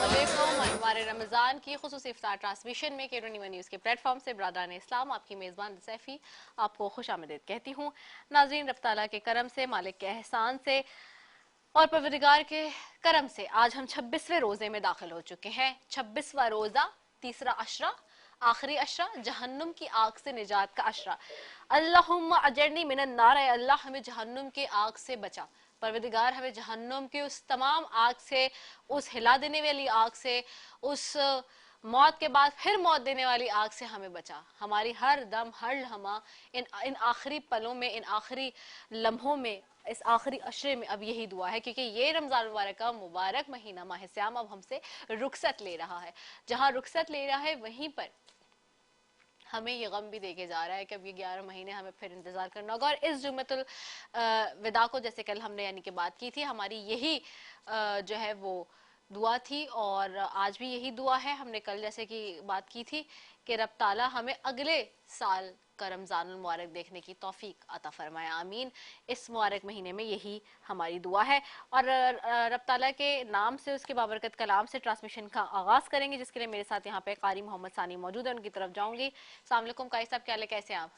हमारे रमज़ान की खुसूसी इफ्तार ट्रांसमिशन में केरोनीमा न्यूज़ के प्लेटफॉर्म से ब्रादरान इस्लाम आपकी मेज़बान सैफ़ी आपको खुशामदीद कहती हूँ। नाज़रीन, रब ताला के करम से, मालिक के एहसान से और परवरदिगार के करम से आज हम 26वें रोज़े में दाखिल हो चुके हैं। 26वां रोज़ा, तीसरा अशरा, आखिरी अशरा, जहन्नुम की आग से निजात का अशरा। अल्लाहुम्मा अजरनी मिनन नार, अल्लाह हमें जहन्नुम की आग से बचा। परवरदिगार हमें जहन्नुम की उस तमाम आग से, उस हिला देने वाली आग से, उस मौत के बाद फिर मौत देने वाली आग से हमें बचा। हमारी हर दम, हर लम्हा, इन आखिरी पलों में, इन आखिरी लम्हों में, इस आखिरी अशरे में अब यही दुआ है, क्योंकि ये रमजान मुबारक का मुबारक महीना माह सियाम अब हमसे रुखसत ले रहा है। जहाँ रुखसत ले रहा है वहीं पर हमें ये गम भी देके जा रहा है कि अब ये 11 महीने हमें फिर इंतजार करना होगा। और इस जुम्मतुल विदा को, जैसे कल हमने यानी कि बात की थी, हमारी यही जो है वो दुआ थी और आज भी यही दुआ है। हमने कल जैसे कि बात की थी कि रब ताला हमें अगले साल का रमज़ानुल मुबारक देखने की तौफीक अता फरमाए, आमीन। इस मुबारक महीने में यही हमारी दुआ है और रब ताला के नाम से, उसके बाबरकत कलाम से ट्रांसमिशन का आगाज़ करेंगे, जिसके लिए मेरे साथ यहाँ पे कारी मोहम्मद सानी मौजूद है। उनकी तरफ जाऊँगी। अस्सलाम वालेकुम कारी साहब, क्या हाल है, कैसे हैं आप?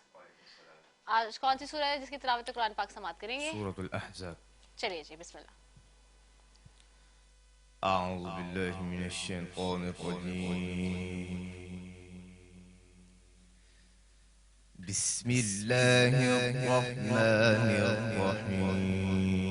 आज कौन सी सूरह है जिसकी तिलावत कुरान पाक समात करेंगे? सूरतुल अहज़ाब। चलिए जी, बिस्मिल्लाह। अऊज़ु बिल्लाहि मिनश शैतानिर रजीम। बिस्मिल्लाहिर रहमानिर रहीम।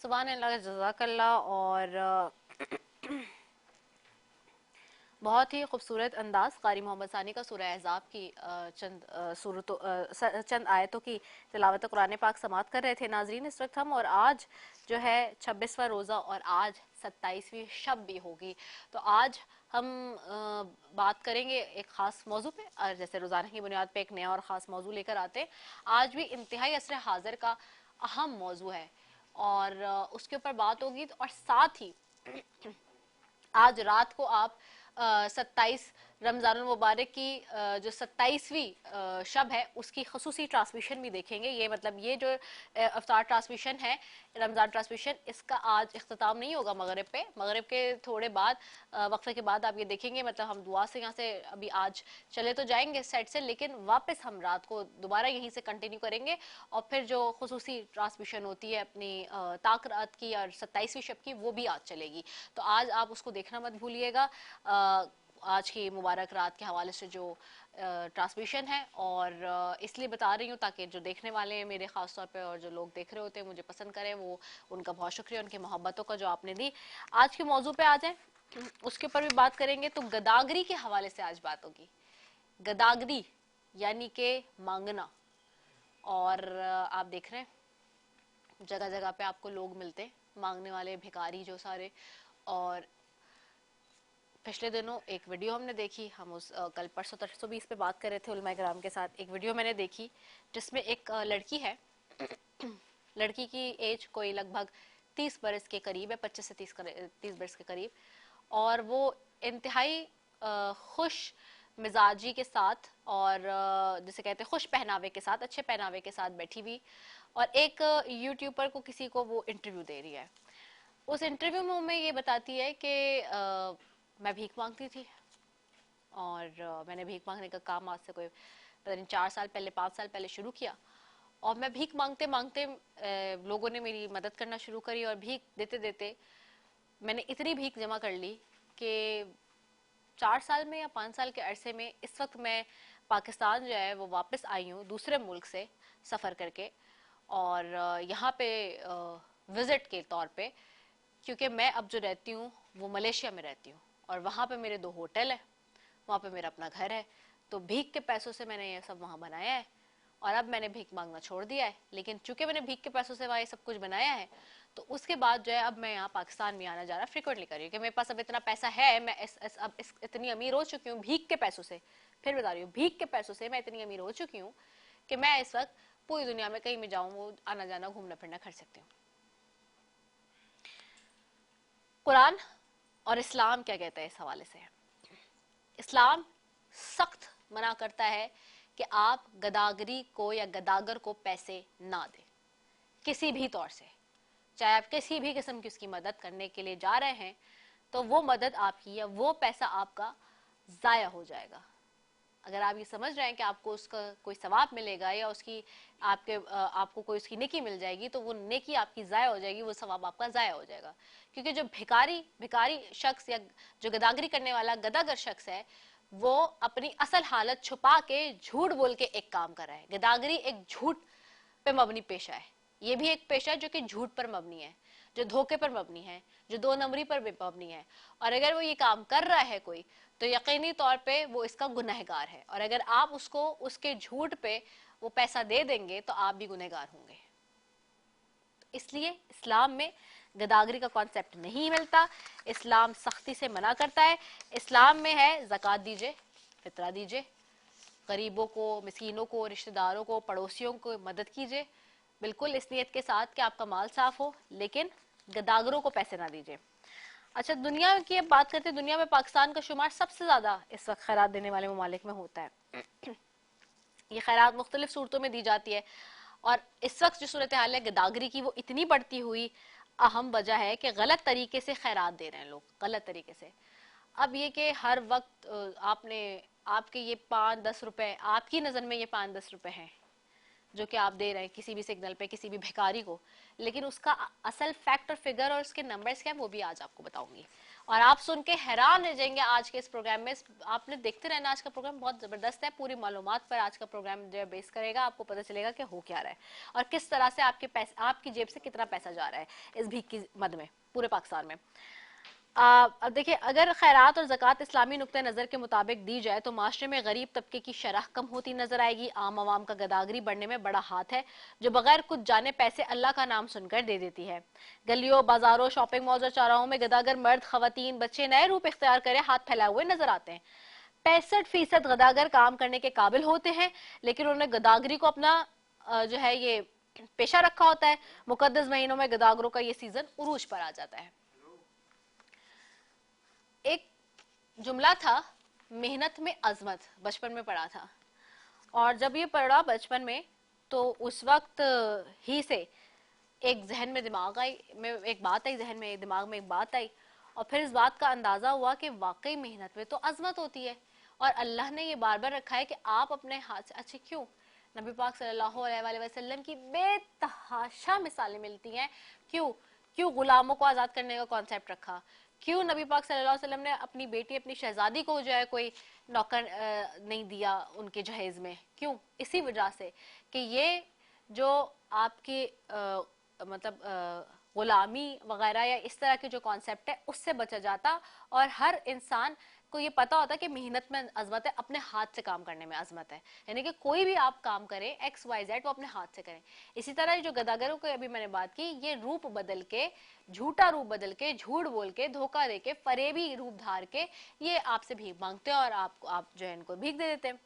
सुभान अल्लाह, जज़ाकल्लाह। और बहुत ही खूबसूरत अंदाज कारी मोहम्मद सानी का सूरह अहज़ाब की चंद आयतों की तिलावत कुरान पाक समात कर रहे थे नाजरीन इस वक्त हम। और आज जो है 26वां रोज़ा और आज 27वीं शब भी होगी। तो आज हम बात करेंगे एक ख़ास मौजू पे, और जैसे रोज़ाना की बुनियाद पे एक नया और ख़ास मौजू लेकर आते हैं। आज भी इंतहाई असर हाजिर का अहम मौजू है और उसके ऊपर बात होगी। और साथ ही आज रात को आप 27 रमज़ानुल मुबारक की जो 27वीं शब है उसकी खसूसी ट्रांसमिशन भी देखेंगे। ये मतलब ये जो इफ्तार ट्रांसमिशन है, रमज़ान ट्रांसमिशन, इसका आज इख्तिताम नहीं होगा मगरिब पे। मगरिब के थोड़े बाद वक्फे के बाद आप ये देखेंगे। मतलब हम दुआ से यहाँ से अभी आज चले तो जाएंगे साइड से, लेकिन वापस हम रात को दोबारा यहीं से कंटिन्यू करेंगे। और फिर जो खसूसी ट्रांसमिशन होती है अपनी ताक रात की और 27वीं शब की, वो भी आज चलेगी। तो आज आप उसको देखना मत भूलिएगा। आज की मुबारक रात के हवाले से जो ट्रांसमिशन है, और इसलिए बता रही हूँ ताकि जो देखने वाले हैं मेरे ख़ास तौर पे और जो लोग देख रहे होते हैं मुझे पसंद करें, वो उनका बहुत शुक्रिया, उनकी मोहब्बतों का जो आपने दी। आज के मौजू पे आ जाए, उसके ऊपर भी बात करेंगे। तो गदागरी के हवाले से आज बात होगी। गदागरी यानी कि मांगना। और आप देख रहे हैं जगह जगह पे आपको लोग मिलते मांगने वाले, भिखारी जो सारे। और पिछले दिनों एक वीडियो हमने देखी, हम उस कल परसों तरसों भी इस पे बात कर रहे थे उलमा कराम के साथ। एक वीडियो मैंने देखी जिसमें एक लड़की है, लड़की की एज कोई लगभग 30 बरस के करीब है, 25 से 30 बरस के करीब। और वो इंतहाई खुश मिजाजी के साथ और जिसे कहते हैं खुश पहनावे के साथ, अच्छे पहनावे के साथ बैठी हुई, और एक यूट्यूबर को किसी को वो इंटरव्यू दे रही है। उस इंटरव्यू में मैं ये बताती है कि मैं भीख मांगती थी और मैंने भीख मांगने का काम आज से कोई पता नहीं 4 साल पहले 5 साल पहले शुरू किया। और मैं भीख मांगते मांगते लोगों ने मेरी मदद करना शुरू करी, और भीख देते देते मैंने इतनी भीख जमा कर ली कि 4 साल में या 5 साल के अरसे में इस वक्त मैं पाकिस्तान जो है वो वापस आई हूँ दूसरे मुल्क से सफ़र करके, और यहाँ पे विज़िट के तौर पे, क्योंकि मैं अब जो रहती हूँ वो मलेशिया में रहती हूँ और वहाँ पे मेरे 2 होटल है, वहाँ पे मेरा अपना घर है। तो भीख के पैसों से मैंने ये सब वहाँ बनाया है, और अब मैंने भीख मांगना छोड़ दिया है। लेकिन चूंकि मैंने भीख के पैसों से वहाँ ये सब कुछ बनाया है, तो उसके बाद जो है अब मैं यहाँ पाकिस्तान में आना जाना फ्रिक्वेंटली कर रही हूँ कि मेरे पास अब इतना पैसा है, मैं अब इतनी अमीर हो चुकी हूँ भीख के पैसों से। फिर बता रही हूँ, भीख के पैसों से मैं इतनी अमीर हो चुकी हूँ कि मैं इस वक्त पूरी दुनिया में कहीं भी जाऊँ वो आना जाना घूमना फिरना कर सकती हूँ। कुरान और इस्लाम क्या कहता है इस हवाले से? इस्लाम सख्त मना करता है कि आप गदागरी को या गदागर को पैसे ना दें किसी भी तौर से। चाहे आप किसी भी किस्म की उसकी मदद करने के लिए जा रहे हैं, तो वो मदद आपकी या वो पैसा आपका ज़ाया हो जाएगा। अगर आप ये समझ रहे हैं कि आपको उसका कोई सवाब मिलेगा या उसकी आपको कोई उसकी नेकी मिल जाएगी, तो वो नेकी आपकी ज़ाया हो जाएगी, वो सवाब आपका ज़ाया हो जाएगा। क्योंकि जो भिखारी शख्स या जो गदागरी करने वाला गदागर शख्स है, वो अपनी असल हालत छुपा के झूठ बोल के एक काम कर रहा है। गदागरी एक झूठ पे मबनी पेशा है। ये भी एक पेशा है जो कि झूठ पर मबनी है, जो धोखे पर मबनी है, जो 2 नंबरी पर मबनी है। और अगर वो ये काम कर रहा है कोई, तो यकीनी तौर पे वो इसका गुनहगार है। और अगर आप उसको उसके झूठ पे वो पैसा दे देंगे तो आप भी गुनहगार होंगे। इसलिए इस्लाम में गदागरी का कॉन्सेप्ट नहीं मिलता। इस्लाम सख्ती से मना करता है। इस्लाम में है ज़कात दीजिए, फितरा दीजिए, गरीबों को, मिस्कीनों को, रिश्तेदारों को, पड़ोसियों को मदद कीजिए, बिल्कुल इस नियत के साथ कि आपका माल साफ हो, लेकिन गदागरों को पैसे ना दीजिए। अच्छा, दुनिया की अब बात करते हैं। दुनिया में पाकिस्तान का शुमार सबसे ज्यादा इस वक्त खैरात देने वाले ममालिक में होता है। ये खैरात मुख्तलिफ सूरतों में दी जाती है, और इस वक्त जो सूरत हाल है गदागरी की, वो इतनी बढ़ती हुई अहम वजह है कि गलत तरीके से खैरात दे रहे हैं लोग, गलत तरीके से। अब ये कि हर वक्त आपने, आपके ये 5-10 रुपए, आपकी नज़र में ये 5-10 रुपए हैं जो कि आप दे रहे हैं किसी भी सिग्नल पे किसी भी भिखारी को, लेकिन उसका असल फैक्ट और फिगर और उसके नंबर्स क्या है वो भी आज आपको बताऊंगी, और आप सुन के हैरान रह जाएंगे आज के इस प्रोग्राम में। आपने देखते रहना, आज का प्रोग्राम बहुत ज़बरदस्त है, पूरी मालूमात पर आज का प्रोग्राम जो है बेस करेगा। आपको पता चलेगा कि हो क्या रहा है और किस तरह से आपके पैसे, आपकी जेब से कितना पैसा जा रहा है इस भीख की मद में पूरे पाकिस्तान में। अब देखिए, अगर खैरात और ज़कात इस्लामी नुक्ते नज़र के मुताबिक दी जाए तो माशरे में गरीब तबके की शरह कम होती नजर आएगी। आम आवाम का गदागरी बढ़ने में बड़ा हाथ है जो बगैर कुछ जाने पैसे अल्लाह का नाम सुनकर दे देती है। गलियों, बाजारों, शॉपिंग मॉल्स और चौराहों में गदागर मर्द, खवातीन, बच्चे नए रूप इख्तियार करे हाथ फैलाए हुए नजर आते हैं। 65% गदागर काम करने के काबिल होते हैं, लेकिन उन्होंने गदागरी को अपना जो है ये पेशा रखा होता है। मुकद्दस महीनों में गदागरों का ये सीजन उरूज पर आ जाता है। एक जुमला था, मेहनत में अजमत, बचपन में पढ़ा था, और जब ये पढ़ा बचपन में तो उस वक्त ही से एक जहन में दिमाग आई, में एक बात आई, जहन में दिमाग में एक बात आई, और फिर इस बात का अंदाजा हुआ कि वाकई मेहनत में तो अजमत होती है, और अल्लाह ने ये बार बार रखा है कि आप अपने हाथ से, अच्छे क्यों, नबी पाक सल्लल्लाहु अलैहि वसल्लम की बेतहाशा मिसालें मिलती हैं। क्यों क्यों गुलामों को आज़ाद करने का कॉन्सेप्ट रखा, क्यों नबी पाक सल्लल्लाहु अलैहि वसल्लम ने अपनी बेटी, अपनी शहजादी को जो है कोई नौकर नहीं दिया उनके जहेज में, क्यों, इसी वजह से कि ये जो आपकी मतलब गुलामी वगैरह या इस तरह के जो कॉन्सेप्ट है उससे बचा जाता, और हर इंसान को ये पता होता है कि मेहनत में अजमत है, अपने हाथ से काम करने में अजमत है, यानी कि कोई भी आप काम करें XYZ वो अपने हाथ से करें। इसी तरह जो गदागरों की अभी मैंने बात की, ये रूप बदल के, झूठा रूप बदल के, झूठ बोल के, धोखा दे के, फरेबी रूप धार के ये आपसे भीख मांगते हैं और आप जो है इनको भीख दे देते हैं।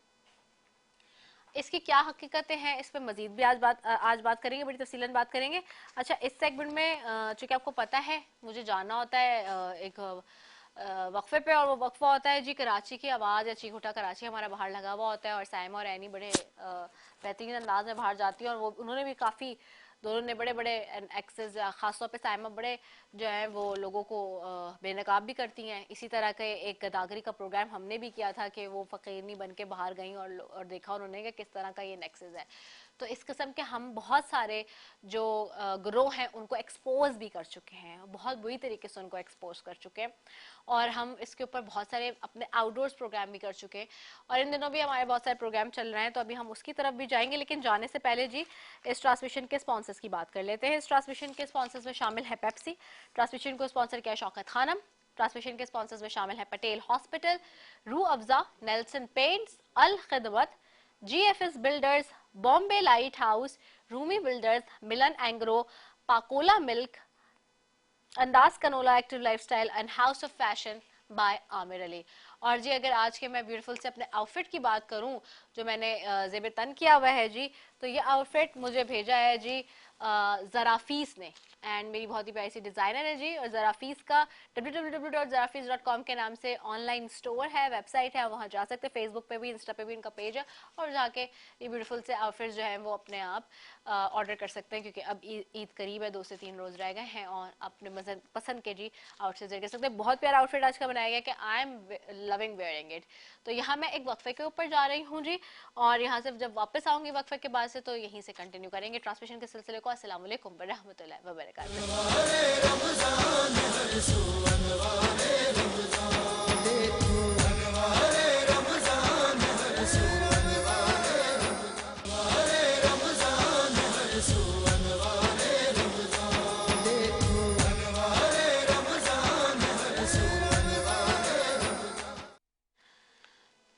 इसकी क्या हकीकतें हैं, इस पर मजीद भी आज बात करेंगे, बड़ी तफसीलन बात करेंगे। अच्छा, इस सेगमेंट में चूंकि आपको पता है मुझे जाना होता है एक वक्फे पे, और वो वक्फा होता है जी कराची की आवाज़ या चीखुटा कराची हमारा बाहर लगा हुआ होता है, और साइमा और एनी बड़े बेहतरीन अंदाज में बाहर जाती है, और वो उन्होंने भी काफ़ी, दोनों ने बड़े बड़े एक्सेस, ख़ासतौर पे साइमा बड़े जो है वो लोगों को बेनकाब भी करती हैं। इसी तरह के एक गदागरी का प्रोग्राम हमने भी किया था कि वो फ़कीरनी बन के बाहर गई और देखा उन्होंने कि किस तरह का ये नेक्सेस है। तो इस किस्म के हम बहुत सारे जो ग्रोह हैं उनको एक्सपोज भी कर चुके हैं, बहुत बुरी तरीके से उनको एक्सपोज कर चुके हैं, और हम इसके ऊपर बहुत सारे अपने आउटडोर्स प्रोग्राम भी कर चुके हैं, और इन दिनों भी हमारे बहुत सारे प्रोग्राम चल रहे हैं, तो अभी हम उसकी तरफ भी जाएंगे। लेकिन जाने से पहले जी इस ट्रांसमिशन के स्पॉन्सर्स की बात कर लेते हैं। इस ट्रांसमिशन के स्पॉन्सर्स में शामिल है पेप्सी, ट्रांसमिशन को स्पॉन्सर किया शौकत खानम, ट्रांसमिशन के स्पॉन्सर्स में शामिल है Patel hospital, Rooh Afza, Nelson paints, Al Khidmat, GFS builders, Bombay light house, Rumi builders, Milan Engro, Pakola milk, Andaz canola active lifestyle and house of fashion by Aamir Ali. और जी अगर आज के मैं ब्यूटीफुल से अपने आउटफिट की बात करूं जो मैंने ज़ेब तन किया हुआ है जी, तो ये आउटफिट मुझे भेजा है जी ज़राफीस ने, एंड मेरी बहुत ही प्यारी सी डिज़ाइनर है जी, और ज़राफीस का www.zarafees.com के नाम से ऑनलाइन स्टोर है, वेबसाइट है, वहाँ जा सकते हैं, फेसबुक पे भी, इंस्टा पे भी इनका पेज है, और जाके ये ब्यूटीफुल से आउटफिट जो है वो अपने आप ऑर्डर कर सकते हैं, क्योंकि अब ईद करीब है, 2 से 3 रोज़ रह गए हैं, और अपने पसंद के जी आउटफिट कर सकते हैं। बहुत प्यारा आउटफिट आज का बनाया गया कि I am loving wearing it. तो यहाँ मैं एक वक्फे के ऊपर जा रही हूँ जी, और यहाँ से जब वापस आऊँगी वक्फे के बाद से तो यहीं से कंटिन्यू करेंगे ट्रांसमिशन के सिलसिले को। अस्सलाम वालेकुम व रहमतुल्लाहि व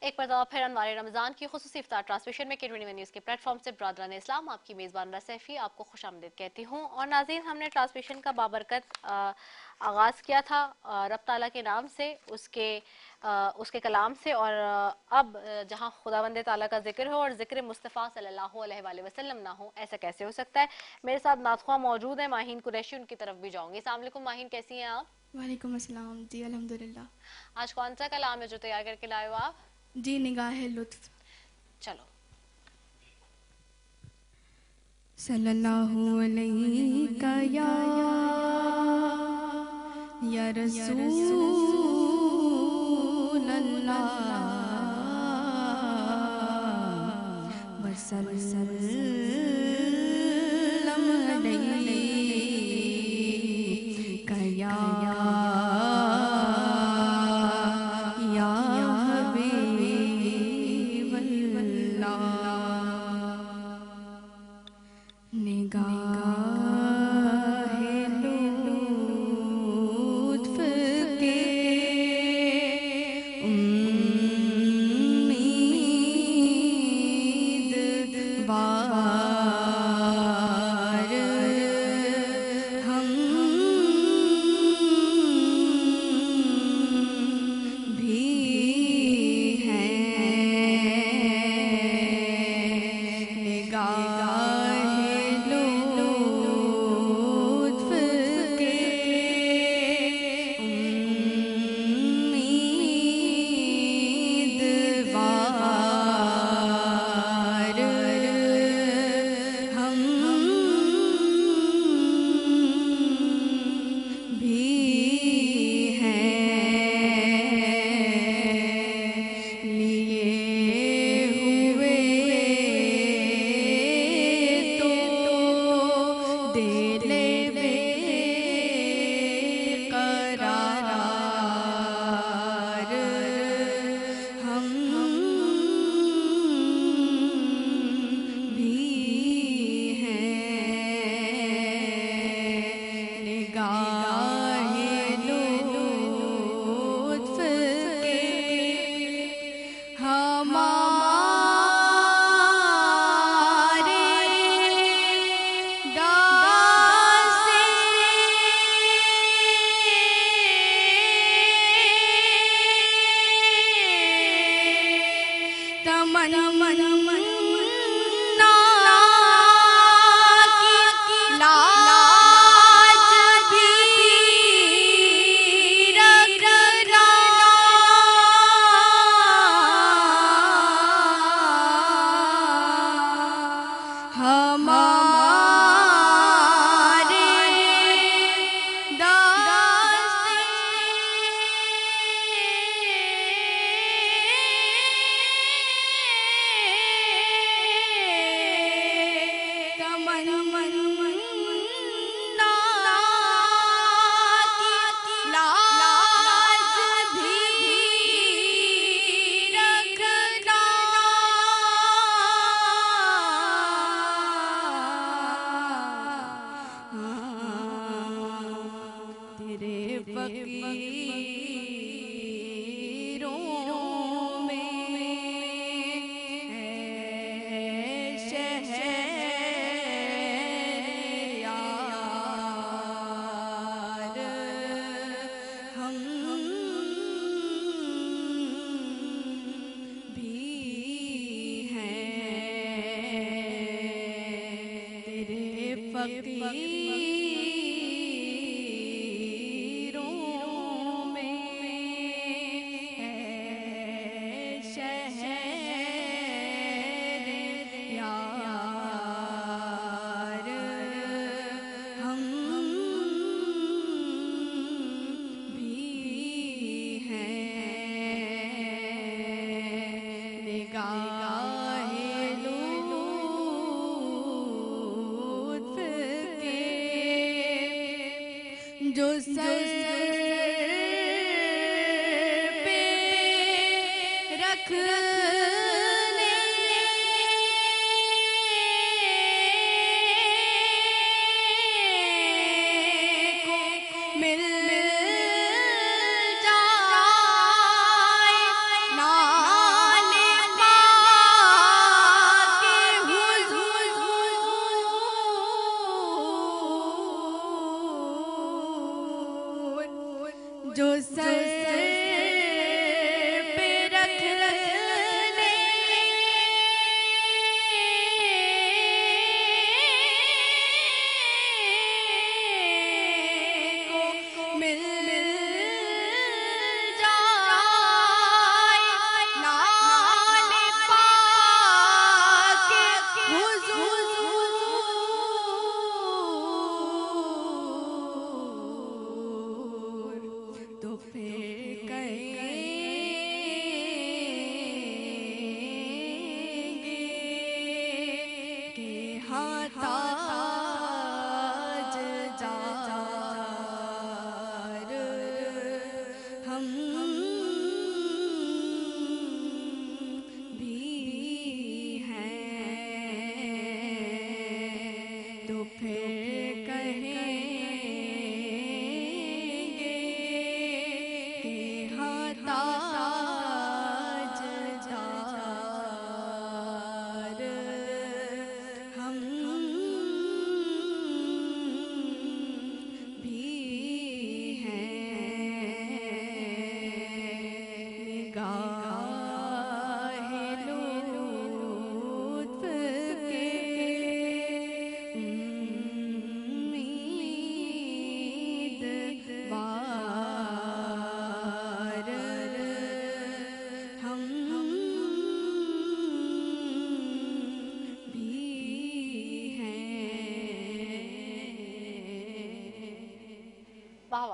एक बार फिर हमारे रमज़ान की खुसूसी इफ्तार ट्रांसमिशन में K21 न्यूज़ के प्लेटफॉर्म से बरादरान इस्लाम आपकी मेज़बान रसैफ़ी आपको खुशामदीद कहती हूँ। और नाज़रीन, हमने ट्रांसमिशन का बाबरकत आगाज़ किया था रब ताला के नाम से, उसके कलाम से, और अब जहाँ खुदावंद ताला का जिक्र हो और ज़िक्र मुस्तफ़ा सल्लल्लाहु अलैहि वसल्लम ना हो, ऐसा कैसे हो सकता है। मेरे साथ नातख़्वा मौजूद है माहीन कुरैशी, उनकी तरफ भी जाऊँगी। अस्सलाम वालेकुम माहीन, कैसी हैं आप? वालेकुम अस्सलाम जी, अल्हम्दुलिल्लाह। आज कौन सा कलाम है जो तैयार करके लाए हो आप? जी, निगाह लुत्फ। चलो। सल्लल्लाहु अलैका या रसूल अल्लाह वसल्लम अलैका या हबीबल्लाह। निगाहे लुत्फ के उम्मीदवार हम भी हैं। निगाहे लुत्फ के उम्मीदवार हम भी हैं। लिए हुए तो दिले बेकरार हम भी हैं। निगाहे लुत्फ के हमारे गासे तमन्ना की लाज भी रखना हमारे दास्ते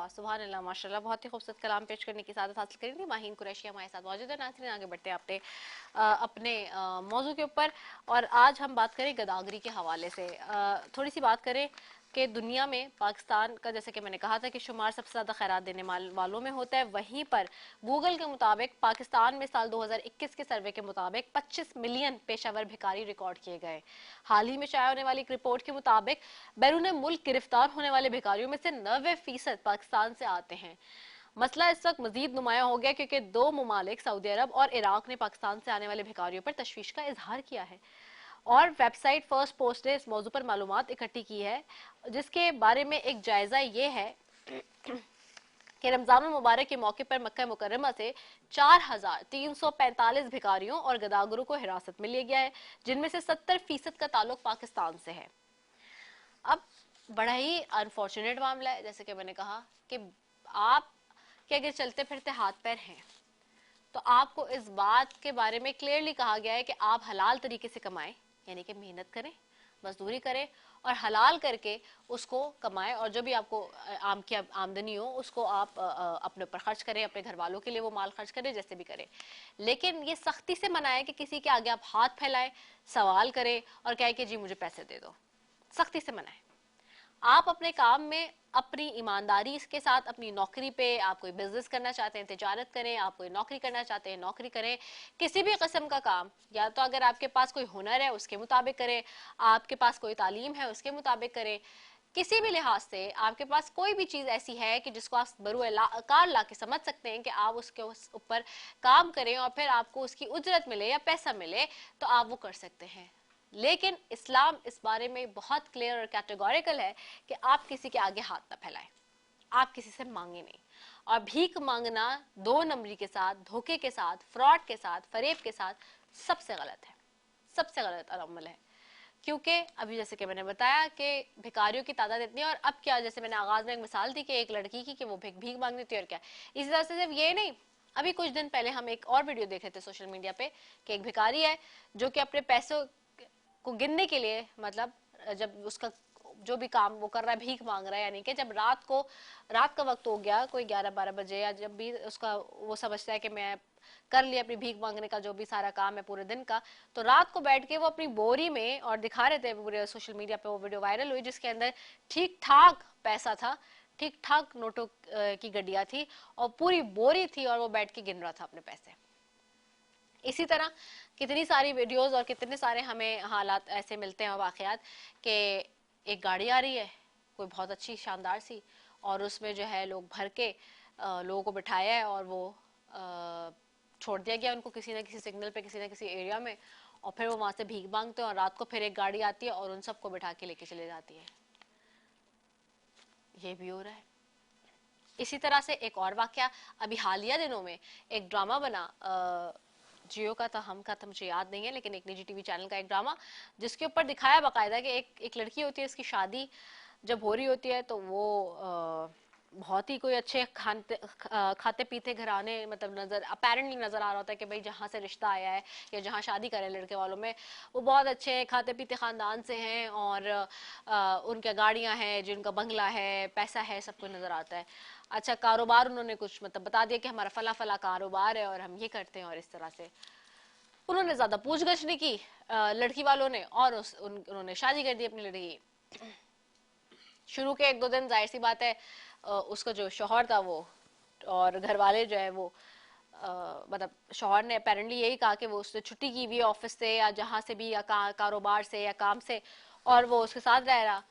वाह सुभान अल्लाह माशाल्लाह, बहुत ही खूबसूरत कलाम पेश करने की सादत हासिल करेंगी। माहीन कुरैशी हमारे साथ मौजूद है। नाज़रीन आगे बढ़ते हैं अपने मौजू के ऊपर, और आज हम बात करें गदागरी के हवाले से। थोड़ी सी बात करें कि दुनिया में पाकिस्तान का, जैसे कि मैंने कहा था कि शुमार सबसे ज़्यादा खैरात देने वालों में होता है, वहीं पर गूगल के मुताबिक पाकिस्तान में साल 2021 के सर्वे के मुताबिक 25 मिलियन पेशावर भिखारी रिकॉर्ड किए गए। हाल ही में शाया होने वाली एक रिपोर्ट के मुताबिक बैरून मुल्क गिरफ्तार होने वाले भिखारियों में से 90% पाकिस्तान से आते हैं। मसला इस वक्त मजीद नुमाया हो गया क्योंकि दो ममालिक सऊदी अरब और इराक ने पाकिस्तान से आने वाले भिखारियों पर तशवीश का इजहार किया है, और वेबसाइट फर्स्ट पोस्ट ने इस मौजू पर मालूमात इकट्ठी की है, जिसके बारे में एक जायजा ये है कि रमजान मुबारक के मौके पर मक्का मुकर्रमा से 4,345 भिखारियों और गदागरों को हिरासत में लिया गया है, जिनमें से 70% का ताल्लुक पाकिस्तान से है। अब बड़ा ही अनफॉर्चुनेट मामला है, जैसे कि मैंने कहा कि आप के अगर चलते फिरते हाथ पैर हैं तो आपको इस बात के बारे में क्लियरली कहा गया है कि आप हलाल तरीके से कमाएं, यानी कि मेहनत करें, मजदूरी करें और हलाल करके उसको कमाएं, और जो भी आपको आमदनी हो उसको आप अपने ऊपर खर्च करें, अपने घर वालों के लिए वो माल खर्च करें, जैसे भी करें। लेकिन ये सख्ती से मना है कि किसी के आगे आप हाथ फैलाएं, सवाल करें और कहें कि जी मुझे पैसे दे दो। सख्ती से मना है। आप अपने काम में अपनी ईमानदारी के साथ, अपनी नौकरी पे, आप कोई बिजनेस करना चाहते हैं तिजारत करें, आप कोई नौकरी करना चाहते हैं नौकरी करें, किसी भी किस्म का काम, या तो अगर आपके पास कोई हुनर है उसके मुताबिक करें, आपके पास कोई तालीम है उसके मुताबिक करें, किसी भी लिहाज से आपके पास कोई भी चीज़ ऐसी है कि जिसको आप बरूकार ला के समझ सकते हैं कि आप उसके ऊपर काम करें और फिर आपको उसकी उजरत मिले या पैसा मिले, तो आप वो कर सकते हैं। लेकिन इस्लाम इस बारे में बहुत क्लियर और कैटेगोरिकल है कि आप किसी के आगे हाथ ना फैलाएं, आप किसी से मांगे नहीं। और भीख मांगना 2 नंबरी के साथ, धोखे के साथ, फ्रॉड के साथ, फरेब के साथ सबसे गलत है, सबसे गलत अमल है। क्योंकि अभी जैसे कि मैंने बताया कि भिखारियों की तादाद इतनी है, और अब क्या, जैसे मैंने आगाज में एक मिसाल दी कि एक लड़की की कि वो भीख मांगनी थी, और क्या इसी तरह से सिर्फ ये नहीं, अभी कुछ दिन पहले हम एक और वीडियो देख रहे थे सोशल मीडिया पे कि एक भिखारी है जो कि अपने पैसों को गिनने के लिए, मतलब जब उसका जो भी काम वो कर रहा है भीख मांग रहा है, यानी कि जब रात का वक्त हो गया कोई 11-12 बजे, या जब भी उसका वो समझता है कि मैं कर लिया अपनी भीख मांगने का जो भी सारा काम है पूरे दिन का, तो रात को बैठ के वो अपनी बोरी में, और दिखा रहे थे पूरे सोशल मीडिया पे वो वीडियो वायरल हुई, जिसके अंदर ठीक ठाक पैसा था, ठीक ठाक नोटों की गड्डियां थी और पूरी बोरी थी, और वो बैठ के गिन रहा था अपने पैसे। इसी तरह कितनी सारी वीडियोस और कितने सारे हमें हालात ऐसे मिलते हैं, वाकयात कि एक गाड़ी आ रही है कोई बहुत अच्छी शानदार सी, और उसमें जो है लोग भर के लोगों को बिठाया है, और वो छोड़ दिया गया उनको किसी न किसी सिग्नल पे, किसी न किसी एरिया में, और फिर वो वहां से भीख मांगते हैं, और रात को फिर एक गाड़ी आती है और उन सबको बिठा के लेके चले जाती है। ये भी हो रहा है। इसी तरह से एक और वाकया, अभी हालिया दिनों में एक ड्रामा बना, जियो का था, हम का था मुझे याद नहीं है, लेकिन एक निजी टीवी चैनल का एक ड्रामा, जिसके ऊपर दिखाया बाकायदा कि एक लड़की होती है, इसकी शादी जब हो रही होती है तो वो बहुत ही कोई अच्छे खाते पीते घराने, मतलब नजर अपेरेंटली नजर आ रहा होता है कि भाई जहाँ से रिश्ता आया है या जहाँ शादी करे लड़के वालों में, वो बहुत अच्छे खाते पीते खानदान से हैं, और उनके गाड़ियाँ हैं, जिनका बंगला है, पैसा है, सब कुछ नजर आता है। अच्छा, कारोबार उन्होंने कुछ मतलब बता दिया कि हमारा फला फला कारोबार है और हम ये करते हैं, और इस तरह से उन्होंने ज्यादा पूछगछ नहीं की लड़की वालों ने, और उन्होंने शादी कर दी अपनी लड़की। शुरू के 1-2 दिन जाहिर सी बात है उसका जो शौहर था वो और घर वाले जो है वो मतलब शौहर ने अपेरेंटली यही कहा कि वो उससे छुट्टी की हुई है ऑफिस से या जहाँ से भी, या कारोबार से या काम से, और वो उसके साथ रह रहा।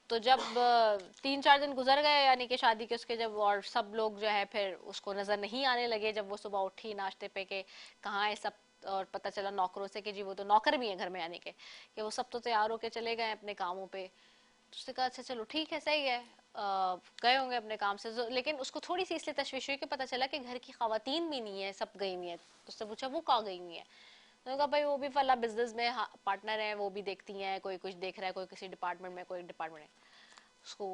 तो जब 3-4 दिन गुजर गए यानी कि शादी के उसके, जब और सब लोग जो है फिर उसको नजर नहीं आने लगे, जब वो सुबह उठी नाश्ते पे के कहाँ है सब, और पता चला नौकरों से कि जी वो तो नौकर भी है घर में, यानी कि वो सब तो तैयार होके चले गए अपने कामों पे। तो उसने कहा अच्छा चलो ठीक है, सही है, गए होंगे अपने काम से। लेकिन उसको थोड़ी सी इसलिए तशवीश हुई कि पता चला कि घर की खवातीन भी नहीं है, सब गई हुई है। तो उससे पूछा वो कहाँ गई हुई है, तो कहा भाई वो भी फला बिजनेस में पार्टनर है, वो भी देखती हैं, कोई कुछ देख रहा है, कोई किसी डिपार्टमेंट में, कोई डिपार्टमेंट है। उसको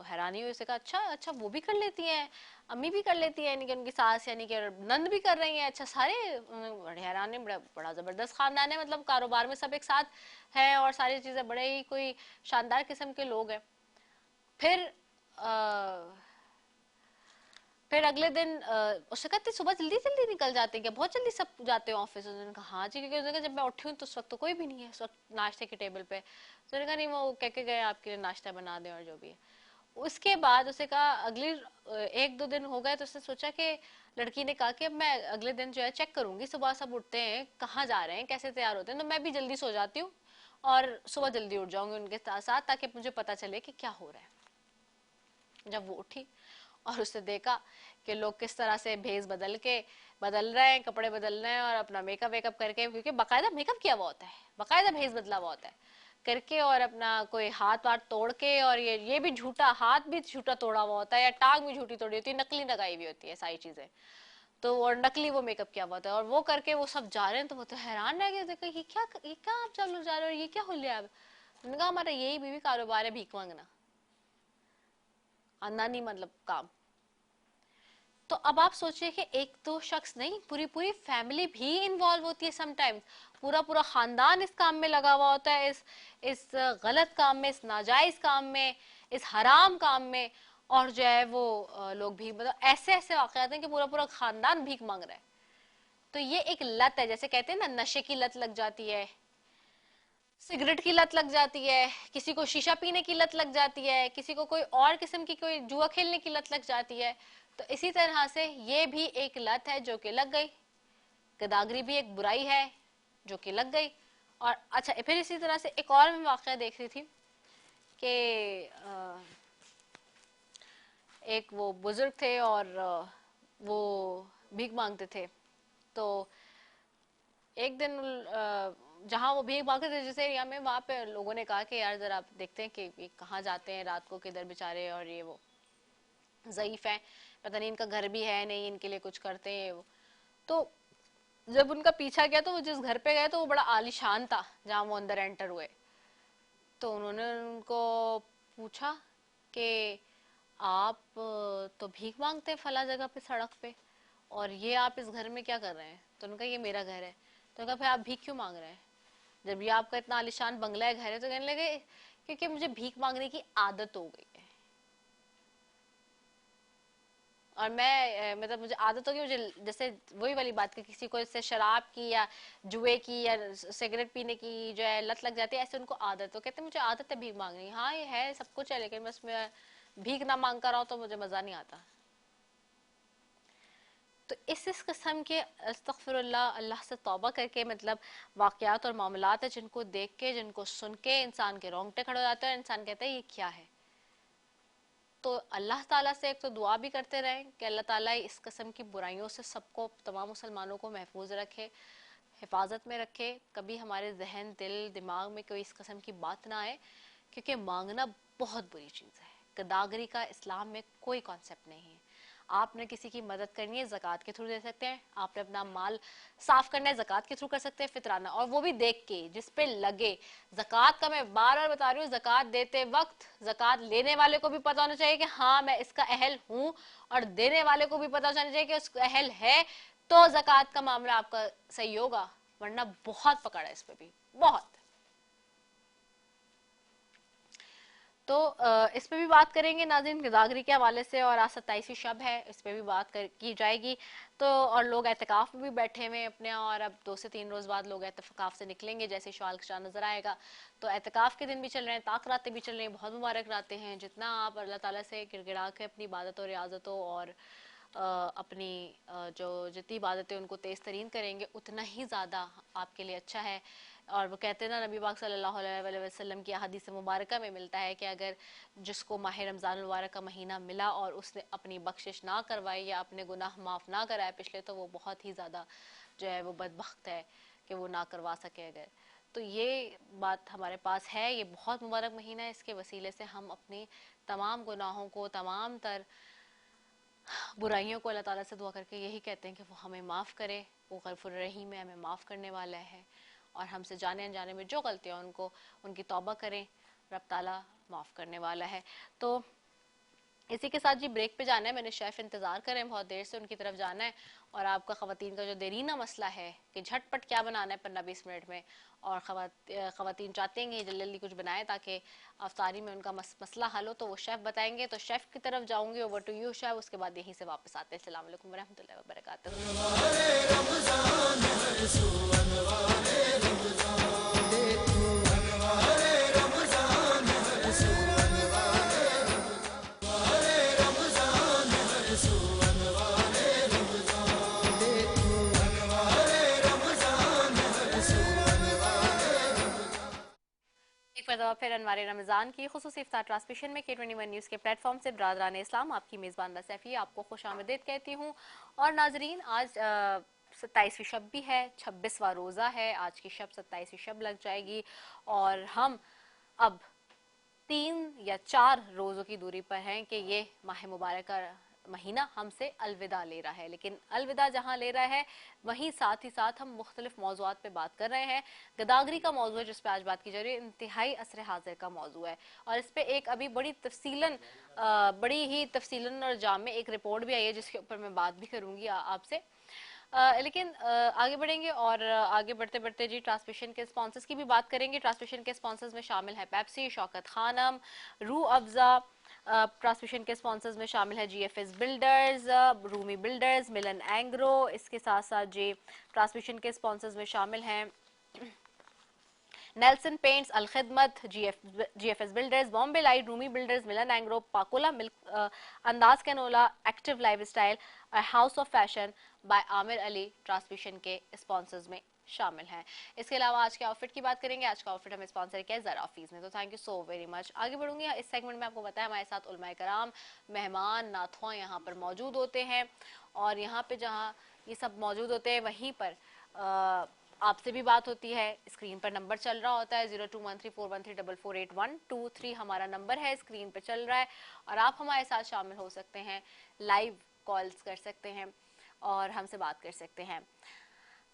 हैरानी हुई, उसने कहा अच्छा अच्छा वो भी कर लेती हैं, अम्मी भी कर लेती हैं, यानी कि उनकी सास यानी कि नंद भी कर रही हैं, अच्छा सारे, बड़े हैरान है, बड़ा जबरदस्त खानदान है, मतलब कारोबार में सब एक साथ है और सारी चीजें बड़े ही कोई शानदार किस्म के लोग हैं। फिर फिर अगले दिन उसने कहा सुबह जल्दी जल्दी निकल जाते हैं क्या, बहुत जल्दी सब जाते हो ऑफिस? उसने कहा हाँ जी, क्योंकि उसने कहा जब मैं उठी हूँ तो उस वक्त तो कोई भी नहीं है उस वक्त नाश्ते के टेबल पे। तो उसने कहा नहीं, वो कह के गए आपके लिए नाश्ता बना दें और जो भी है। उसके बाद उसे कहा अगली 1-2 दिन हो गए तो उसने सोचा कि, लड़की ने कहा कि अब मैं अगले दिन जो है चेक करूंगी, सुबह सब उठते हैं कहाँ जा रहे हैं कैसे तैयार होते हैं, तो मैं भी जल्दी सो जाती हूँ और सुबह जल्दी उठ जाऊंगी उनके साथ, ताकि मुझे पता चले कि क्या हो रहा है। जब वो उठी और उसने देखा कि लोग किस तरह से भेस बदल रहे हैं, कपड़े बदल रहे हैं और अपना मेकअप वेकअप करके, क्योंकि बकायदा मेकअप किया हुआ होता है, बकायदा भेस बदला हुआ होता है करके, और अपना कोई हाथ वाथ तोड़ के, और ये भी झूठा हाथ भी झूठा तोड़ा हुआ होता है या टांग भी झूठी तोड़ी होती है, नकली लगाई हुई होती है सारी चीजें। तो और नकली वो मेकअप किया हुआ होता है और वो करके वो सब जा रहे हैं, तो वो तो हैरान रह गए, देखो ये क्या आप सब लोग जा रहे हो, ये क्या हो लिया अब? उन्होंने कहा हमारा यही बीवी कारोबार है, भीख मांगना, अन्नानी मतलब काम। तो अब आप सोचिए कि एक दो शख्स नहीं, पूरी पूरी फैमिली भी इन्वॉल्व होती है समटाइम्स, पूरा पूरा खानदान इस काम में लगा हुआ होता है, इस गलत काम में, इस नाजायज काम में, इस हराम काम में। और जो है वो लोग भी, मतलब ऐसे ऐसे वाकयात हैं कि पूरा पूरा खानदान भीख मांग रहा है। तो ये एक लत है, जैसे कहते हैं ना नशे की लत लग जाती है, सिगरेट की लत लग जाती है, किसी को शीशा पीने की लत लग जाती है, किसी को कोई और किस्म की कोई जुआ खेलने की लत लग जाती है। तो इसी तरह से ये भी एक लत है जो कि लग गई, गदागरी भी एक बुराई है जो कि लग गई। और अच्छा, फिर इसी तरह से एक और मैं वाकया देख रही थी कि एक वो बुजुर्ग थे और वो भीख मांगते थे। तो एक दिन जहाँ वो भीख मांगते थे जिस एरिया में, वहां पे लोगों ने कहा कि यार जरा आप देखते हैं कि ये कहाँ जाते हैं रात को, किधर बेचारे, और ये वो ज़ईफ हैं, पता नहीं इनका घर भी है नहीं, इनके लिए कुछ करते हैं वो। तो जब उनका पीछा किया तो वो जिस घर पे गए तो वो बड़ा आलीशान था जहाँ वो अंदर एंटर हुए। तो उन्होंने उनको पूछा कि आप तो भीख मांगते हैं फला जगह पे सड़क पे, और ये आप इस घर में क्या कर रहे हैं? तो उनका ये मेरा घर है। तो उनका फिर आप भीख क्यों मांग रहे हैं जब ये आपका इतना आलीशान बंगला है, घर है? तो कहने लगे क्योंकि मुझे भीख मांगने की आदत हो गई है, और मैं मतलब मुझे आदत होगी, मुझे जैसे वही वाली बात कि किसी को इससे शराब की या जुए की या सिगरेट पीने की जो है लत लग जाती है, ऐसे उनको आदत, तो कहते हैं मुझे आदत है भीख मांगनी। हाँ ये है, सब कुछ है, लेकिन बस मैं भीख ना मांग कर रहा हूँ तो मुझे मजा नहीं आता। तो इस किस्म के अस्तगफिरुल्लाह, अल्लाह से तौबा करके मतलब वाकयात और मामलात है जिनको देख के, जिनको सुन के इंसान के रोंगटे खड़े हो जाते हैं और इंसान कहता है ये क्या है। तो अल्लाह ताला से एक तो दुआ भी करते रहें कि अल्लाह ताला इस किस्म की बुराइयों से सबको, तमाम मुसलमानों को महफूज रखे, हिफाजत में रखे, कभी हमारे जहन दिल दिमाग में कोई इस किस्म की बात ना आए, क्योंकि मांगना बहुत बुरी चीज़ है। गदागरी का इस्लाम में कोई कॉन्सेप्ट नहीं है। आपने किसी की मदद करनी है, ज़कात के थ्रू दे सकते हैं, आपने अपना माल साफ करना है, ज़कात के थ्रू कर सकते हैं, फितराना, और वो भी देख के जिस पे लगे। ज़कात का मैं बार बार बता रही हूँ, ज़कात देते वक्त ज़कात लेने वाले को भी पता होना चाहिए कि हाँ मैं इसका अहल हूँ, और देने वाले को भी पता होना चाहिए कि उसका अहल है, तो ज़कात का मामला आपका सही होगा, वरना बहुत पकड़ है इस पे भी, बहुत। तो इस पे भी बात करेंगे नाज़रीन गदागरी के हवाले से, और आज 27वीं शब है, इस पे भी की जाएगी। तो और लोग एतकाफ में भी बैठे हुए अपने, और अब 2 से 3 रोज़ बाद लोग एतकाफ से निकलेंगे जैसे शवाल का चांद नजर आएगा। तो एतकाफ के दिन भी चल रहे हैं, ताक रातें भी चल रही हैं, बहुत मुबारक रातें हैं। जितना आप अल्लाह ताला से गिड़गिड़ा के अपनी इबादत और रियाजतों और अपनी जो जितनी इबादतें उनको तेज़ तरीन करेंगे, उतना ही ज़्यादा आपके लिए अच्छा है। और वो कहते हैं ना, नबी पाक सल्लल्लाहु अलैहि वसल्लम की हदीस मुबारक में मिलता है कि अगर जिसको माह रमज़ान मुबारक का महीना मिला और उसने अपनी बख्शिश ना करवाई या अपने गुनाह माफ़ ना कराए पिछले, तो वो बहुत ही ज़्यादा जो है वो बदबख्त है कि वो ना करवा सके अगर। तो ये बात हमारे पास है, ये बहुत मुबारक महीना है, इसके वसीले से हम अपनी तमाम गुनाहों को, तमाम तर बुराइयों को अल्लाह ताला से दुआ करके यही कहते हैं कि वो हमें माफ़ करे। वो गफूर रहीम है, हमें माफ़ करने वाला है, और हमसे जाने अनजाने में जो गलतियाँ उनको उनकी तौबा करें, रब ताला माफ़ करने वाला है। तो इसी के साथ जी ब्रेक पे जाना है, मैंने शेफ इंतजार कर रहे हैं बहुत देर से, उनकी तरफ जाना है। और आपका खवातीन का जो देरीना मसला है कि झटपट क्या बनाना है 15-20 मिनट में, और खवातीन चाहते हैं जल्दी जल्दी कुछ बनाए ताकि अफ्तारी में उनका मसला हल हो, तो वो शेफ बताएंगे। तो शेफ की तरफ जाऊंगी, ओवर टू यू शेफ। उसके बाद यहीं से वापस आते हैं। अस्सलाम वालेकुम वरहमतुल्लाहि एक मरतबा फिर अनवार रमज़ान की खुसूसी इफ्तार ट्रांसमिशन में K21 न्यूज़ के प्लेटफॉर्म से बरादरान इस्लाम आपकी मेज़बान सैफ़ी आपको खुश आमदीद कहती हूँ। और नाजरीन, आज 27वीं शब भी है, 26वां रोज़ा है। आज की शब 27वीं शब लग जाएगी और हम अब 3 या 4 रोज़ों की दूरी पर हैं कि ये माह मुबारक का महीना हमसे अलविदा ले रहा है। लेकिन अलविदा जहाँ ले रहा है, वहीं साथ ही साथ हम मुख्तलिफ मौज़ूआत पे बात कर रहे हैं। गदागरी का मौजू है जिस पे आज बात की जा रही है, इंतहाई असर हाजिर का मौजू है। और इस पे एक अभी बड़ी ही तफसीलन और जामे एक रिपोर्ट भी आई है जिसके ऊपर मैं बात भी करूँगी आपसे। लेकिन आगे बढ़ेंगे और आगे बढ़ते बढ़ते जी ट्रांसमिशन के स्पॉन्सर्स की भी बात करेंगे। ट्रांसमिशन के स्पॉन्सर्स में शामिल है पेप्सी, शौकत खानम, रू अफ़ज़ा। ट्रांसमिशन के स्पॉन्सर्स में शामिल है GFS builders, Rumi builders, Milan Engro. इसके साथ साथ जी ट्रांसमिशन के स्पॉन्सर्स में शामिल हैं Nelson paints, Al Khidmat, GFS builders, Bombay light, Rumi builders, Milan Engro, Pakola milk, Andaz canola, active lifestyle, house of fashion by Aamir Ali transmission के स्पॉन्सर्स में शामिल हैं। इसके अलावा आज के आउटफिट की बात करेंगे। आज का आउटफिट हमें स्पॉन्सर किया है ज़रा ऑफिस ने, तो thank you so very much. आगे बढ़ूंगी। इस सेगमेंट में आपको बताया हमारे साथ उलमाए कराम, मेहमान, नाथुआ यहाँ पर मौजूद होते हैं। और यहाँ पे जहाँ ये सब मौजूद होते हैं वहीं पर आपसे भी बात होती है। स्क्रीन पर नंबर चल रहा होता है 021341348123 हमारा नंबर है, स्क्रीन पर चल रहा है। और आप हमारे साथ शामिल हो सकते हैं, लाइव कॉल्स कर सकते हैं और हमसे बात कर सकते हैं।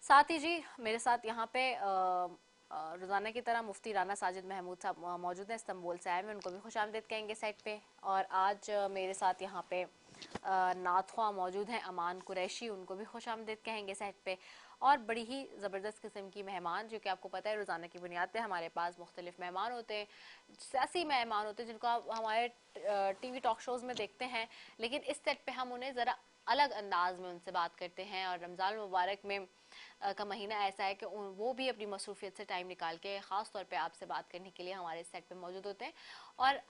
साथ ही जी मेरे साथ यहाँ पे रोज़ाना की तरह मुफ्ती राना साजिद महमूद साहब मौजूद हैं, इस्तांबुल से आए हैं, उनको भी खुश आमदीद कहेंगे साइड पे। और आज मेरे साथ यहाँ पे नाथुआ मौजूद हैं, अमान कुरैशी, उनको भी खुश आमदीद कहेंगे साइड पे। और बड़ी ही ज़बरदस्त किस्म की मेहमान, जो कि आपको पता है रोज़ाना की बुनियाद पे हमारे पास मुख्तलिफ मेहमान होते हैं, सियासी मेहमान होते हैं जिनको आप हमारे TV टॉक शोज़ में देखते हैं। लेकिन इस सेट पे हम उन्हें ज़रा अलग अंदाज में उनसे बात करते हैं। और रमज़ान मुबारक में का महीना ऐसा है कि वो भी अपनी मसरूफियत से टाइम निकाल के ख़ास तौर पे आपसे बात करने के लिए हमारे सेट पे मौजूद होते हैं। और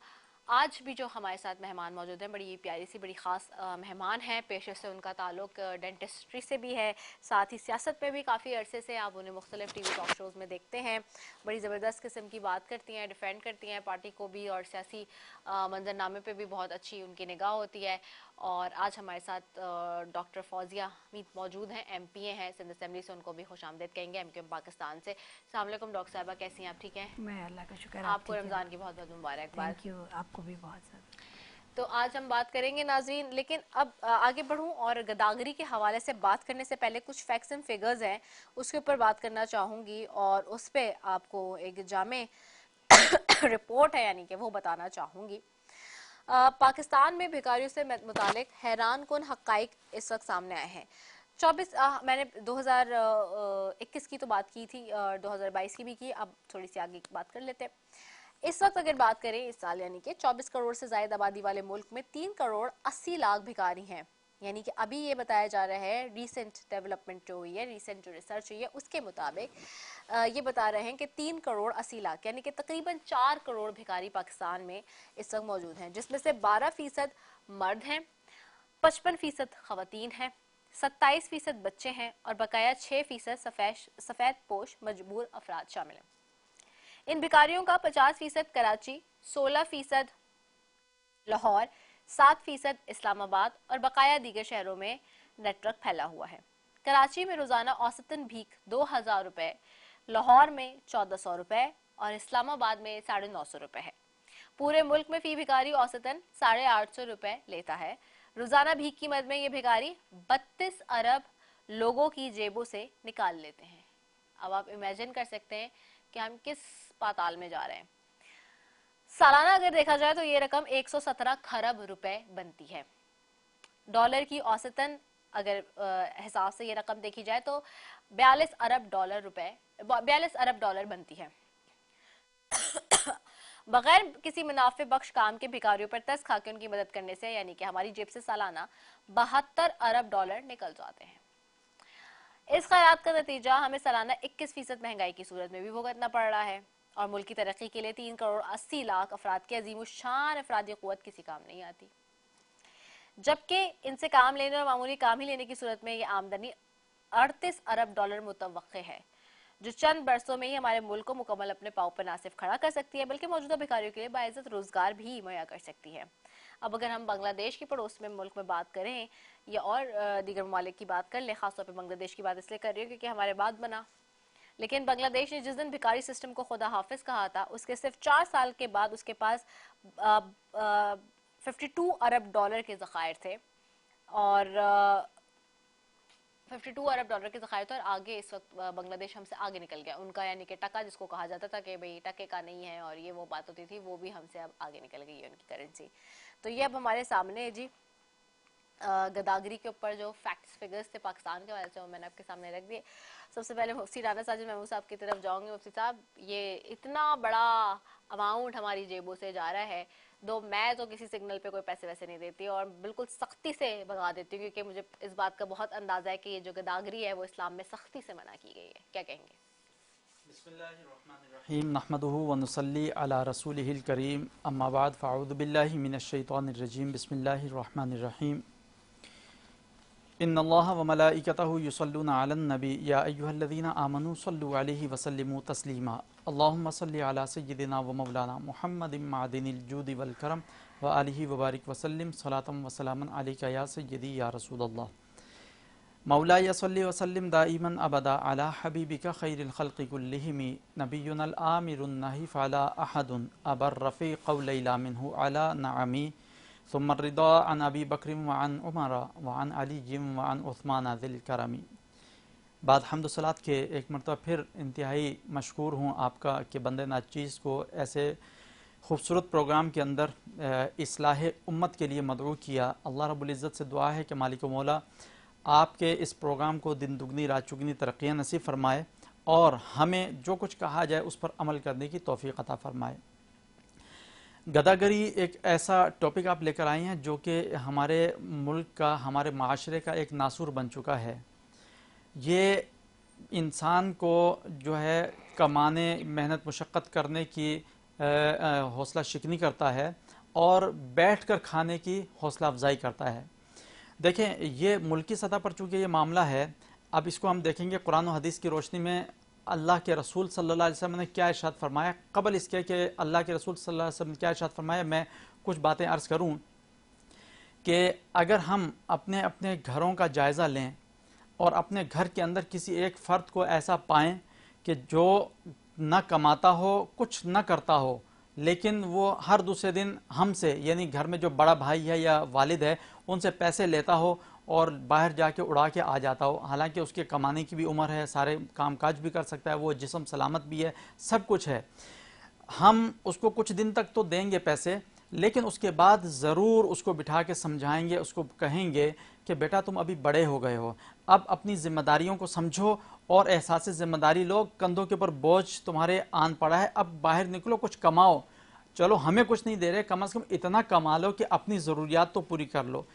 आज भी जो हमारे साथ मेहमान मौजूद हैं, बड़ी प्यारी सी बड़ी ख़ास मेहमान हैं। पेशे से उनका ताल्लुक डेंटिस्ट्री से भी है, साथ ही सियासत में भी काफ़ी अरसे से आप उन्हें मुख्तलिफ TV टॉक शोज़ में देखते हैं। बड़ी ज़बरदस्त किस्म की बात करती हैं, डिफेंड करती हैं पार्टी को भी, और सियासी मंजरनामे पे भी बहुत अच्छी उनकी निगाह होती है। और आज हमारे साथ डॉक्टर फौजिया मीत मौजूद हैं, MP हैं सिंध असेंबली से, उनको भी खुश आमदीद कहेंगे, MQM पाकिस्तान से। अस्सलाम वालेकुम डॉक्टर साहिबा, कैसी हैं आप? ठीक हैं? मैं अल्लाह का शुक्र, आपको रमज़ान की बहुत बहुत मुबारकबाद। थैंक यू, आपको भी बहुत ज़्यादा। तो आज हम बात करेंगे नाज़रीन, लेकिन अब आगे बढ़ूं और गदागरी के हवाले से बात करने से पहले कुछ फैक्ट्स एंड फिगर्स हैं, उसके ऊपर बात करना चाहूँगी। और उस पर आपको एक जामे रिपोर्ट है यानी कि वो बताना चाहूँगी। पाकिस्तान में भिखारियों से मुतालिक हैरान कुन हक़ाइक़ इस वक्त सामने आए हैं। 24 मैंने 2021 की तो बात की थी, 2022 की भी की, अब थोड़ी सी आगे की बात कर लेते हैं। इस वक्त अगर बात करें इस साल यानी कि 24 करोड़ से ज़ायद आबादी वाले मुल्क में 3 करोड़ 80 लाख भिखारी हैं। यानी कि अभी ये बताया जा रहा है, रीसेंट डेवलपमेंट जो हुई है, रीसेंट जो रिसर्च हुई है उसके मुताबिक ये बता रहे हैं कि 3 करोड़ 80 लाख यानी कि तकरीबन 4 करोड़ भिखारी पाकिस्तान में इस वक्त मौजूद हैं, जिसमें से 12% मर्द हैं, 55% खवातीन हैं, 27% बच्चे हैं और बकाया 6% सफ़ेद पोश मजबूर अफराद शामिल हैं। इन भिखारियों का 50% कराची, 16% लाहौर, 7% इस्लामाबाद और बकाया दीगर शहरों में नेटवर्क फैला हुआ है। कराची में रोजाना औसतन भीख 2000 रुपए, लाहौर में 1400 रुपए और इस्लामाबाद में 950 रुपए है। पूरे मुल्क में फी भिखारी औसतन 850 रुपए लेता है। रोजाना भीख की मद में ये भिखारी 32 अरब लोगों की जेबों से निकाल लेते हैं। अब आप इमेजिन कर सकते हैं कि हम किस पाताल में जा रहे हैं। सालाना अगर देखा जाए तो ये रकम 117 खरब रुपए बनती है। डॉलर की औसतन अगर हिसाब से ये रकम देखी जाए तो 42 अरब डॉलर बनती है। बगैर किसी मुनाफे बख्श काम के भिखारियों पर तरस खा के उनकी मदद करने से यानी कि हमारी जेब से सालाना 72 अरब डॉलर निकल जाते हैं। इस खैरात का नतीजा हमें सालाना 21% महंगाई की सूरत में भी भुगतना पड़ रहा है और मुल्क की तरक्की के लिए 3 करोड़ 80 लाख अफराद की अजीम शान अफरादी क़ुव्वत किसी काम नहीं आती, जबकि इनसे काम लेने और मामूली काम ही लेने की सूरत में ये आमदनी 38 अरब डॉलर मुतवक्के है, जो चंद बरसों में ही हमारे मुल्क को मुकम्मल अपने पाँव पर न सिर्फ खड़ा कर सकती है बल्कि मौजूदा भिखारियों के लिए बाइज्जत रोजगार भी मुहैया कर सकती है। अब अगर हम बांग्लादेश की पड़ोस में मुल्क में बात करें या और दीगर ममालिक की बात कर ले, खासतौर पर बांग्लादेश की बात इसलिए कर रही हूँ क्योंकि हमारे बाद बना, लेकिन बांग्लादेश ने जिस दिन भिखारी सिस्टम को खुदा हाफिज कहा था उसके सिर्फ 4 साल के बाद उसके पास 52 अरब डॉलर के ज़खायर थे और 52 अरब डॉलर के ज़खायर थे और आगे इस वक्त बांग्लादेश हमसे आगे निकल गया। उनका यानी कि टका जिसको कहा जाता था कि भाई टके का नहीं है और ये वो बात होती थी, वो भी हमसे अब आगे निकल गई है उनकी करेंसी। तो ये अब हमारे सामने है जी। गदागरी के ऊपर जो फैक्ट्स फिगर्स थे पाकिस्तान के वाले से वो मैंने आपके सामने रख दिए। सबसे पहले मुफ्ती राना साजिद महमूद साहब की तरफ जाऊंगी। मुफ्ती साहब, ये इतना बड़ा अमाउंट हमारी जेबों से जा रहा है, मैं तो किसी सिग्नल पे कोई पैसे वैसे नहीं देती और बिल्कुल सख्ती से भगा देती हूँ क्योंकि मुझे इस बात का बहुत अंदाजा है कि ये जो गदागरी है वो इस्लाम में सख्ती से मना की गई है। क्या कहेंगे? बिस्मिल्लाहिर्रहमानिर्रहीम नहमदुहु व नुसल्ली अला रसूलिहिल करीम अम्मा बाद फ़अऊज़ु बिल्लाहि मिनश शैतानिर रजीम बिस्मिल्लाहिर्रहमानिर्रहीम इन्नल्लाह व मलाइकतहु युसल्लूना अलन नबी या अय्युहल्लज़ीना आमनू सल्लु अलैहि व सल्लिमू तस्लीमा अल्लाहुम्मा सल्लि अला सय्यिदिना व मौलाना मुहम्मदिन मादिनिल जूदि वल करम व आलिहि व बारिक व सल्लिम सलातम व सलामन अलैका या सय्यदी या रसूलल्लाह मौला या सल्लि व सल्लिम दाइमन अबदा अला हबीबिका खैरिल खल्क़ि कुल्लिहिम नबियुनल आमिरुन नही फला अहदुन अबर रफ़ी क़ौलैला मिन्हु अला नअमी सुम्मा रिदा अन अबी बकर व अन उमर व अन अली व अन उस्मान ज़िल करमी। बाद हम्द सलात के एक मरतबा फिर इंतहाई मशकूर हूँ आपका कि बंदे नाचीज़ को ऐसे खूबसूरत प्रोग्राम के अंदर इस्लाह उम्मत के लिए मदऊ किया। अल्लाह रब्बुल इज़्ज़त से दुआ है कि मालिक मौला आपके इस प्रोग्राम को दिन दुगनी रात चुगनी तरक्कियाँ नसीब फरमाए और हमें जो कुछ कहा जाए उस पर अमल करने की तौफीक अता फरमाए। गदागरी एक ऐसा टॉपिक आप लेकर आए हैं जो कि हमारे मुल्क का, हमारे माशरे का एक नासूर बन चुका है। ये इंसान को जो है कमाने, मेहनत मुशक्क़त करने की हौसला शिकनी करता है और बैठकर खाने की हौसला अफजाई करता है। देखें, ये मुल्की सतह पर चूँकि ये मामला है, अब इसको हम देखेंगे कुरान और हदीस की रोशनी में अल्लाह के रसूल सल्लल्लाहु अलैहि वसल्लम ने क्या इरशाद फरमाया। कबल इसके कि अल्लाह के रसूल सल्लल्लाहु अलैहि वसल्लम ने क्या इरशाद फरमाया, मैं कुछ बातें अर्ज़ करूं कि अगर हम अपने अपने घरों का जायज़ा लें और अपने घर के अंदर किसी एक फ़र्द को ऐसा पाएँ कि जो न कमाता हो, कुछ न करता हो, लेकिन वो हर दूसरे दिन हमसे, यानी घर में जो बड़ा भाई है या वालिद है, उनसे पैसे लेता हो और बाहर जाके उड़ा के आ जाता हो, हालांकि उसके कमाने की भी उम्र है, सारे कामकाज भी कर सकता है, वो जिस्म सलामत भी है, सब कुछ है। हम उसको कुछ दिन तक तो देंगे पैसे, लेकिन उसके बाद ज़रूर उसको बिठा के समझाएंगे, उसको कहेंगे कि बेटा तुम अभी बड़े हो गए हो, अब अपनी ज़िम्मेदारियों को समझो और एहसास ज़िम्मेदारी लो, कंधों के ऊपर बोझ तुम्हारे आन पड़ा है, अब बाहर निकलो, कुछ कमाओ। चलो हमें कुछ नहीं दे रहे, कम से कम इतना कमा लो कि अपनी ज़रूरियात तो पूरी कर लो।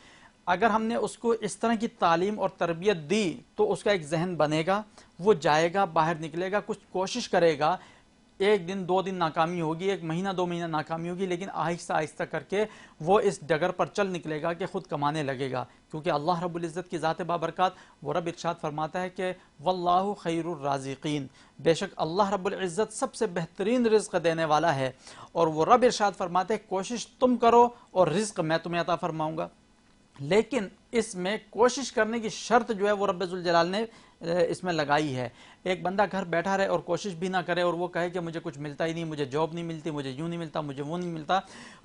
अगर हमने उसको इस तरह की तालीम और तरबियत दी तो उसका एक जहन बनेगा, वो जाएगा, बाहर निकलेगा, कुछ कोशिश करेगा, एक दिन दो दिन नाकामी होगी, एक महीना दो महीना नाकामी होगी, लेकिन आहिस्ता आहिस्ता करके वो इस डगर पर चल निकलेगा कि खुद कमाने लगेगा। क्योंकि अल्लाह रब्बुल इज़्ज़त की ज़ात बाबरकात, वो रब इरशाद फरमाता है कि वल्लाहु खैरुर राज़िकीन, बेशक अल्लाह रब्बुल इज़्ज़त सबसे बेहतरीन रिज़्क़ देने वाला है। और वो रब इरशाद फरमाते हैं कोशिश तुम करो और रिज़्क़ मैं तुम्हें अता फरमाऊँगा, लेकिन इसमें कोशिश करने की शर्त जो है वो रब्बे ज़ुल जलाल ने इसमें लगाई है। एक बंदा घर बैठा रहे और कोशिश भी ना करे और वो कहे कि मुझे कुछ मिलता ही नहीं, मुझे जॉब नहीं मिलती, मुझे यूँ नहीं मिलता, मुझे वो नहीं मिलता,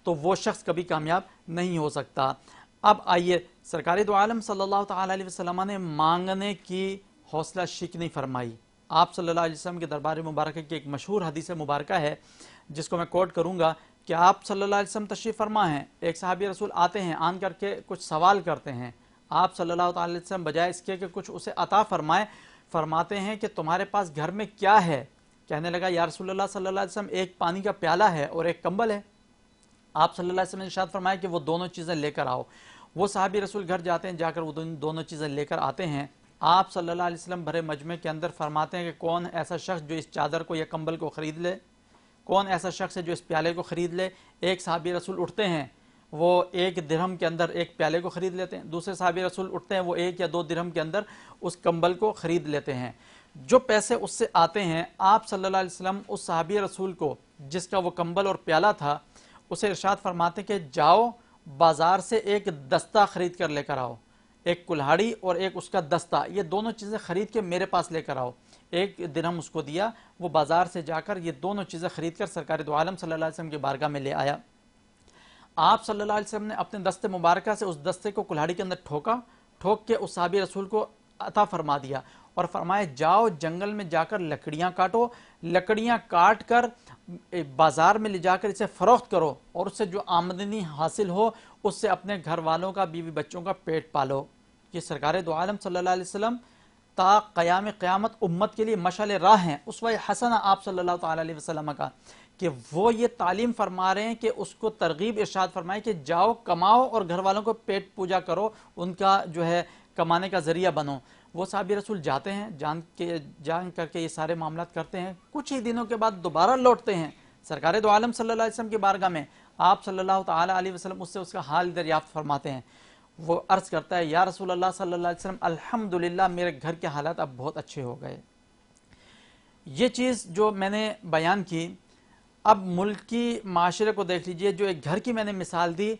तो वो शख्स कभी कामयाब नहीं हो सकता। अब आइए, सरकारी दो आलम सल्लल्लाहु तआला अलैहि वसल्लम ने मांगने की हौसला शिकनी फरमाई। आप सल्लल्लाहु अलैहि वसल्लम के दरबार मुबारक की एक मशहूर हदीस मुबारक है जिसको मैं कोट करूँगा क्या आप सल्लल्लाहु अलैहि वसल्लम तशरीफ़ फरमा हैं, एक सहाबी रसूल आते हैं, आन करके कुछ सवाल करते हैं, आप सल्लल्लाहु अलैहि वसल्लम बजाय इसके कि कुछ उसे अता फरमाए, फरमाते हैं कि तुम्हारे पास घर में क्या है। कहने लगा या रसूलुल्लाह सल्लल्लाहु अलैहि वसल्लम एक पानी का प्याला है और एक कंबल है। आप सल्लल्लाहु अलैहि वसल्लम ने इरशाद फरमाया कि वो दोनों चीज़ें लेकर आओ। वो सहाबी रसूल घर जाते हैं, जाकर वो दोनों चीज़ें लेकर आते हैं। आप सल्लल्लाहु अलैहि वसल्लम भरे मजमे के अंदर फरमाते हैं कि कौन ऐसा शख्स जो इस चादर को या कंबल को ख़रीद ले, कौन ऐसा शख्स है जो इस प्याले को ख़रीद ले। एक सहाबी रसूल उठते हैं, वो 1 दिरहम के अंदर एक प्याले को ख़रीद लेते हैं। दूसरे सहाबी रसूल उठते हैं, वो 1 या 2 दिरहम के अंदर उस कंबल को ख़रीद लेते हैं। जो पैसे उससे आते हैं, आप सल्लल्लाहु अलैहि वसल्लम उस सहाबी रसूल को जिसका वो कंबल और प्याला था, उसे इरशाद फरमाते कि जाओ बाज़ार से एक दस्ता ख़रीद कर लेकर आओ, एक कुल्हाड़ी और एक उसका दस्ता, ये दोनों चीज़ें ख़रीद के मेरे पास लेकर आओ। 1 दिरहम उसको दिया, वो बाज़ार से जाकर ये दोनों चीज़ें ख़रीद कर सरकार दो आलम सल्लल्लाहु अलैहि वसल्लम की बारगाह में ले आया। आप सल्लल्लाहु अलैहि वसल्लम ने अपने दस्ते मुबारक से उस दस्ते को कुल्हाड़ी के अंदर ठोक के उस सहाबी रसूल को अता फरमा दिया और फरमाया जाओ जंगल में जाकर लकड़ियाँ काटो, लकड़ियाँ काट कर बाज़ार में ले जाकर इसे फ़रोख्त करो और उससे जो आमदनी हासिल हो उससे अपने घर वालों का, बीवी बच्चों का पेट पालो। ये सरकार दो आलम सल्लल्लाहु अलैहि वसल्लम ता क़याम क़यामत उम्मत के लिए मशाल राह हैं, उसवा हसना आप सल्लल्लाहु ताला अलैहि वसल्लम का, कि वो ये तालीम फरमा रहे हैं कि उसको तरगीब इरशाद फरमाए कि जाओ कमाओ और घर वालों को पेट पूजा करो, उनका जो है कमाने का ज़रिया बनो। वो सहाबी रसूल जाते हैं, जान करके ये सारे मामलात करते हैं। कुछ ही दिनों के बाद दोबारा लौटते हैं सरकार दो आलम सल्लल्लाहु अलैहि वसल्लम की बारगाह में। आप सल्लल्लाहु ताला अलैहि वसल्लम उससे उसका हाल दरियाफ्त फरमाते हैं। वो अर्ज़ करता है या रसूल अल्लाह सल्लल्लाहु अलैहि वसल्लम अल्हम्दुलिल्लाह मेरे घर के हालात अब बहुत अच्छे हो गए। ये चीज़ जो मैंने बयान की, अब मुल्की माशरे को देख लीजिए, जो एक घर की मैंने मिसाल दी,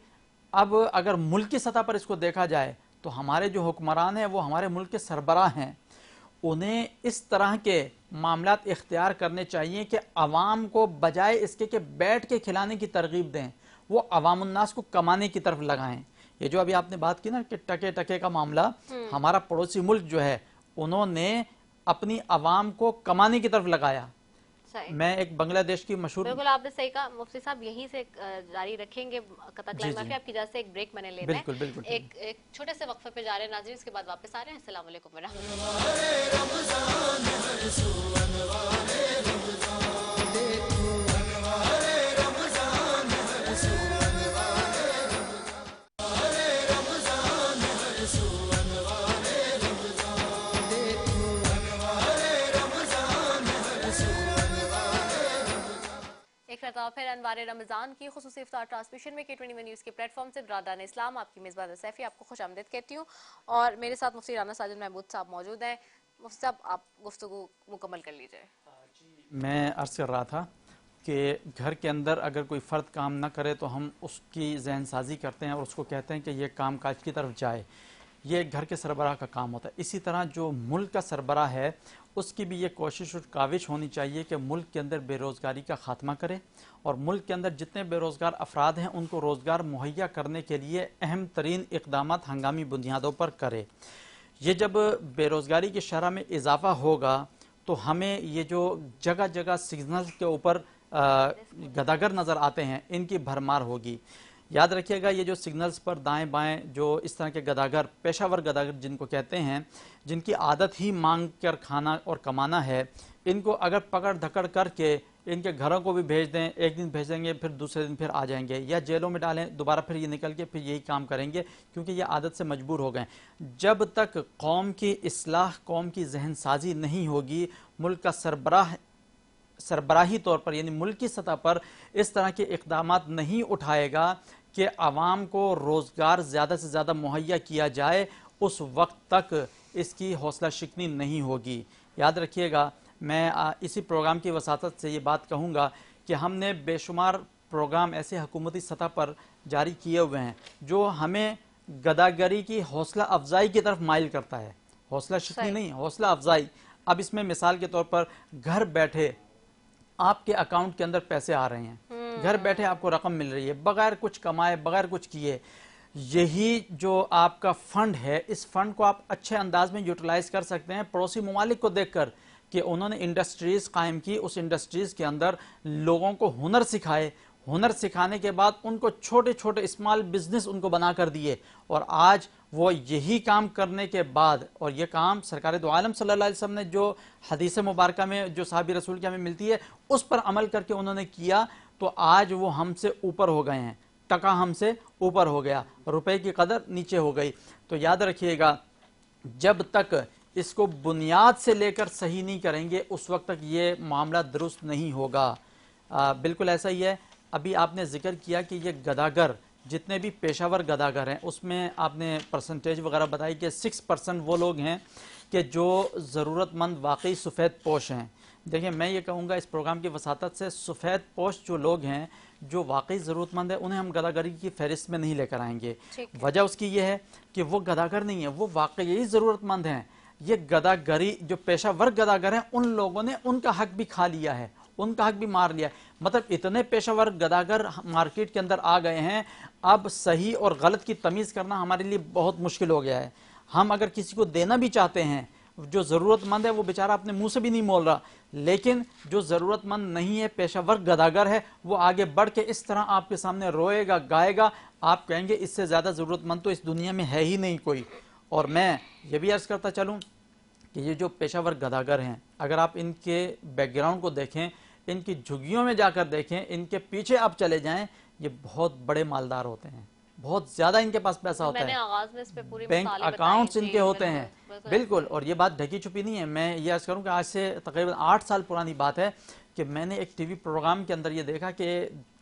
अब अगर मुल्की सतह पर इसको देखा जाए तो हमारे जो हुक्मरान हैं वो हमारे मुल्क के सरबराह हैं, उन्हें इस तरह के मामलात इख्तियार करने चाहिए कि अवाम को बजाय इसके कि बैठ के खिलाने की तरगीब दें, वो अवामुन्नास को कमाने की तरफ लगाएं। ये जो अभी आपने बात की ना कि टके टके का मामला, हमारा पड़ोसी मुल्क जो है उन्होंने अपनी अवाम को कमाने की तरफ लगाया। मैं एक बांग्लादेश की मशहूर, बिल्कुल आपने सही कहा मुफ्ती साहब, यहीं से जारी रखेंगे कतकलाई माफी। आपकी इजाज़त से एक ब्रेक मैंने लेना है, बिल्कुल एक छोटे से वक्फे पे जा रहे हैं नाज़रीन, इसके बाद वापस आ रहे हैं। अस्सलाम वालेकुम व फिर अनवार रमज़ान की खुसूसी इफ्तार ट्रांसमिशन में K21 न्यूज़ के प्लेटफॉर्म से बरादरान इस्लाम आपकी मेज़बान सैफ़ी आपको खुश आमदीद कहती हूँ और मेरे साथ मुफ्ती राना साजिद महमूद साहब मौजूद हैं। मुफ्ती साहब आप गुफ्तगू मुकम्मल कर लीजिए। मैं अर्ज़ कर रहा था कि घर के अंदर अगर कोई फ़र्द काम ना करे तो हम उसकी जहन साजी करते हैं और उसको कहते हैं कि ये काम काज की तरफ जाए, ये घर के सरबराह का काम होता है। इसी तरह जो मुल्क का सरबराह है उसकी भी ये कोशिश और काविश होनी चाहिए कि मुल्क के अंदर बेरोज़गारी का ख़ात्मा करे और मुल्क के अंदर जितने बेरोज़गार अफराद हैं उनको रोज़गार मुहैया करने के लिए अहम तरीन इक़दामात हंगामी बुनियादों पर करे। ये जब बेरोज़गारी की शरह में इजाफ़ा होगा तो हमें ये जो जगह जगह सिग्नल के ऊपर गदागर नज़र आते हैं इनकी भरमार होगी। याद रखिएगा ये जो सिग्नल्स पर दाएं बाएं जो इस तरह के गदागर, पेशावर गदागर जिनको कहते हैं, जिनकी आदत ही मांग कर खाना और कमाना है, इनको अगर पकड़ धकड़ करके इनके घरों को भी भेज दें, एक दिन भेजेंगे फिर दूसरे दिन फिर आ जाएंगे, या जेलों में डालें दोबारा फिर ये निकल के फिर यही काम करेंगे क्योंकि ये आदत से मजबूर हो गए। जब तक कौम की इस्लाह, कौम की जहन साजी नहीं होगी, मुल्क का सरबराही तौर पर यानी मुल्क की सतह पर इस तरह के इक़दामात नहीं उठाएगा कि आवाम को रोज़गार ज़्यादा से ज़्यादा मुहैया किया जाए, उस वक्त तक इसकी हौसला शिकनी नहीं होगी। याद रखिएगा, मैं इसी प्रोग्राम की वसातत से ये बात कहूँगा कि हमने बेशुमार प्रोग्राम ऐसे हुकूमती सतह पर जारी किए हुए हैं जो हमें गदागरी की हौसला अफजाई की तरफ माइल करता है, हौसला शिकनी नहीं, हौसला अफजाई। अब इसमें मिसाल के तौर पर घर बैठे आपके अकाउंट के अंदर पैसे आ रहे हैं, घर बैठे आपको रकम मिल रही है बगैर कुछ कमाए, बगैर कुछ किए। यही जो आपका फंड है, इस फंड को आप अच्छे अंदाज में यूटिलाइज कर सकते हैं पड़ोसी ममालिक को देखकर कि उन्होंने इंडस्ट्रीज़ कायम की, उस इंडस्ट्रीज़ के अंदर लोगों को हुनर सिखाए, हुनर सिखाने के बाद उनको छोटे छोटे स्मॉल बिजनेस उनको बना कर दिए, और आज वो यही काम करने के बाद, और ये काम सरकार दो आलम सल्लल्लाहु अलैहि वसल्लम ने जो हदीस मुबारक में जो साहबी रसूल की हमें मिलती है उस पर अमल करके उन्होंने किया, तो आज वो हमसे ऊपर हो गए हैं, टका हमसे ऊपर हो गया, रुपए की कदर नीचे हो गई। तो याद रखिएगा, जब तक इसको बुनियाद से लेकर सही नहीं करेंगे उस वक्त तक ये मामला दुरुस्त नहीं होगा। बिल्कुल ऐसा ही है। अभी आपने जिक्र किया कि ये गदागर, जितने भी पेशावर गदागर हैं उसमें आपने परसेंटेज वगैरह बताई कि 6% वो लोग हैं कि जो ज़रूरतमंद वाकई सफ़ेद पोश हैं। देखिए, मैं ये कहूँगा इस प्रोग्राम की वसातत से, सफ़ेद पोश जो लोग हैं जो वाकई ज़रूरतमंद है उन्हें हम गदागरी की फहरिस्त में नहीं लेकर आएंगे। वजह उसकी ये है कि वो गदागर नहीं है, वो वाकई ज़रूरतमंद हैं। ये गदागरी जो पेशा वर्ग गदागर हैं उन लोगों ने उनका हक भी खा लिया है, उनका हक भी मार लिया है। मतलब इतने पेशा वर्ग गदागर मार्केट के अंदर आ गए हैं, अब सही और गलत की तमीज़ करना हमारे लिए बहुत मुश्किल हो गया है। हम अगर किसी को देना भी चाहते हैं, जो ज़रूरतमंद है वो बेचारा अपने मुंह से भी नहीं बोल रहा, लेकिन जो ज़रूरतमंद नहीं है, पेशा वर्ग गदागर है, वो आगे बढ़ के इस तरह आपके सामने रोएगा, गाएगा, आप कहेंगे इससे ज़्यादा ज़रूरतमंद तो इस दुनिया में है ही नहीं कोई। और मैं ये भी अर्ज़ करता चलूँ कि ये जो पेशावर गदागर हैं, अगर आप इनके बैकग्राउंड को देखें, इनकी झुग्गियों में जाकर देखें, इनके पीछे आप चले जाएं, ये बहुत बड़े मालदार होते हैं, बहुत ज़्यादा इनके पास पैसा होता है, आगाज में इस पे पूरी बैंक मिसालें अकाउंट्स बताई। इनके होते हैं। बिल्कुल। बिल्कुल। और ये बात ढकी छुपी नहीं है। मैं ये अर्ज़ करूँ कि आज से तकरीबन 8 साल पुरानी बात है कि मैंने एक टीवी प्रोग्राम के अंदर ये देखा कि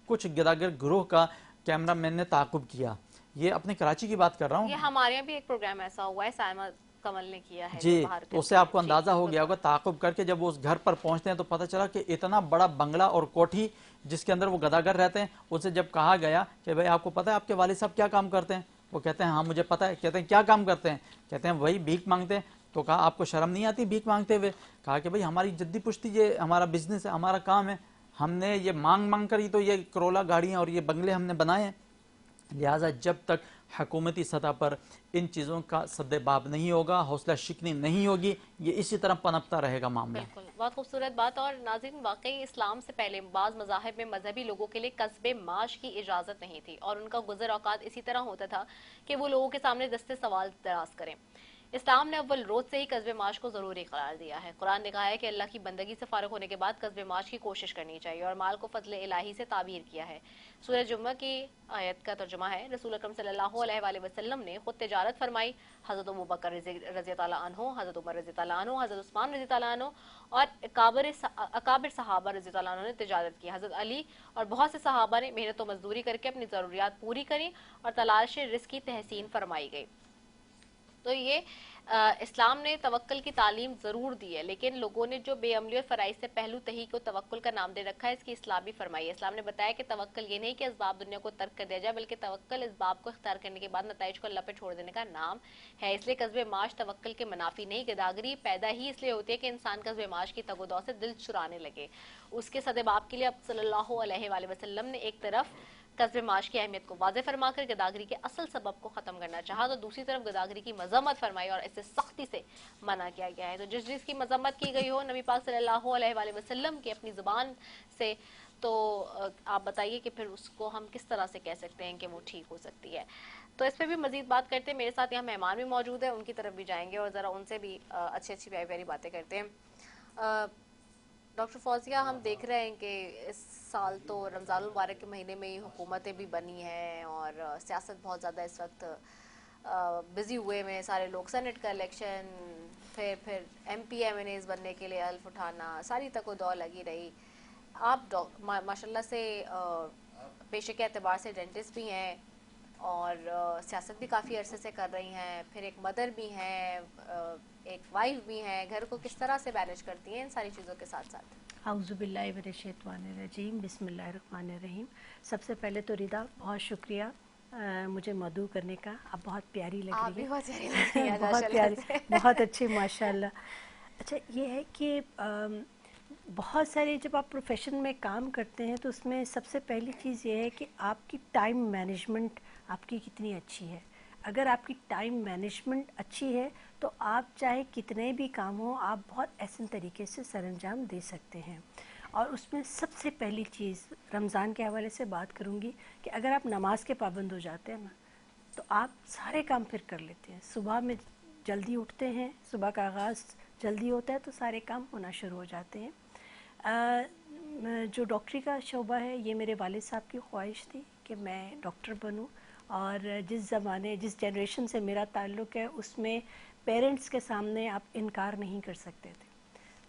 कुछ गदागर गिरोह का कैमरा मैन ने ताक़ुब किया। ये अपने कराची की बात कर रहा हूँ। ये हमारे यहाँ भी एक प्रोग्राम ऐसा हुआ है, साइमा कमल ने किया है जी, जो बाहर तो उससे आपको अंदाज़ा हो गया होगा। ताक़ुब करके जब वो उस घर पर पहुंचते हैं तो पता चला कि इतना बड़ा बंगला और कोठी जिसके अंदर वो गदागर रहते हैं, उनसे जब कहा गया कि भाई आपको पता है आपके वालिद साहब क्या काम करते हैं, वो कहते हैं हाँ मुझे पता है। कहते हैं क्या काम करते हैं? कहते हैं वही भीख मांगते हैं। तो कहा आपको शर्म नहीं आती भीख मांगते हुए? कहा कि भाई हमारी जद्दी पुश्ती, ये हमारा बिजनेस है, हमारा काम है, हमने ये मांग मांग कर ही तो ये करोला गाड़ियाँ और ये बंगले हमने बनाए हैं। लिहाजा जब तक हुकूमती सतह पर इन चीज़ों का सद्देबाब नहीं होगा, हौसला शिकनी नहीं होगी, ये इसी तरह पनपता रहेगा मामला। बिल्कुल, बहुत खूबसूरत बात। और नाज़रीन, वाकई इस्लाम से पहले बाज़ मज़ाहिब में मजहबी लोगों के लिए कस्बे माश की इजाज़त नहीं थी, और उनका गुज़र औकात इसी तरह होता था कि वो लोगों के सामने दस्ते सवाल दराज करें। इस्लाम ने अव्वल रोज से ही कस्बे माश को ज़रूरी करार दिया है। कुरान ने कहा है कि अल्लाह की बंदगी से फारग होने के बाद कस्बे माश की कोशिश करनी चाहिए, और माल को फजल इलाही से ताबीर किया है। सूरह जुम्मा की आयत का तर्जुमा है, रसूल अकरम सल्लल्लाहु अलैहि वसल्लम ने खुद तिजारत फरमाई। हज़रत अबू बकर रज़ी ताला अन्हु, हज़रत उमर रज़ी ताला अन्हु, हज़रत उस्मान रज़ी ताला अन्हु और अकाबिर सहाबा रज़ी ताला अन्हु ने तिजारत की। हज़रत अली और बहुत से सहाबा ने मेहनत व मजदूरी करके अपनी ज़रूरियात पूरी करी और तलाश रिज़्क़ की तहसीन फरमाई गई। तो ये इस्लाम ने तवक्कुल की तालीम ज़रूर दी है, लेकिन लोगों ने जो बेअमली और फ़राइज़ से पहलू तही को तवक्कुल का नाम दे रखा है, इसकी इस्लाह भी फरमाई है। इस्लाम ने बताया कि तवक्कुल ये नहीं कि इसबाब दुनिया को तर्क कर दिया जाए, बल्कि तवक्कुल इसबाब को इख्तियार करने के बाद नताइज को अल्लाह पे छोड़ देने का नाम है। इसलिए कस्बे माश तवक्कुल के मुनाफी नहीं, गदागरी पैदा ही इसलिए होती है कि इंसान कस्बे माश की तगोदौ से दिल चुराने लगे। उसके सदेबाब के लिए अब सल्लल्लाहु अलैहि वसल्लम ने एक तरफ कस्बे माश की अहमियत को वाज़े फरमाकर गदागरी के असल सबब को ख़त्म करना चाहा, तो दूसरी तरफ गदागरी की मजम्मत फरमाई और इससे सख्ती से मना किया गया है। तो जिस जिसकी मजम्मत की गई हो नबी पाक सल्लल्लाहु अलैहि वसल्लम की अपनी ज़ुबान से, तो आप बताइए कि फिर उसको हम किस तरह से कह सकते हैं कि वो ठीक हो सकती है। तो इस पर भी मजीद बात करते हैं। मेरे साथ यहाँ मेहमान भी मौजूद है, उनकी तरफ भी जाएंगे और ज़रा उनसे भी अच्छी अच्छी प्यारी प्यारी बातें करते हैं। डॉक्टर फौजिया, हम देख रहे हैं कि इस साल तो रमज़ान मुबारक के महीने में ही हुकूमतें भी बनी हैं और सियासत बहुत ज़्यादा इस वक्त बिज़ी हुए में सारे लोग। सेनेट का इलेक्शन, फिर MP MNAs बनने के लिए हल्फ उठाना, सारी तक दौड़ लगी रही। आप माशाल्लाह से पेशे के एतबार से डेंटिस्ट भी हैं और सियासत भी काफ़ी अरसे से कर रही हैं, फिर एक मदर भी हैं, एक वाइफ भी हैं। घर को किस तरह से मैनेज करती हैं इन सारी चीज़ों के साथ साथ? आउज़ुबिल्लाहि मिनश्शैतानिर्रजीम, बिस्मिल्लाहिर्रहमानिर्रहीम। सबसे पहले तो रिदा बहुत शुक्रिया मुझे मदऊ करने का। आप बहुत प्यारी लग रही है। बहुत प्यारी लग रही है बहुत प्यारी, बहुत अच्छी माशाल्लाह। अच्छा, ये है कि बहुत सारे जब आप प्रोफेशन में काम करते हैं तो उसमें सबसे पहली चीज़ ये है कि आपकी टाइम मैनेजमेंट आपकी कितनी अच्छी है। अगर आपकी टाइम मैनेजमेंट अच्छी है तो आप चाहे कितने भी काम हो आप बहुत ऐसे तरीके से सरंजाम दे सकते हैं। और उसमें सबसे पहली चीज़ रमज़ान के हवाले से बात करूँगी कि अगर आप नमाज के पाबंद हो जाते हैं ना, तो आप सारे काम फिर कर लेते हैं। सुबह में जल्दी उठते हैं, सुबह का आगाज़ जल्दी होता है तो सारे काम होना शुरू हो जाते हैं। जो डॉक्टरी का शोबा है, ये मेरे वालिद साहब की ख्वाहिश थी कि मैं डॉक्टर बनूं, और जिस ज़माने जिस जनरेशन से मेरा ताल्लुक़ है उसमें पेरेंट्स के सामने आप इनकार नहीं कर सकते थे।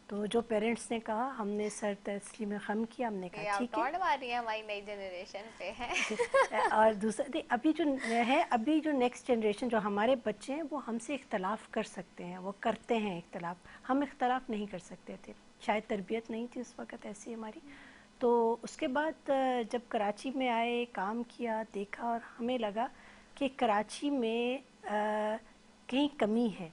तो जो पेरेंट्स ने कहा, हमने सर तस्लीम ख़म किया, हमने कहा ठीक है। हमारी हमारी नई जनरेशन पे है। और दूसरा अभी जो है, अभी जो नेक्स्ट जनरेशन जो हमारे बच्चे हैं वो हमसे इख्तलाफ कर सकते हैं, वो करते हैं इख्तलाफ, हम इख्तलाफ नहीं कर सकते थे, शायद तरबियत नहीं थी उस वक़्त ऐसी हमारी। तो उसके बाद जब कराची में आए, काम किया, देखा, और हमें लगा कि कराची में कहीं कमी है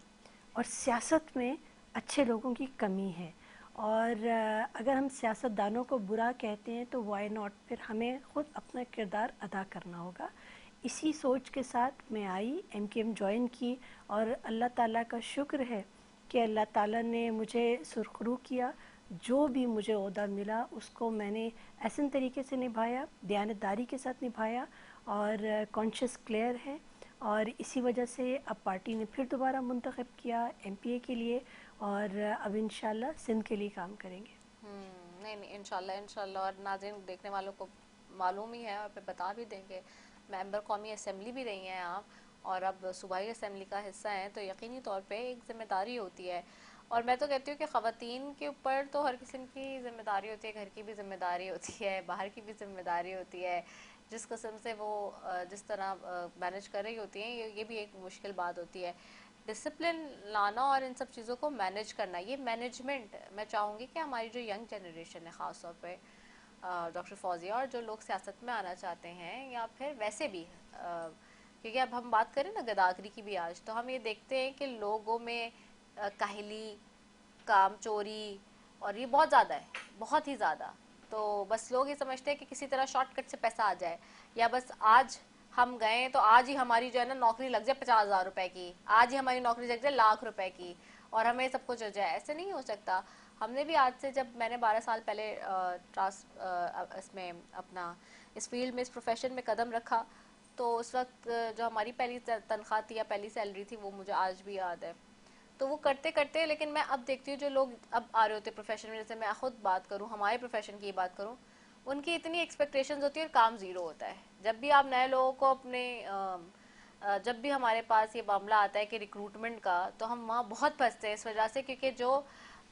और सियासत में अच्छे लोगों की कमी है, और अगर हम सियासतदानों को बुरा कहते हैं तो वाई नॉट, फिर हमें ख़ुद अपना किरदार अदा करना होगा। इसी सोच के साथ मैं आई, MKM ज्वाइन की, और अल्लाह ताला का शुक्र है कि अल्लाह ताला ने मुझे सुरखरू किया। जो भी मुझे ओहदा मिला उसको मैंने ऐसे तरीके से निभाया, दयानतदारी के साथ निभाया, और कॉन्शियस क्लियर है, और इसी वजह से अब पार्टी ने फिर दोबारा मुंतखब किया MPA के लिए, और अब इंशाल्लाह सिंध के लिए काम करेंगे। नहीं इंशाल्लाह इंशाल्लाह। और नाज़रीन देखने वालों को मालूम ही है, और फिर बता भी देंगे, मेंबर कौमी असेंबली भी रही हैं आप, और अब सूबाई असेंबली का हिस्सा हैं, तो यकीनी तौर पे एक ज़िम्मेदारी होती है। और मैं तो कहती हूँ कि ख़वातीन के ऊपर तो हर किस्म की ज़िम्मेदारी होती है, घर की भी ज़िम्मेदारी होती है, बाहर की भी ज़िम्मेदारी होती है, जिस किस्म से वो जिस तरह मैनेज कर रही होती हैं, ये भी एक मुश्किल बात होती है। डिसिप्लिन लाना और इन सब चीज़ों को मैनेज करना, ये मैनेजमेंट मैं चाहूँगी कि हमारी जो यंग जनरेशन है, ख़ास तौर पे डॉक्टर फौजिया, और जो लोग सियासत में आना चाहते हैं, या फिर वैसे भी क्योंकि अब हम बात करें ना गदागरी की भी आज, तो हम ये देखते हैं कि लोगों में काहली, काम चोरी, और ये बहुत ज़्यादा है, बहुत ही ज़्यादा। तो बस लोग ये समझते हैं कि किसी तरह शॉर्टकट से पैसा आ जाए, या बस आज हम गए तो आज ही हमारी जो है ना नौकरी लग जाए 50,000 रुपए की, आज ही हमारी नौकरी लग जाए लाख रुपए की, और हमें सब कुछ हो जाए। ऐसे नहीं हो सकता। हमने भी आज से, जब मैंने 12 साल पहले इसमें अपना इस फील्ड में, इस प्रोफेशन में कदम रखा, तो उस वक्त जो हमारी पहली तनख्वाह थी या पहली सैलरी थी, वो मुझे आज भी याद है। तो वो करते करते, लेकिन मैं अब देखती हूँ जो लोग अब आ रहे होते प्रोफेशन में, जैसे मैं खुद बात करूँ, हमारे प्रोफेशन की बात करूँ, उनकी इतनी एक्सपेक्टेशंस होती है और काम ज़ीरो होता है। जब भी आप नए लोगों को अपने जब भी हमारे पास ये मामला आता है कि रिक्रूटमेंट का, तो हम वहाँ बहुत फंसते हैं इस वजह से, क्योंकि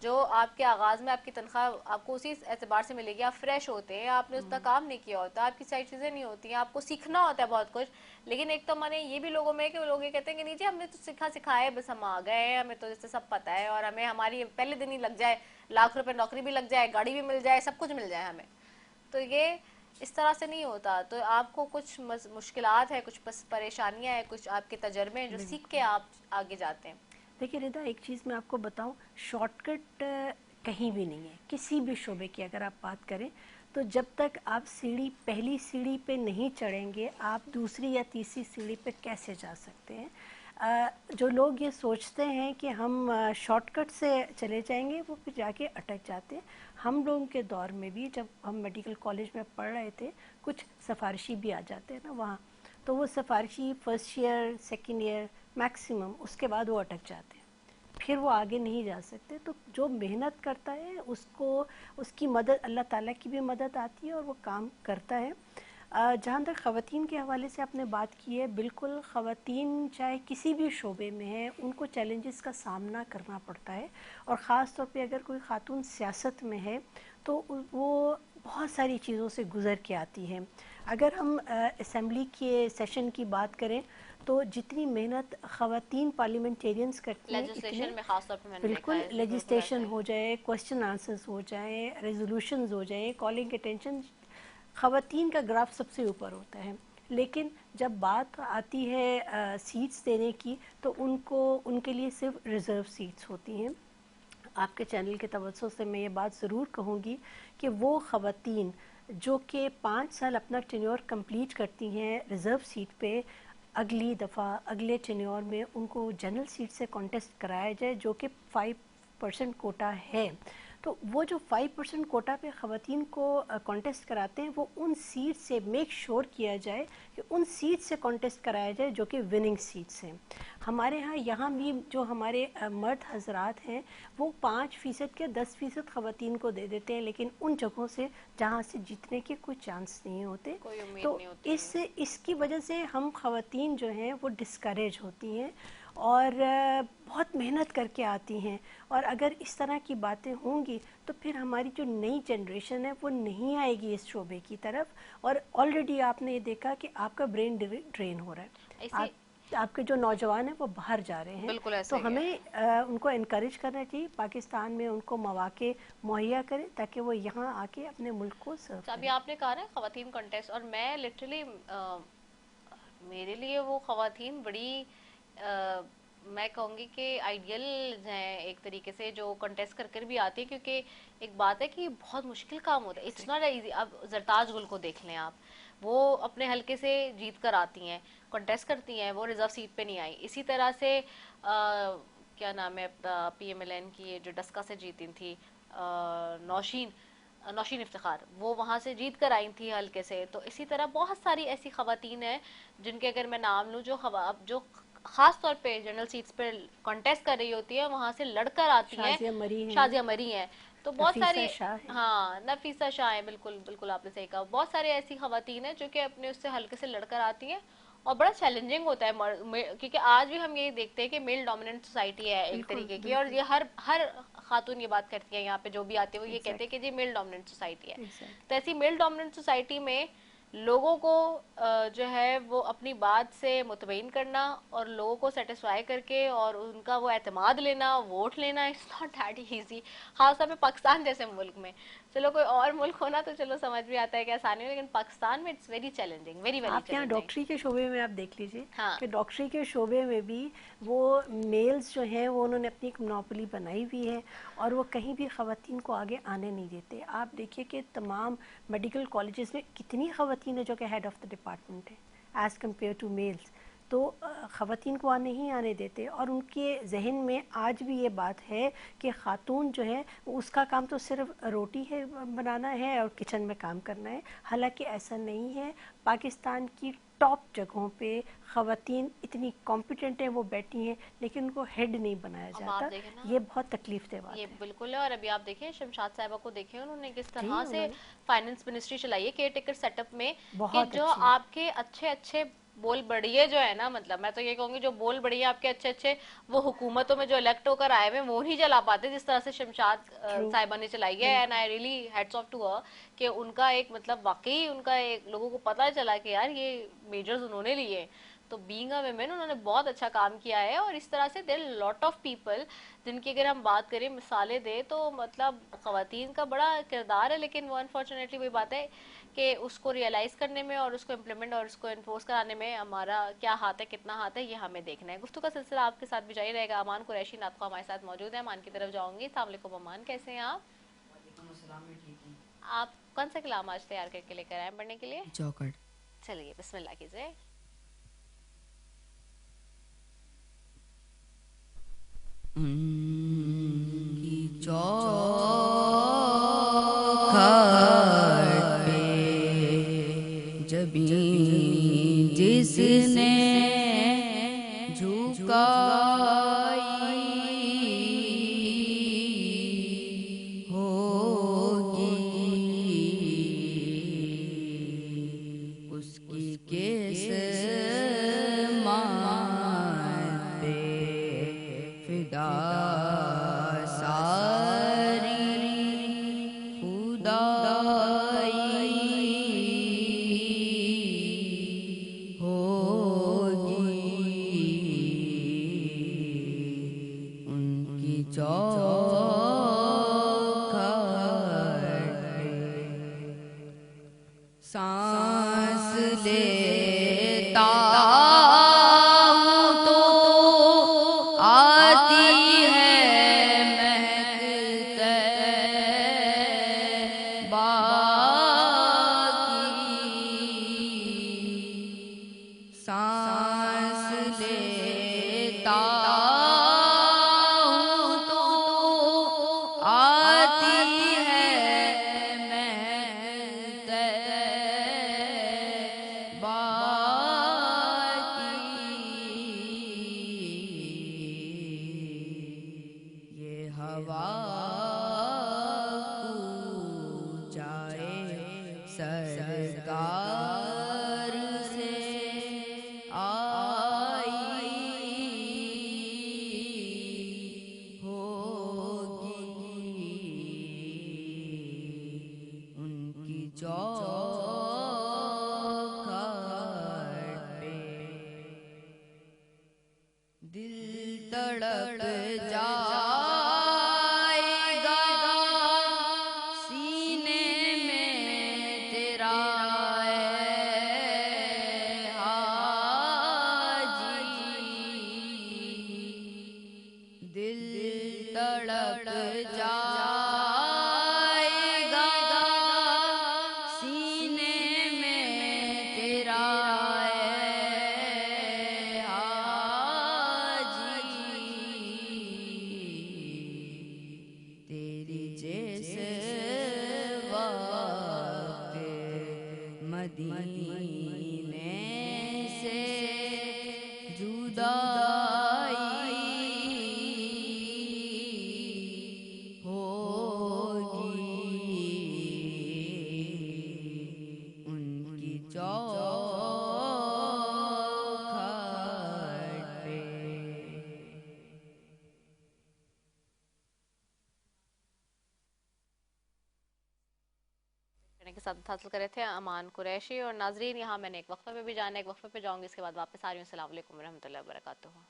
जो आपके आगाज़ में आपकी तनख्वाह आपको उसी एतबार से मिलेगी, आप फ्रेश होते हैं, आपने उतना काम नहीं किया होता, आपकी सारी चीज़ें नहीं होती हैं, आपको सीखना होता है बहुत कुछ। लेकिन एक तो मैंने ये भी लोगों में कि वो लोग ये कहते हैं कि नहीं जी हमने तो सिखाया है, बस हम आ गए, हमें तो जैसे सब पता है, और हमें हमारी पहले दिन ही लग जाए लाख रुपए, नौकरी भी लग जाए, गाड़ी भी मिल जाए, सब कुछ मिल जाए हमें। तो ये इस तरह से नहीं होता। तो आपको कुछ मुश्किलात है, कुछ परेशानियां हैं, कुछ आपके तजर्बे हैं जो सीख के आप आगे जाते हैं। देखिए रिदा, एक चीज़ मैं आपको बताऊं, शॉर्टकट कहीं भी नहीं है। किसी भी शोबे की अगर आप बात करें, तो जब तक आप पहली सीढ़ी पे नहीं चढ़ेंगे, आप दूसरी या तीसरी सीढ़ी पे कैसे जा सकते हैं। जो लोग ये सोचते हैं कि हम शॉर्टकट से चले जाएंगे, वो फिर जाके अटक जाते हैं। हम लोगों के दौर में भी जब हम मेडिकल कॉलेज में पढ़ रहे थे, कुछ सिफारिशी भी आ जाते हैं ना वहाँ, तो वो सिफारिशी first year, second year maximum, उसके बाद वो अटक जाते हैं, फिर वो आगे नहीं जा सकते। तो जो मेहनत करता है उसको, उसकी मदद, अल्लाह ताला की भी मदद आती है और वो काम करता है। जहाँ तक ख़वातीन के हवाले से आपने बात की है, बिल्कुल ख़वातीन चाहे किसी भी शोबे में हैं, उनको चैलेंजेस का सामना करना पड़ता है, और ख़ास तौर पे अगर कोई ख़ातून सियासत में है तो वो बहुत सारी चीज़ों से गुज़र के आती है। अगर हम असेंबली के सेशन की बात करें, तो जितनी मेहनत ख़वातीन पार्लियामेंटेरियंस करती हैं, लेजिस्लेशन में खास तौर पे मैंने बिल्कुल लेजिस्लेशन हो जाए, क्वेश्चन आंसर्स हो जाए, रेजोल्यूशंस हो जाए, कॉलिंग अटेंशन, ख़वातीन का ग्राफ सबसे ऊपर होता है। लेकिन जब बात आती है सीट्स देने की, तो उनके लिए सिर्फ रिज़र्व सीट्स होती हैं। आपके चैनल के तवज्जो से मैं ये बात ज़रूर कहूँगी कि वो ख़वातीन जो कि 5 साल अपना टेन्योर कंप्लीट करती हैं रिज़र्व सीट पे, अगली दफ़ा अगले टेन्योर में उनको जनरल सीट से कॉन्टेस्ट कराया जाए, जो कि 5% कोटा है। तो वो जो 5% कोटा पे ख़वातीन को कॉन्टेस्ट कराते हैं, वो उन सीट से मेक श्योर किया जाए कि उन सीट से कॉन्टेस्ट कराया जाए जो कि विनिंग सीट्स हैं। हमारे यहाँ भी जो हमारे मर्द हजरात हैं वो 5% के 10% ख़वातीन को दे देते हैं, लेकिन उन जगहों से जहाँ से जीतने के कोई चांस नहीं होते। कोई उम्मीद तो नहीं होती इसकी वजह से हम ख़वातीन जो हैं वो डिस्करेज होती हैं और बहुत मेहनत करके आती हैं। और अगर इस तरह की बातें होंगी तो फिर हमारी जो नई जनरेशन है वो नहीं आएगी इस शोबे की तरफ। और ऑलरेडी आपने ये देखा कि आपका ब्रेन ड्रेन हो रहा है, आपके जो नौजवान हैं वो बाहर जा रहे हैं। बिल्कुल ऐसे तो ही है। हमें उनको इनकरेज करना चाहिए, पाकिस्तान में उनको मौके मुहैया करें ताकि वो यहाँ आके अपने मुल्क को सर्व तो अभी करें। आपने कहा ना खवातीन कॉन्टेस्ट, और मैं लिटरली मेरे लिए वो खवातीन बड़ी मैं कहूँगी कि आइडियल हैं एक तरीके से, जो कंटेस्ट कर कर भी आती है, क्योंकि एक बात है कि बहुत मुश्किल काम होता है, इट्स नॉट इजी। अब जरताज गुल को देख लें आप, वो अपने हलके से जीत कर आती हैं, कंटेस्ट करती हैं, वो रिजर्व सीट पे नहीं आई। इसी तरह से क्या नाम है PMLN की जो डस्का से जीती थी नौशीन इफ्तिखार, वो वहाँ से जीत कर आई थी हल्के से। तो इसी तरह बहुत सारी ऐसी खवातीन हैं जिनके अगर मैं नाम लूँ जो खास तौर पे जनरल सीट्स पे कॉन्टेस्ट कर रही होती है, वहाँ से लड़कर आती हैं। शाजिया मरी हैं, तो बहुत सारी, हाँ नफीसा शाह है, बिल्कुल बिल्कुल आपने सही कहा। बहुत सारे ऐसी खवातीन हैं जो कि अपने उससे हल्के से लड़कर आती हैं, और बड़ा चैलेंजिंग होता है क्योंकि आज भी हम ये देखते हैं कि मेल डोमिनेंट सोसाइटी है एक तरीके की, और ये हर खातून ये बात करती है, यहाँ पे जो भी आते हैं वो ये कहते हैं कि जी मेल डोमिनेंट सोसाइटी है। तो ऐसी मेल डोमिनेंट सोसाइटी में लोगों को जो है वो अपनी बात से मुतमईन करना और लोगों को सेटिस्फाई करके और उनका वो एतमाद लेना, वोट लेना, इट्स नॉट दैट इजी। खासतौर पे पाकिस्तान जैसे मुल्क में, चलो कोई और मुल्क होना तो चलो समझ भी आता है कि आसानी है, लेकिन पाकिस्तान में it's very challenging, very very आप यहाँ डॉक्टरी के शोबे में आप देख लीजिए, हाँ। कि डॉक्टरी के शोबे में भी वो मेल्स जो हैं वो उन्होंने अपनी एक मोनोपोली बनाई हुई है और वो कहीं भी ख़वातीन को आगे आने नहीं देते। आप देखिए कि तमाम मेडिकल कॉलेजेस में कितनी ख़वातीन है जो कि हेड ऑफ़ द डिपार्टमेंट है एज़ कम्पेयर टू मेल्स। तो ख़वातीन को नहीं आने देते, और उनके जहन में आज भी ये बात है कि ख़ातून जो है उसका काम तो सिर्फ रोटी है बनाना है और किचन में काम करना है। हालांकि ऐसा नहीं है। पाकिस्तान की टॉप जगहों पे ख़वातीन इतनी कॉम्पिटेंट हैं, वो बैठी हैं, लेकिन उनको हेड नहीं बनाया जाता। ये बहुत तकलीफ दे बात ये है। बिल्कुल है। और अभी आप देखें शमशाद साहिबा को देखें, उन्होंने किस तरह से फाइनेंस मिनिस्ट्री चलाई है केयर टेकर सेटअप में, कि जो आपके अच्छे अच्छे बोल बढ़िए जो है ना, मतलब मैं तो ये कहूँगी जो बोल बढ़िए आपके अच्छे अच्छे वो हुकूमतों में जो इलेक्ट होकर आए हुए वो नहीं चला पाते जिस तरह से शमशाद साहिबा ने चलाई है। And I really heads off to her कि उनका एक मतलब वाकई उनका एक लोगों को पता चला कि यार ये मेजर्स उन्होंने लिए। तो बीइंग अ वुमेन उन्होंने बहुत अच्छा काम किया है। और इस तरह से देयर लॉट ऑफ पीपल जिनकी अगर हम बात करें, मिसालें दें, तो मतलब ख़वातीन का बड़ा किरदार है, लेकिन वो अनफॉर्चुनेटली वही बात है कि उसको रियलाइज़ करने में और उसको इम्प्लीमेंट और उसको इन्फोर्स कराने में हमारा क्या हाथ है, कितना हाथ है, ये हमें देखना है। गुफ्तगू का सिलसिला आपके साथ भी जारी रहेगा। अमान कुरैशी नातखा हमारे साथ मौजूद है, अमान की तरफ जाऊँगी। अस्सलाम वालेकुम अमान, कैसे हैं आप? आप कौन सा कलाम आज तैयार करके लेकर आए पढ़ने के लिए? चौखट। चलिए बिस्मिल्लाह कीजिए। चौखट पे जबी जिसने झुकाई होगी उसकी किस्मत पे फिदा सांस लेता हूँ तो आती है महक तैबा की। सांस लेता हूँ तो आती जाएगा सीने में तेरा है हाजी, तेरी जैसे वक्त मदीने से जुदाई होगी उनकी चौखट पे। के साथ हासिल कर रहे थे अमान कुरैशी। और नाजरीन, यहाँ मैंने एक वक्फे पे भी जाना है, एक वक्फे पे जाऊंगी, इसके बाद वापस आ रही हूँ। अस्सलाम वालेकुम रहमतुल्लाहि व बरकातुहू।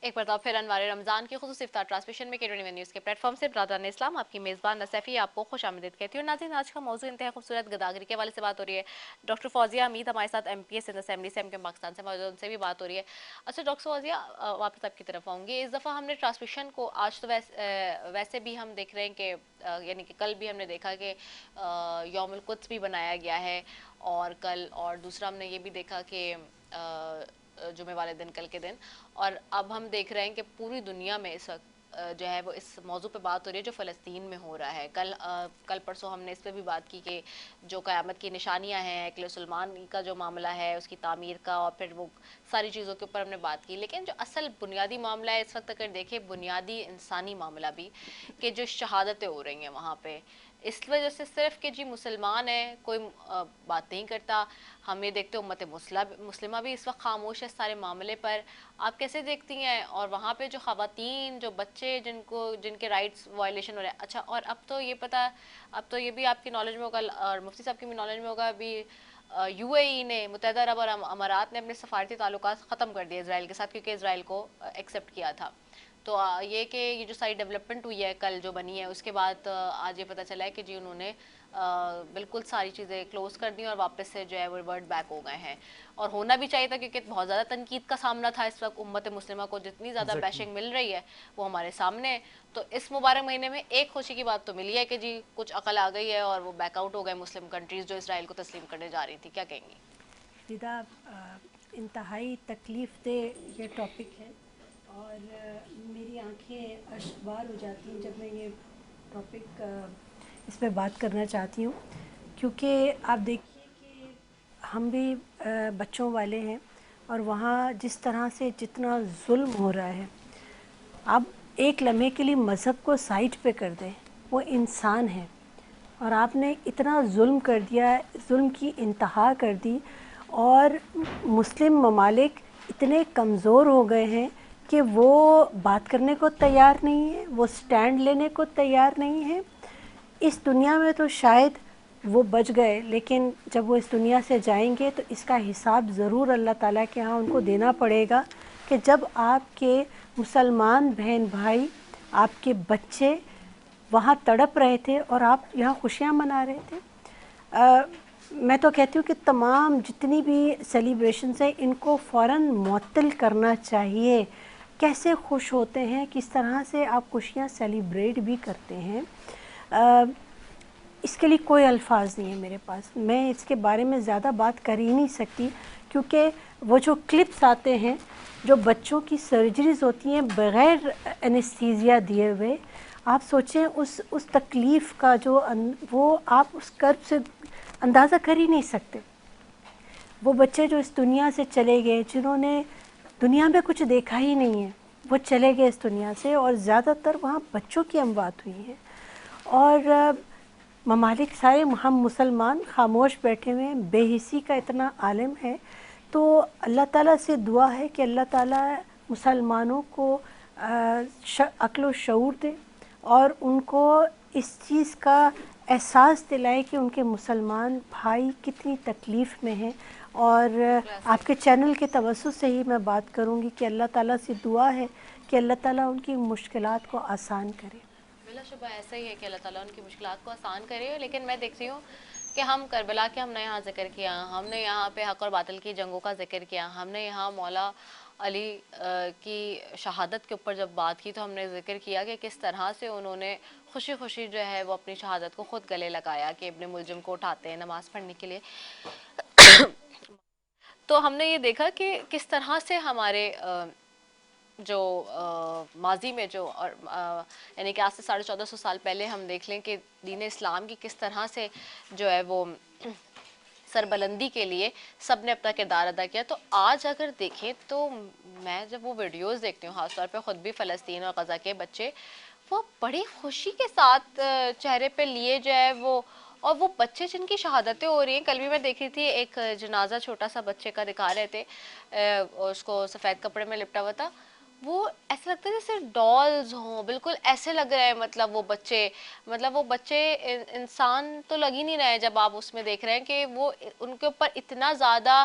एक बार फिर अनवारे रमज़ान की खुसूसी इफ्तार ट्रांसमिशन में के21 न्यूज़ के प्लेटफॉर्म से ब्रादरान इस्लाम आपकी मेज़बान नसैफ़ी आपको खुशामदीद कहती हूँ। नाज़रीन, आज का मौजूद इंतहा खूबसूरत गदागरी के हवाले से बात हो रही है। डॉक्टर फौजिया अमीद हमारे साथ MPS इन असेंबली से MKM पाकिस्तान से मौजूद, उनसे भी बात हो रही है। अच्छा डॉक्टर फौजिया, वापस आपकी तरफ आऊँगी। इस दफ़ा हमने ट्रांसमिशन को आज तो वैसे भी हम देख रहे हैं कि यानी कि कल भी हमने देखा कि यौमुल कुद्स भी बनाया गया है, और कल और दूसरा हमने ये भी देखा कि जुमे वाले दिन, कल के दिन, और अब हम देख रहे हैं कि पूरी दुनिया में इस वक्त जो है वो इस मौजू पे बात हो रही है जो फ़लस्तीन में हो रहा है। कल परसों हमने इस पर भी बात की कि जो क़यामत की निशानियां हैं, अक़ल सुलेमान का जो मामला है उसकी तामीर का, और फिर वो सारी चीज़ों के ऊपर हमने बात की। लेकिन जो असल बुनियादी मामला है इस वक्त अगर देखें, बुनियादी इंसानी मामला भी, कि जो शहादतें हो रही हैं वहाँ पर, इस वजह से सिर्फ कि जी मुसलमान है कोई बात नहीं करता। हम ये देखते उम्मत मुस्लिमा भी इस वक्त खामोश है इस सारे मामले पर। आप कैसे देखती हैं? और वहाँ पे जो ख़वातीन, जो बच्चे जिनके राइट्स वायलेशन हो रहे हैं। अच्छा, और अब तो ये भी आपकी नॉलेज में होगा और मुफ्ती साहब की भी नॉलेज में होगा, अभी UAE ने, मुत्तहिदा अरब और अमारात ने अपने सफारती ताल्लुकात ख़त्म कर दिए इसराइल के साथ, क्योंकि इसराइल को एक्सेप्ट किया था। तो ये जो सारी डेवलपमेंट हुई है कल जो बनी है, उसके बाद आज ये पता चला है कि जी उन्होंने बिल्कुल सारी चीज़ें क्लोज़ कर दी और वापस से जो है वो रिवर्ट बैक हो गए हैं। और होना भी चाहिए था, क्योंकि बहुत ज़्यादा तनकीद का सामना था इस वक्त। उम्मत मुस्लिमा को जितनी ज़्यादा बैशिंग मिल रही है वो हमारे सामने है। तो इस मुबारक महीने में एक खुशी की बात तो मिली है कि जी कुछ अकल आ गई है और वो बैकआउट हो गए मुस्लिम कंट्रीज़ जो इसराइल को तस्लीम करने जा रही थी। क्या कहेंगी? विदा, इंतहाई तकलीफ़ दे ये टॉपिक है, और मेरी आंखें अश्कबार हो जाती हैं जब मैं ये टॉपिक इस पे बात करना चाहती हूँ, क्योंकि आप देखिए कि हम भी बच्चों वाले हैं, और वहाँ जिस तरह से जितना जुल्म हो रहा है, आप एक लम्हे के लिए मज़हब को साइड पे कर दें, वो इंसान है, और आपने इतना जुल्म कर दिया, जुल्म की इंतहा कर दी, और मुस्लिम ममालिक इतने कमज़ोर हो गए हैं कि वो बात करने को तैयार नहीं है, वो स्टैंड लेने को तैयार नहीं है। इस दुनिया में तो शायद वो बच गए, लेकिन जब वो इस दुनिया से जाएंगे तो इसका हिसाब ज़रूर अल्लाह ताला के यहाँ उनको देना पड़ेगा, कि जब आपके मुसलमान बहन भाई, आपके बच्चे वहाँ तड़प रहे थे और आप यहाँ खुशियाँ मना रहे थे। मैं तो कहती हूँ कि तमाम जितनी भी सेलिब्रेशंस हैं इनको फ़ौरन मुअत्तल करना चाहिए। कैसे खुश होते हैं, किस तरह से आप खुशियाँ सेलिब्रेट भी करते हैं, इसके लिए कोई अल्फाज नहीं है मेरे पास। मैं इसके बारे में ज़्यादा बात कर ही नहीं सकती, क्योंकि वो जो क्लिप्स आते हैं, जो बच्चों की सर्जरीज़ होती हैं बग़ैर एनेस्थीसिया दिए हुए, आप सोचें उस तकलीफ़ का जो वो आप उस कर्ब से अंदाज़ा कर ही नहीं सकते। वो बच्चे जो इस दुनिया से चले गए, जिन्होंने दुनिया में कुछ देखा ही नहीं है, वो चले गए इस दुनिया से, और ज़्यादातर वहाँ बच्चों की अमवात हुई है। और ममालिक सारे हम मुसलमान खामोश बैठे हुए हैं, बेहिसी का इतना आलम है। तो अल्लाह ताला से दुआ है कि अल्लाह ताला मुसलमानों को अक्ल व शऊर दे, और उनको इस चीज़ का एहसास दिलाए कि उनके मुसलमान भाई कितनी तकलीफ़ में हैं। और आपके चैनल के तवज्जुह से ही मैं बात करूंगी कि अल्लाह ताला से दुआ है कि अल्लाह ताला उनकी मुश्किलात को आसान करे। बिलाशुबा ऐसा ही है कि अल्लाह ताला उनकी मुश्किलात को आसान करे। लेकिन मैं देखती हूँ कि हम करबला के हमने यहाँ जिक्र किया, हमने यहाँ पे हक और बातिल की जंगों का जिक्र किया, हमने यहाँ मौला अली की शहादत के ऊपर जब बात की तो हमने जिक्र किया कि किस तरह से उन्होंने खुशी खुशी जो है वो अपनी शहादत को ख़ुद गले लगाया कि इब्ने मुलजिम को उठाते हैं नमाज़ पढ़ने के लिए। तो हमने ये देखा कि किस तरह से हमारे जो माजी में जो और यानी कि आज से 1450 साल पहले हम देख लें कि दीन इस्लाम की किस तरह से जो है वो सरबलंदी के लिए सब ने अपना किरदार अदा किया। तो आज अगर देखें तो मैं जब वो वीडियोस देखती हूँ, ख़ासतौर पे ख़ुद भी फ़लस्तीन और गज़ा के बच्चे वो बड़ी खुशी के साथ चेहरे पे लिए जो है वो, और वो बच्चे जिनकी शहादतें हो रही हैं। कल भी मैं देख रही थी एक जनाजा छोटा सा बच्चे का दिखा रहे थे, उसको सफ़ेद कपड़े में लिपटा हुआ था, वो ऐसा लगता है जैसे डॉल्स हों, बिल्कुल ऐसे लग रहे हैं। मतलब वो बच्चे इंसान तो लग ही नहीं रहे जब आप उसमें देख रहे हैं कि वो उनके ऊपर इतना ज़्यादा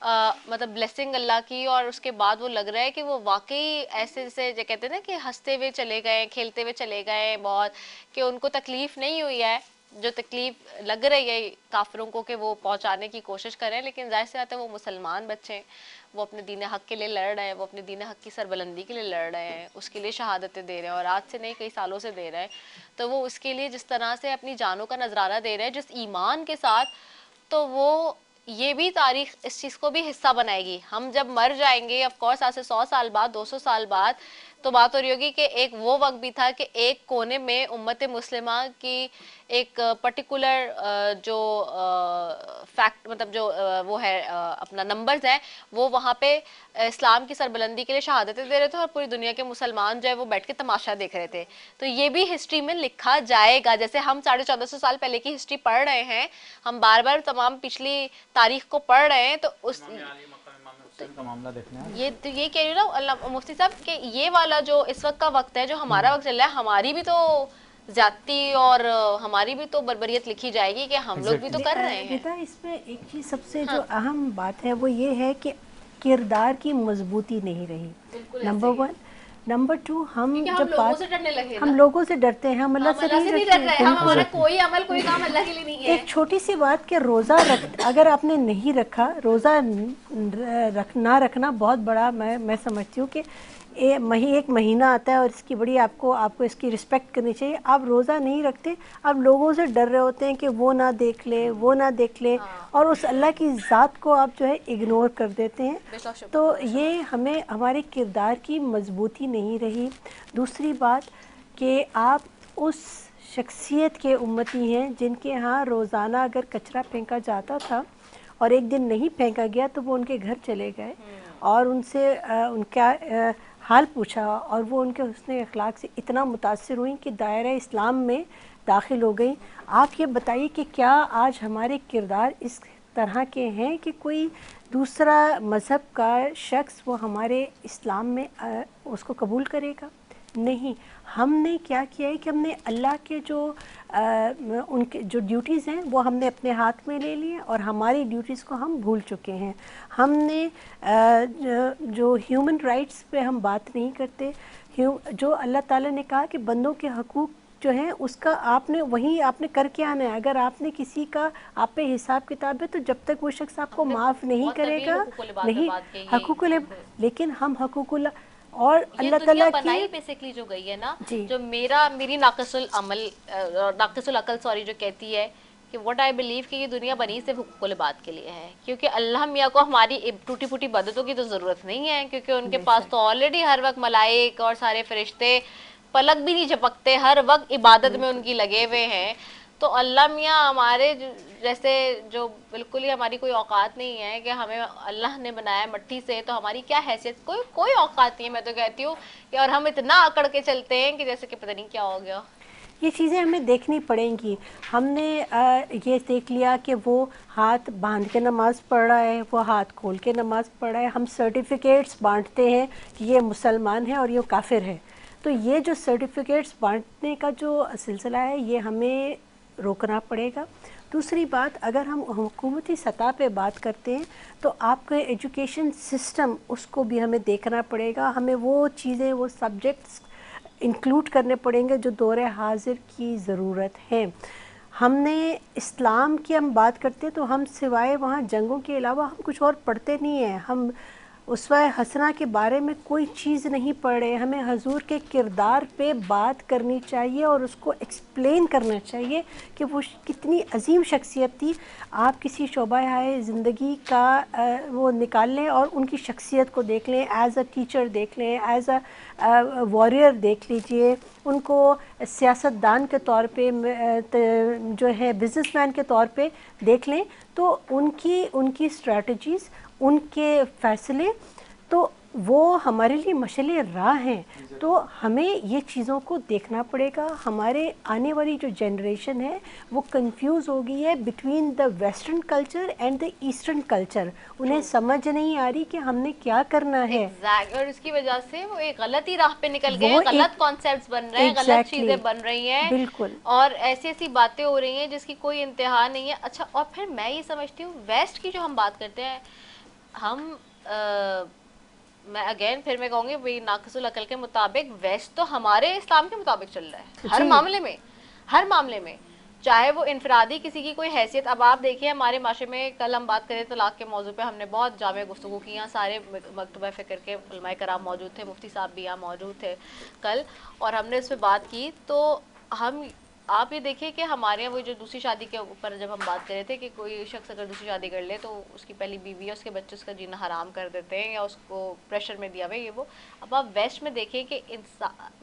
मतलब ब्लेसिंग अल्लाह की, और उसके बाद वो लग रहा है कि वो वाकई ऐसे जैसे जो कहते हैं ना कि हंसते हुए चले गए, खेलते हुए चले गए बहुत, कि उनको तकलीफ़ नहीं हुई है जो तकलीफ़ लग रही है काफिरों को कि वो पहुंचाने की कोशिश करें। लेकिन जाहिर सी बात है वो मुसलमान बच्चे हैं, वो अपने दीन हक के लिए लड़ रहे हैं, वो अपने दीन हक की सरबलंदी के लिए लड़ रहे हैं, उसके लिए शहादतें दे रहे हैं, और आज से नहीं कई सालों से दे रहे हैं। तो वो उसके लिए जिस तरह से अपनी जानों का नजराना दे रहे हैं जिस ईमान के साथ, तो वो ये भी तारीख इस चीज़ को भी हिस्सा बनाएगी। हम जब मर जाएंगे ऑफ कोर्स आज से 100 साल बाद 200 साल बाद, तो बात हो रही होगी कि एक वो वक्त भी था कि एक कोने में उम्मत मुस्लिमा की एक पर्टिकुलर जो फैक्ट मतलब जो वो है अपना नंबर्स हैं, वो वहाँ पे इस्लाम की सरबलंदी के लिए शहादतें दे रहे थे और पूरी दुनिया के मुसलमान जो है वो बैठ के तमाशा देख रहे थे। तो ये भी हिस्ट्री में लिखा जाएगा। जैसे हम 1450 साल पहले की हिस्ट्री पढ़ रहे हैं, हम बार बार तमाम पिछली तारीख को पढ़ रहे हैं, तो उस का मामला देखने हैं। ये तो ये कह रही हूँ ना अल्लाह मुफ्ती साहब कि ये वाला जो इस वक्त का वक्त है, जो हमारा वक्त चल रहा है, हमारी भी तो ज्यादती और हमारी भी तो बर्बरियत लिखी जाएगी कि हम लोग भी तो कर रहे हैं। बेटा इसमें एक चीज़ सबसे जो अहम बात है वो ये है कि किरदार की मजबूती नहीं रही, नंबर 1। नंबर 2, हम जब लोगों से डरने लगे, हम लोगों से डरते हैं, हम अल्लाह से नहीं डर रहे हैं। हम हमारा डरते। कोई अमल कोई काम अल्लाह के लिए नहीं है। एक छोटी सी बात कि रोज़ा अगर आपने नहीं रखा, रोज़ा ना रखना बहुत बड़ा, मैं समझती हूँ कि एक महीना आता है और इसकी बड़ी आपको इसकी रिस्पेक्ट करनी चाहिए। आप रोज़ा नहीं रखते, आप लोगों से डर रहे होते हैं कि वो ना देख ले, वो ना देख ले, और उस अल्लाह की ज़ात को आप जो है इग्नोर कर देते हैं। तो ये हमें हमारे किरदार की मजबूती नहीं रही। दूसरी बात कि आप उस शख्सियत के उम्मती हैं जिनके यहाँ रोज़ाना अगर कचरा फेंका जाता था और एक दिन नहीं फेंका गया तो वो उनके घर चले गए और उनसे उनका हाल पूछा, और वो उनके हुस्न अखलाक से इतना मुतासिर हुई कि दायरा इस्लाम में दाखिल हो गई। आप ये बताइए कि क्या आज हमारे किरदार इस तरह के हैं कि कोई दूसरा मज़हब का शख्स वो हमारे इस्लाम में उसको कबूल करेगा? नहीं। हमने क्या किया है कि हमने अल्लाह के जो उनके जो ड्यूटीज़ हैं वो हमने अपने हाथ में ले लिए और हमारी ड्यूटीज़ को हम भूल चुके हैं। हमने जो ह्यूमन राइट्स पे हम बात नहीं करते। जो अल्लाह ताला ने कहा कि बंदों के हकूक़ जो हैं उसका आपने करके आना है। अगर आपने किसी का आप पे हिसाब किताब है तो जब तक वो शख्स आपको माफ़ नहीं करेगा, नहीं हकूक़ुल, लेकिन हम हकूक़ुल और अल्लाह ताला की बेसिकली जो गई है ना, जो मेरी नाक़िसुल अकल जो कहती है कि व्हाट आई बिलीव कि ये दुनिया बनी सिर्फ हुकूकुल इबाद के लिए है, क्योंकि अल्लाह मियाँ को हमारी टूटी फूटी इबादतों की तो ज़रूरत नहीं है, क्योंकि उनके पास तो ऑलरेडी हर वक्त मलाइक और सारे फरिश्ते पलक भी नहीं झपकते, हर वक्त इबादत में उनकी लगे हुए हैं। तो अल्लाह मियाँ हमारे जैसे जो बिल्कुल ही हमारी कोई औकात नहीं है कि हमें अल्लाह ने बनाया मट्टी से, तो हमारी क्या हैसियत, कोई औकात नहीं है। मैं तो कहती हूँ कि और हम इतना अकड़ के चलते हैं कि जैसे कि पता नहीं क्या हो गया। ये चीज़ें हमें देखनी पड़ेंगी। हमने ये देख लिया कि वो हाथ बांध के नमाज़ पढ़ रहा है, वो हाथ खोल के नमाज़ पढ़ रहा है। हम सर्टिफिकेट्स बांटते हैं कि ये मुसलमान है और ये काफिर है। तो ये जो सर्टिफिकेट्स बांटने का जो सिलसिला है, ये हमें रोकना पड़ेगा। दूसरी बात, अगर हम हुकूमती सतह पे बात करते हैं तो आपका एजुकेशन सिस्टम, उसको भी हमें देखना पड़ेगा। हमें वो चीज़ें, वो सब्जेक्ट्स इंक्लूड करने पड़ेंगे जो दौरे हाजिर की ज़रूरत है। हमने इस्लाम की हम बात करते हैं तो हम सिवाय वहाँ जंगों के अलावा हम कुछ और पढ़ते नहीं हैं। हम उसवा हसना के बारे में कोई चीज़ नहीं पढ़ रहे। हमें हजूर के किरदार पे बात करनी चाहिए और उसको एक्सप्लेन करना चाहिए कि वो कितनी अजीम शख्सियत थी। आप किसी शोबा-ए ज़िंदगी का वो निकाल लें और उनकी शख्सियत को देख लें, एज़ अ टीचर देख लें, एज़ अ वॉरियर देख लीजिए, उनको सियासतदान के तौर पे जो है बिज़नेसमैन के तौर पे देख लें, तो उनकी स्ट्रैटेजीज़, उनके फ़ैसले, तो वो हमारे लिए मशाले राह हैं। तो हमें ये चीज़ों को देखना पड़ेगा। हमारे आने वाली जो जनरेशन है वो कंफ्यूज हो गई है between the western culture and the eastern culture. उन्हें समझ नहीं आ रही कि हमने क्या करना है। और इसकी वजह से वो एक गलत ही राह पे निकल गए, वो गलत कॉन्सेप्ट्स बन रहे हैं, गलत चीजें बन रही हैं, बिल्कुल, और ऐसी ऐसी बातें हो रही हैं जिसकी कोई इंतहा नहीं है। अच्छा, और फिर मैं ये समझती हूँ वेस्ट की जो हम बात करते हैं, हम मैं अगेन फिर मैं कहूँगी भाई नाक़िसुल अक़ल के मुताबिक वेस्ट तो हमारे इस्लाम के मुताबिक चल रहा है हर मामले में, हर मामले में, चाहे वो इनफरादी किसी की कोई हैसियत। अब आप देखिए हमारे माशरे में, कल हम बात करें तलाक के मौजू पे, हमने बहुत जामे गुफ्तगू की, यहाँ सारे मकतबा फ़िक्र के उलमाए कराम मौजूद थे, मुफ्ती साहब भी यहाँ मौजूद थे कल, और हमने इस पर बात की। तो हम, आप ये देखिए कि हमारे यहाँ वो जो दूसरी शादी के ऊपर जब हम बात कर रहे थे कि कोई शख्स अगर दूसरी शादी कर ले तो उसकी पहली बीवी है, उसके बच्चे उसका जीना हराम कर देते हैं या उसको प्रेशर में दिया हुआ ये वो। अब आप वेस्ट में देखिए कि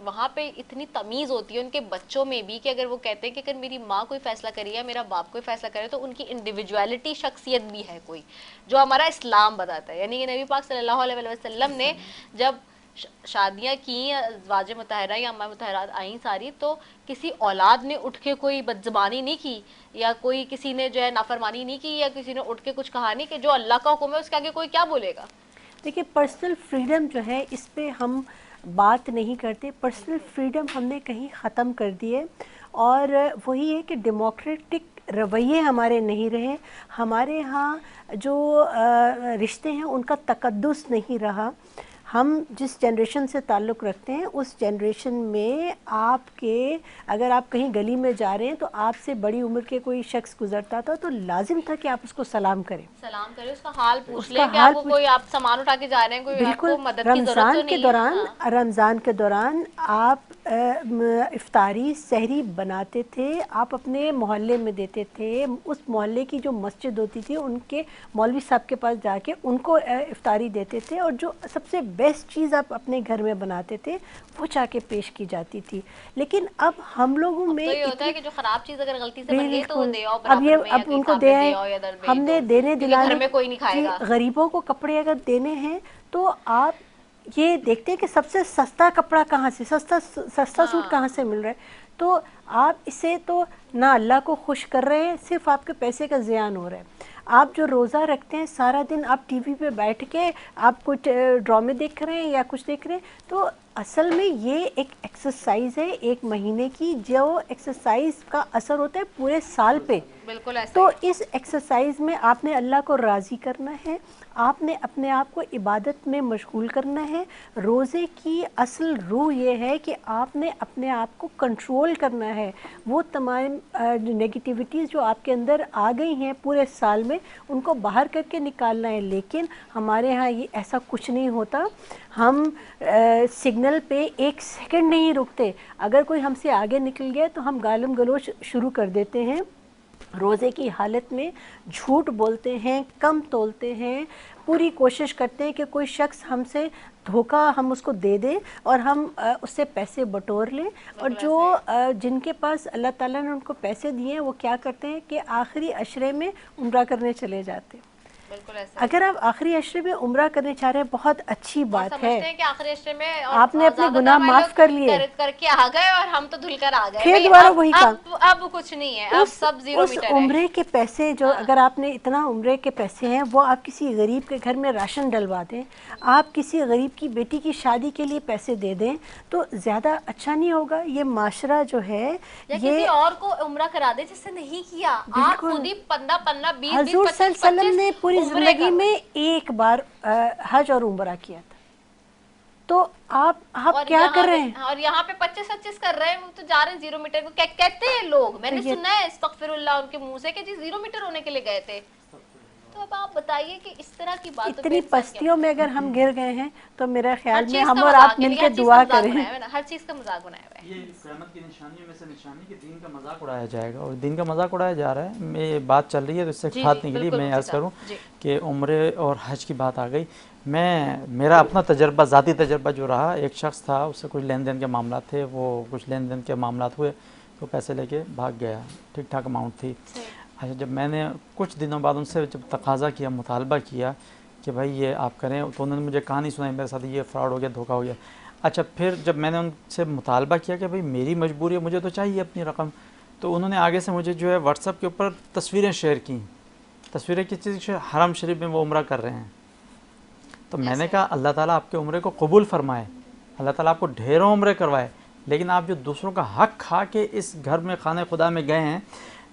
वहाँ पे इतनी तमीज़ होती है उनके बच्चों में भी कि अगर वो कहते हैं कि अगर मेरी माँ कोई फ़ैसला करे या मेरा बाप कोई फ़ैसला करे तो उनकी इंडिविजुअलिटी, शख्सियत भी है कोई, जो हमारा इस्लाम बताता है। यानी कि नबी पाक सल्लल्लाहु अलैहि वसल्लम ने जब शादियाँ की, वाज मुतहरा या अम्मा मुतहरात आई सारी, तो किसी औलाद ने उठ के कोई बदज़बानी नहीं की या कोई किसी ने जो है नाफरमानी नहीं की या किसी ने उठ के कुछ कहा नहीं कि जो अल्लाह का हुक्म है उसके आगे कोई क्या बोलेगा। देखिए, पर्सनल फ्रीडम जो है इस पे हम बात नहीं करते। पर्सनल फ्रीडम हमने कहीं ख़त्म कर दिए और वही है कि डेमोक्रेटिक रवैये हमारे नहीं रहे। हमारे यहाँ जो रिश्ते हैं उनका तकद्दुस नहीं रहा। हम जिस जनरेशन से ताल्लुक़ रखते हैं उस जनरेशन में आपके, अगर आप कहीं गली में जा रहे हैं तो आपसे बड़ी उम्र के कोई शख्स गुजरता था तो लाजिम था कि आप उसको सलाम करें, उसका हाल पूछ लें कि आपको कोई, आप सामान उठा के जा रहे हैं, कोई आपको मदद की ज़रूरत तो नहीं है। रमज़ान के दौरान आप इफ्तारी सहरी बनाते थे, आप अपने मोहल्ले में देते थे। उस मोहल्ले की जो मस्जिद होती थी उनके मौलवी साहब के पास जाके उनको इफ्तारी देते थे और जो सबसे बेस्ट चीज़ आप अपने घर में बनाते थे वो जाके पेश की जाती थी। लेकिन अब हम लोगों में तो ये होता है कि जो ख़राब चीज़ अगर गलती से बन गई तो दे आओ, अब उनको दे आए, हमने देने दिलाने, घर में कोई नहीं खाएगा। गरीबों को कपड़े अगर देने हैं तो आप ये देखते हैं कि सबसे सस्ता कपड़ा कहाँ से, सस्ता सूट कहाँ से मिल रहा है। तो आप इसे तो ना अल्लाह को खुश कर रहे हैं, सिर्फ आपके पैसे का ज़ियान हो रहा है। आप जो रोज़ा रखते हैं, सारा दिन आप टीवी पे बैठ के आप कुछ ड्रामे देख रहे हैं या कुछ देख रहे हैं, तो असल में ये एक एक्सरसाइज है 1 महीने की, जो एक्सरसाइज का असर होता है पूरे साल पे। बिल्कुल ऐसे। तो इस एक्सरसाइज में आपने अल्लाह को राज़ी करना है, आपने अपने आप को इबादत में मशगूल करना है। रोज़े की असल रूह ये है कि आपने अपने आप को कंट्रोल करना है। वो तमाम नेगेटिविटीज़ जो आपके अंदर आ गई हैं पूरे साल में, उनको बाहर करके निकालना है। लेकिन हमारे यहाँ ये ऐसा कुछ नहीं होता। हम सिग्नल पे 1 सेकंड नहीं रुकते। अगर कोई हमसे आगे निकल गया तो हम गालम गलोच शुरू कर देते हैं। रोज़े की हालत में झूठ बोलते हैं, कम तोलते हैं, पूरी कोशिश करते हैं कि कोई शख्स हमसे धोखा हम उसको दे दें और हम उससे पैसे बटोर लें। और जो जिनके पास अल्लाह ताला ने उनको पैसे दिए हैं वो क्या करते हैं कि आखिरी अशरे में उम्रा करने चले जाते हैं। बिल्कुल ऐसा अगर आप आखिरी अशरे में उम्रा करने चाह रहे हैं, बहुत अच्छी बात समझते हैं है, कि आखिरी अशरे में और आपने अपने ज्यादातर गुनाह हमारे माफ लोग कर लिए, करके आ गए और हम तो धुल कर आ गए फिर भाई। दोबारा अब वही अब कुछ नहीं है, अब सब जीरो उस मीटर है। उम्रे के पैसे जो, अगर आपने इतना उम्रे के पैसे हैं, वो आप किसी गरीब के घर में राशन डलवा दें, आप किसी गरीब की बेटी की शादी के लिए पैसे दे दें, तो ज़्यादा अच्छा नहीं होगा? ये माशरा जो है, या ये किसी और को उम्रा करा दे जिससे नहीं किया। आप बिल्कुल। खुद ही 15-15 20 हजूर 25 सल्लल्लाहु अलैहि वसल्लम ने पूरी उम्रे ज़िंदगी कर में एक बार हज और उम्रा किया था, तो आप और क्या कर रहे हैं? और यहाँ पे 25-25 कर रहे हैं, वो तो जा रहे हैं जीरो मीटर को। क्या कहते हैं लोग, मैंने ये- सुना है अस्तगफिरुल्लाह उनके मुंह से कि जी जीरो मीटर होने के लिए गए थे। तो अब आप बताइए कि इस तरह की बातों पे इतनी इंसान क्या पस्तियों में अगर हम गिर गए हैं, तो मेरा हर ख्याल में चीज हम का और मजाक आप है, मिलकर हर चीज का दुआ मजाक करें। बनाया हुआ है ना, हर चीज का मजाक बनाया हुआ है। ये क़यामत की निशानियों में से निशानी कि दीन का मजाक उड़ाया जाएगा, और दीन का मजाक उड़ाया जा रहा है। मैं बात चल रही है तो इससे जी, खातने के लिए बिल्कुल मैं मुफ्ती अर्ज़ करूँ साहब, जी। कि उम्रे और हज की बात आ गई। मेरा अपना तजर्बा, ज़ाती तजर्बा जो रहा, एक शख्स था, उससे कुछ लेन देन के मामला थे, वो कुछ लेन देन के मामला हुए तो पैसे लेके भाग गया, ठीक ठाक अमाउंट थी। अच्छा, जब मैंने कुछ दिनों बाद उनसे जब तकाजा किया, मुतालबा किया कि भाई ये आप करें, तो उन्होंने मुझे कहानी सुनाई, मेरे साथ ये फ्रॉड हो गया, धोखा हो गया। अच्छा, फिर जब मैंने उनसे मुतालबा किया कि भाई मेरी मजबूरी है, मुझे तो चाहिए अपनी रकम, तो उन्होंने आगे से मुझे जो है व्हाट्सएप के ऊपर तस्वीरें शेयर की। तस्वीरें किस चीज़ की? हरम शरीफ में वो उम्रा कर रहे हैं। तो मैंने कहा अल्लाह ताला आपके उम्रे को कबूल फरमाए, अल्लाह ताला आपको ढेरों उम्रे करवाए, लेकिन आप जो दूसरों का हक खा के इस घर में खाने खुदा में गए हैं,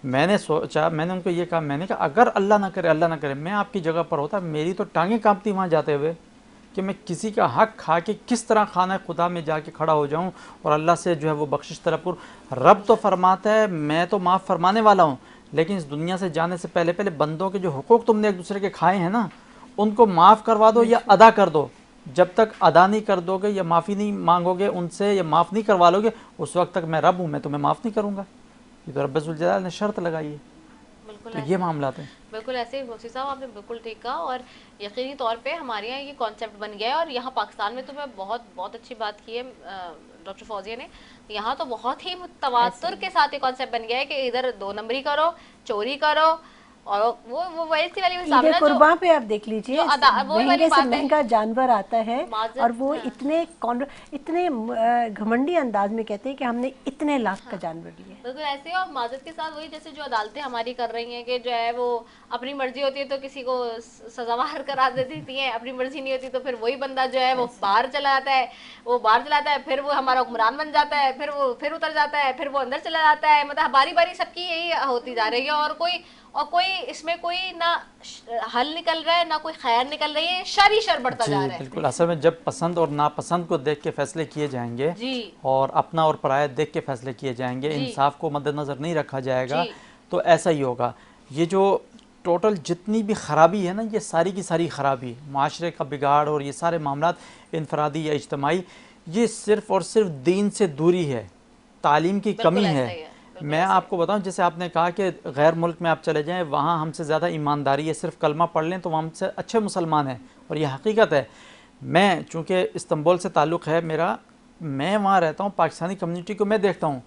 मैंने सोचा, मैंने उनको ये कहा, मैंने कहा अगर अल्लाह ना करे, अल्लाह ना करे, मैं आपकी जगह पर होता, मेरी तो टांगें कांपती वहाँ जाते हुए कि मैं किसी का हक खा के किस तरह खाना खुदा में जाके खड़ा हो जाऊँ और अल्लाह से जो है वो बख्शिश तलब करूँ। रब तो फरमाता है मैं तो माफ़ फरमाने वाला हूँ, लेकिन इस दुनिया से जाने से पहले पहले बंदों के जो हुकूक तुमने एक दूसरे के खाए हैं ना, उनको माफ़ करवा दो या अदा कर दो। जब तक अदा नहीं कर दोगे या माफ़ी नहीं मांगोगे उनसे या माफ़ नहीं करवा लोगे, उस वक्त तक मैं रब हूँ, मैं तुम्हें माफ़ नहीं करूँगा। ये तो रब्बुल जलाल ने शर्त लगाई है। बिल्कुल तो ये मामला है। बिल्कुल ऐसे ही मुफ्ती साहब, आपने बिल्कुल ठीक कहा, और यकीनी तौर पे हमारे यहाँ ये कॉन्सेप्ट बन गया है। और यहाँ पाकिस्तान में तो मैं बहुत बहुत अच्छी बात की है डॉक्टर फौजिया ने, यहाँ तो बहुत ही तवातुर के साथ ये कॉन्सेप्ट बन गया है कि इधर 2 नंबरी करो, चोरी करो, और वो वैसी वाली ईद सामना कुर्बान पे आप देख लीजिए, जो वो वाली महंगे से बात है। महंगा जानवर आता है माज़रत, और वो हाँ। इतने घमंडी अंदाज में कहते हैं कि हमने इतने लाख का जानवर लिया। बिल्कुल ऐसे ही, और माजरत के साथ वही जैसे जो अदालतें हमारी कर रही हैं कि जो है वो अपनी मर्जी होती है तो किसी को सजावार करा देती हैं, अपनी मर्जी नहीं होती तो फिर वही बंदा जो है वो बाहर चला जाता है, फिर वो हमारा हुक्मरान बन जाता है, फिर वो फिर उतर जाता है, फिर वो अंदर चला जाता है। मतलब बारी बारी सबकी यही होती जा रही है, और कोई इसमें कोई ना हल निकल रहा है, ना कोई खैर निकल रही है, शर ही शर बढ़ता जा रहा है। बिल्कुल, असल में जब पसंद और नापसंद को देख के फैसले किए जाएंगे जी। और अपना और पराया देख के फैसले किए जाएंगे, इंसाफ को मद्देनजर नहीं रखा जाएगा, तो ऐसा ही होगा। ये जो टोटल जितनी भी ख़राबी है ना, ये सारी की सारी ख़राबी, माशरे का बिगाड़ और ये सारे मामलात इनफरादी या इज्तमाही, ये सिर्फ़ और सिर्फ दीन से दूरी है, तालीम की कमी है। मैं आपको बताऊं, जैसे आपने कहा कि गैर मुल्क में आप चले जाएं, वहाँ हमसे ज़्यादा ईमानदारी है, सिर्फ कलमा पढ़ लें तो वहाँ हमसे अच्छे मुसलमान हैं, और ये हकीकत है। मैं चूँकि इस्तांबुल से ताल्लुक़ है मेरा, मैं वहाँ रहता हूँ, पाकिस्तानी कम्युनिटी को मैं देखता हूँ,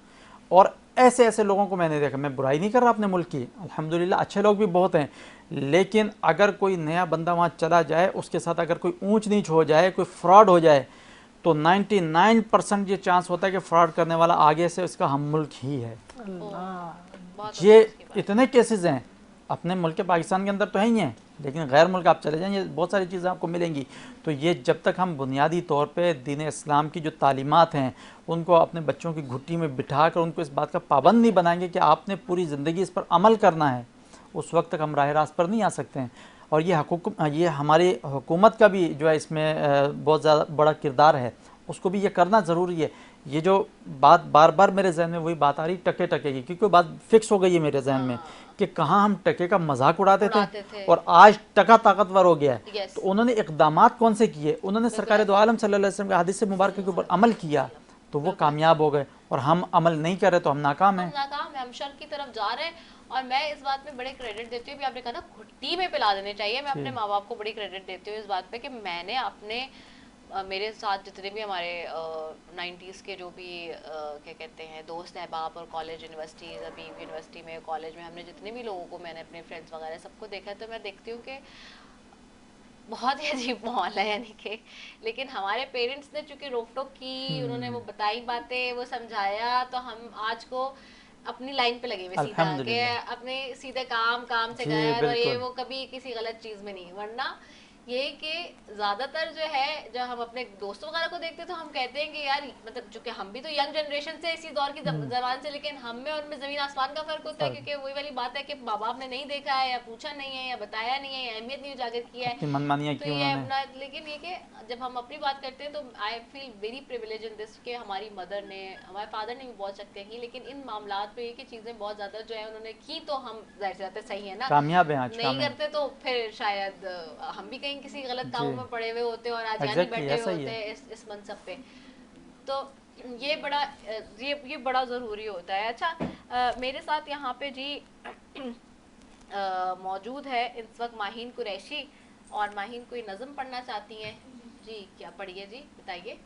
और ऐसे ऐसे लोगों को मैंने देखा। मैं बुराई नहीं कर रहा अपने मुल्क की, अल्हम्दुलिल्लाह अच्छे लोग भी बहुत हैं, लेकिन अगर कोई नया बंदा वहाँ चला जाए, उसके साथ अगर कोई ऊँच नीच हो जाए, कोई फ्रॉड हो जाए, तो 99% ये चांस होता है कि फ्रॉड करने वाला आगे से उसका हम मुल्क ही है। ये इतने केसेस हैं, अपने मुल्क के पाकिस्तान के अंदर तो है ही हैं, लेकिन गैर मुल्क आप चले जाएंगे बहुत सारी चीज़ें आपको मिलेंगी। तो ये जब तक हम बुनियादी तौर पे दीन इस्लाम की जो तालीमात हैं उनको अपने बच्चों की घुट्टी में बिठा कर उनको इस बात का पाबंद नहीं बनाएंगे कि आपने पूरी ज़िंदगी इस पर अमल करना है, उस वक्त तक हम राह रास्त पर नहीं आ सकते हैं। और ये हमारी हुकूमत का भी जो है इसमें बहुत ज़्यादा बड़ा किरदार है, उसको भी ये करना ज़रूरी है। ये जो बात बार बार मेरे जहन में वही बात आ रही टके की, क्योंकि बात फिक्स हो गई है मेरे जहन में कि कहाँ हम टके का मजाक उड़ाते थे और आज टका ताकतवर हो गया है। तो उन्होंने इक़दामात कौन से किए? उन्होंने सरकार दो आलम सल्लल्लाहु अलैहि वसल्लम के हदीस मुबारक के ऊपर अमल किया, तो वो कामयाब हो गए, और हम अमल नहीं कर रहे तो हम नाकाम हैं, हम शर की तरफ जा रहे हैं। और मैं इस बात में बड़े क्रेडिट देती हूँ, भी आपने कहा ना घुट्टी में पिला देने चाहिए, मैं अपने माँ बाप को बड़ी क्रेडिट देती हूँ इस बात पे कि मैंने अपने मेरे साथ जितने भी हमारे 90s के जो भी क्या कहते हैं दोस्त हैं बाप और कॉलेज यूनिवर्सिटी अभी यूनिवर्सिटी में कॉलेज में हमने जितने भी लोगों को मैंने अपने फ्रेंड्स वगैरह सबको देखा है तो मैं देखती हूँ कि बहुत ही अजीब माहौल है यानी कि लेकिन हमारे पेरेंट्स ने चूंकि रोक टोक की उन्होंने वो बताई बातें वो समझाया तो हम आज को अपनी लाइन पे लगे हुए सीधा कि अल्हम्दुलिल्लाह। अपने सीधे काम काम से जी, गए और ये बिल्कुल। वो कभी किसी गलत चीज में नहीं वरना ये कि ज्यादातर जो है जब हम अपने दोस्तों वगैरह को देखते हैं तो हम कहते हैं कि यार मतलब चूंकि हम भी तो यंग जनरेशन से इसी दौर की जबान से लेकिन हम में और उनमें जमीन आसमान का फर्क होता है क्योंकि वही वाली बात है कि माँ बाप ने नहीं देखा है या पूछा नहीं है या बताया नहीं है या अहमियत नहीं उजागर किया है अपनी मनमानियाँ तो की ये उन्होंने। अपना लेकिन ये कि जब हम अपनी बात करते हैं तो I feel very privilege in this कि हमारी मदर ने हमारे फादर ने भी बहुत शक्तियाँ की लेकिन इन मामलात पे ये कि चीज़ें बहुत ज़्यादा जो है उन्होंने की तो हम जाहिर सी बात है सही है ना कामयाब हैं आज नहीं कामयाब। करते तो फिर शायद हम भी कहीं किसी गलत कामों जी। में पड़े हुए होते और आज यहाँ नहीं Exactly, बैठे ऐसा हुए ही होते है। इस मनसब पे तो ये बड़ा ये बड़ा ज़रूरी होता है। अच्छा मेरे साथ यहाँ पे जी मौजूद है इस वक्त माहीन कुरैशी और माहीन कोई नज़म पढ़ना चाहती हैं जी क्या पढ़िए जी बताइए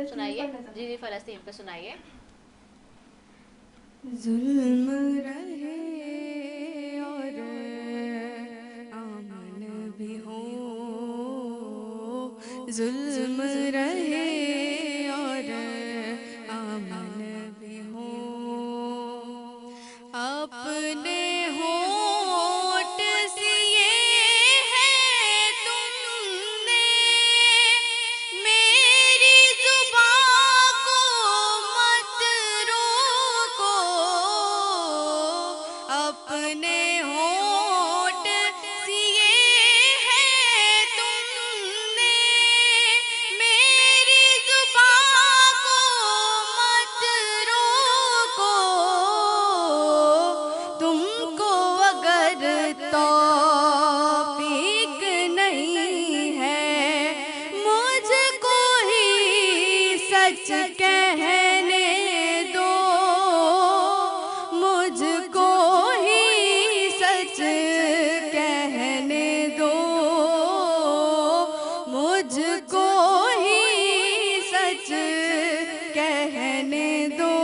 सुनाइए जी जी फ़लस्तीन पे सुनाइए। जुल्म रहे और अमन भी हो जुल्म रहे और अमन भी हो अपने होठ सिए हैं तुमने मेरी जुबां को मत रोको अपने होठ सिए हैं तुमने मेरी जुबां को मत रोको तुमको अगर तौफीक नहीं है मुझको ही सच कहने दो मुझको ही सच कहने दो मुझको ही सच कहने दो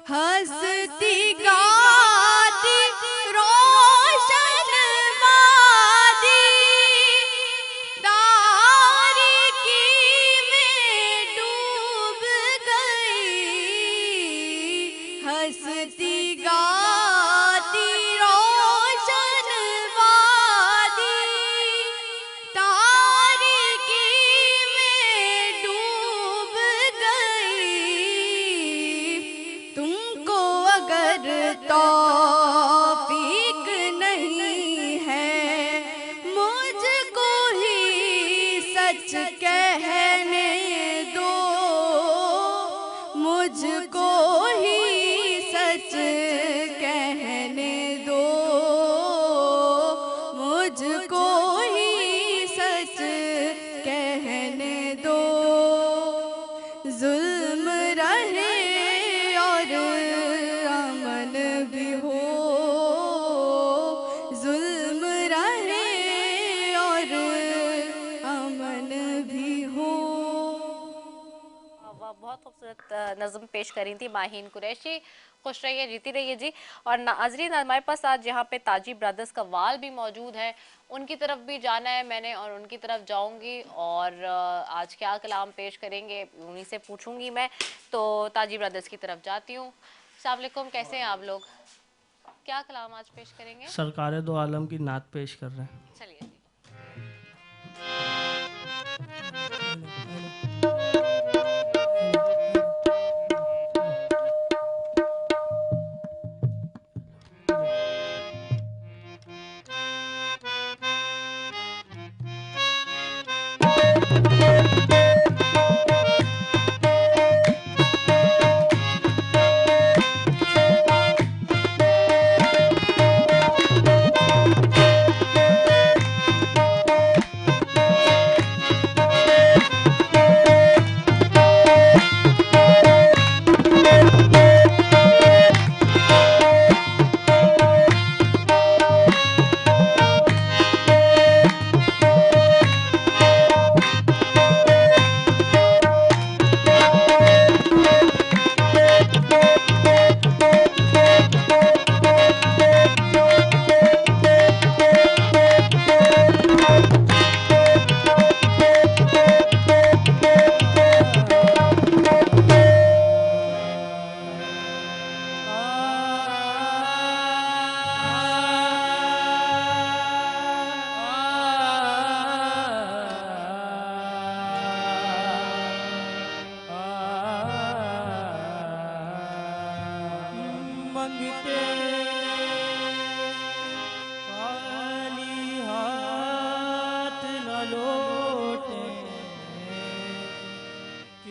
हंसती गाती रोशन वादी तारीकी में डूब गई हंसती गाती रोशन वादी तारीकी में डूब गई तुमको अगर तौफीक नहीं है मुझको ही सच कहने दो मुझको ही सच कहने दो मुझको ही सच कहने दो जुल्म रहे और अमन भी हो जुल्म रहे और अमन भी हो वाह बहुत खूबसूरत नज़म पेश करी थी माहीन कुरैशी। खुश रहिए जीती रहिए जी। और नाज़रीन हमारे पास आज यहाँ पे ताजी ब्रदर्स का वाल भी मौजूद है उनकी तरफ भी जाना है मैंने और उनकी तरफ जाऊंगी और आज क्या कलाम पेश करेंगे उन्हीं से पूछूंगी मैं तो ताजी ब्रदर्स की तरफ जाती हूँ। अस्सलाम वालेकुम कैसे हैं आप लोग क्या कलाम आज पेश करेंगे सरकार दो आलम की नात पेश कर रहे हैं। चलिए जी।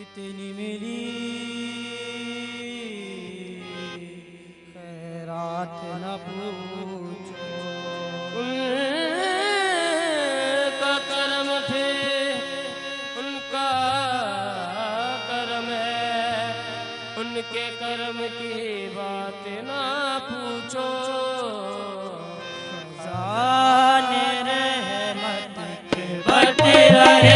जितनी मिली खैरात न पूछो, उनका कर्म थे उनका कर्म है, उनके कर्म की बात ना पूछो। खजाने रहमत के बट रहे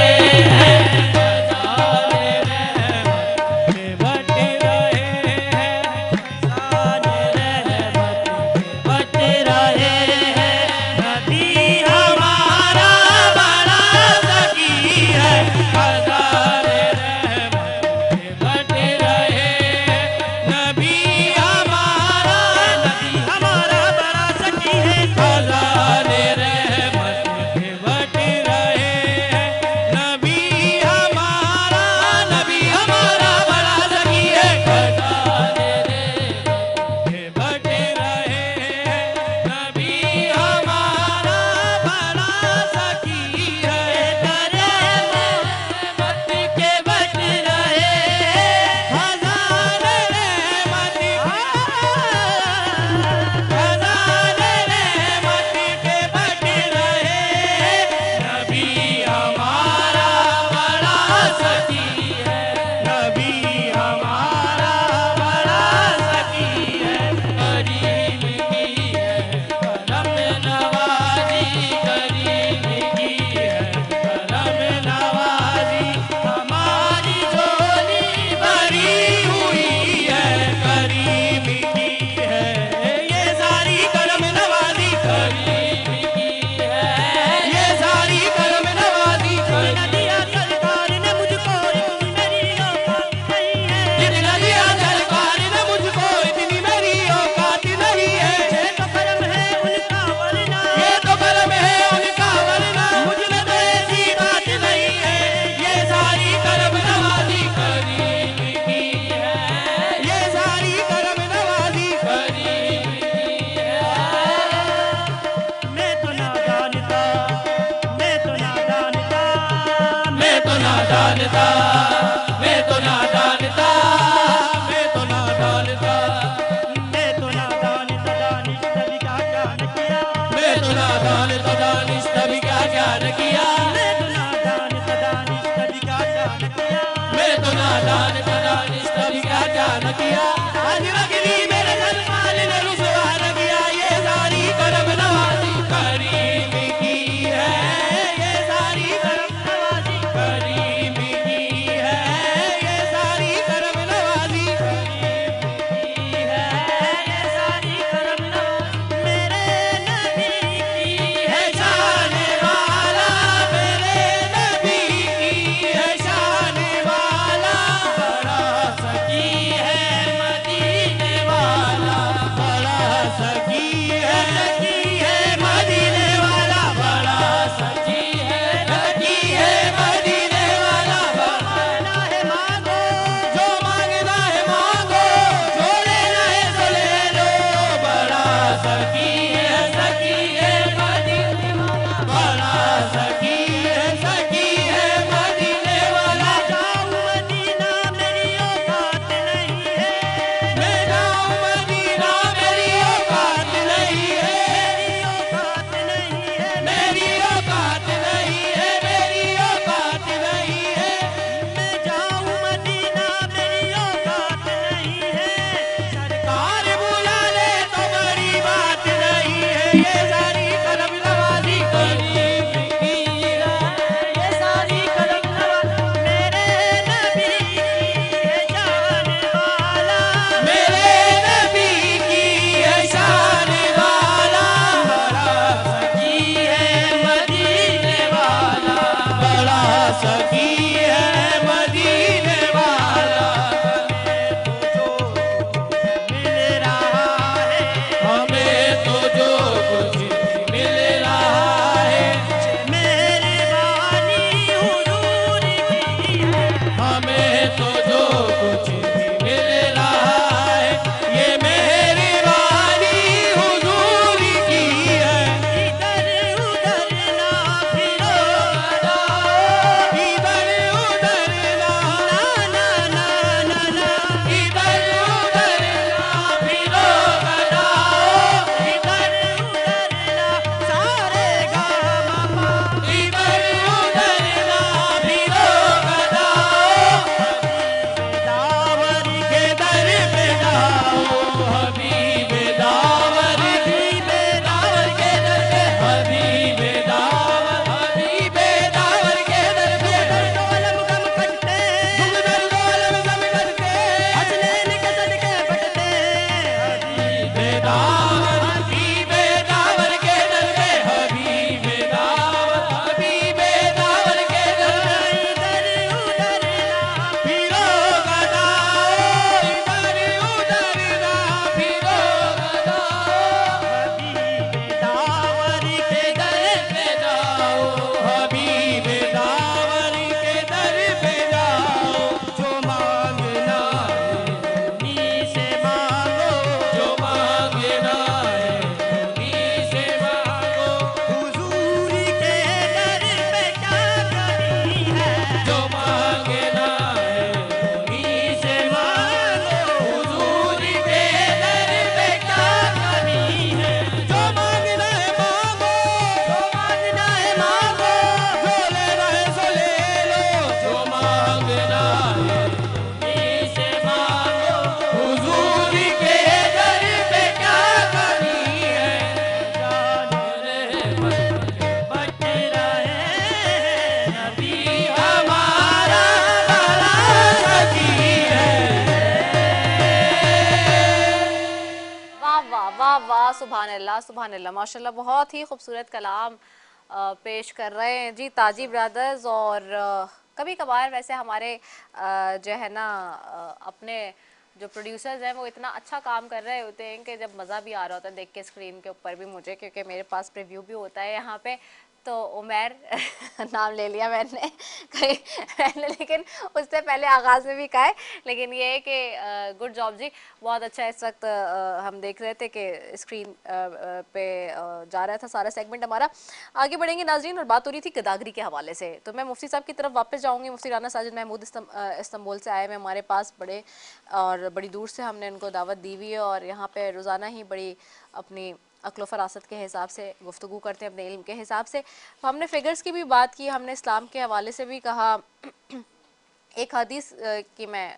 सुभान अल्लाह माशाल्लाह, बहुत ही खूबसूरत कलाम पेश कर रहे हैं जी ताजी ब्रदर्स। और कभी कभार वैसे हमारे जो है ना अपने जो प्रोड्यूसर्स हैं वो इतना अच्छा काम कर रहे होते हैं कि जब मज़ा भी आ रहा होता है देख के स्क्रीन के ऊपर भी मुझे, क्योंकि मेरे पास प्रीव्यू भी होता है यहाँ पे। तो उमैर नाम ले लिया मैंने लेकिन उससे पहले आगाज़ में भी कहा है। लेकिन ये है कि गुड जॉब जी, बहुत अच्छा। इस वक्त हम देख रहे थे कि स्क्रीन पे जा रहा था सारा सेगमेंट हमारा। आगे बढ़ेंगे नाजरीन, और बात हो रही थी गदागरी के हवाले से। तो मैं मुफ्ती साहब की तरफ वापस जाऊँगी। मुफ्ती राना साजिद महमूद इस्तांबुल से आए हुए हमारे पास, बड़े और बड़ी दूर से हमने उनको दावत दी हुई है और यहाँ पर रोज़ाना ही बड़ी अपनी अक्ल फरासत के हिसाब से गुफ्तगू करते हैं, अपने इल्म के हिसाब से। हमने फ़िगर्स की भी बात की, हमने इस्लाम के हवाले से भी कहा। एक हदीस की मैं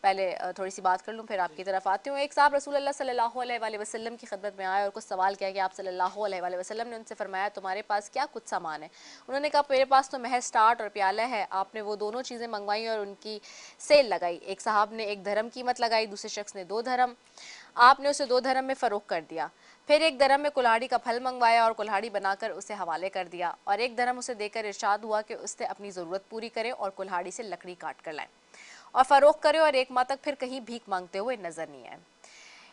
पहले थोड़ी सी बात कर लूँ, फिर आपकी तरफ आती हूँ। एक साहब रसूल अल्लाह सल्लल्लाहु अलैहि वसल्लम की खिदमत में आए और कुछ सवाल किया कि आप सल्लल्लाहु अलैहि वसल्लम ने उनसे फरमाया तुम्हारे पास क्या कुछ सामान है। उन्होंने कहा मेरे पास तो महज स्टार्ट और प्याला है। आपने वो दोनों चीज़ें मंगवाई और उनकी सेल लगाई। एक साहब ने 1 दरहम कीमत लगाई, दूसरे शख्स ने 2 दरहम। आपने उसे 2 दरहम में फ़रोख्त कर दिया। फिर 1 दरहम में कुल्हाड़ी का फल मंगवाया और कुल्हाड़ी बनाकर उसे हवाले कर दिया और 1 दरहम उसे देकर इरशाद हुआ कि उससे अपनी ज़रूरत पूरी करें और कुल्हाड़ी से लकड़ी काट कर लाएं और फ़रोख्त करें और 1 माह तक फिर कहीं भीख मांगते हुए नजर नहीं आए।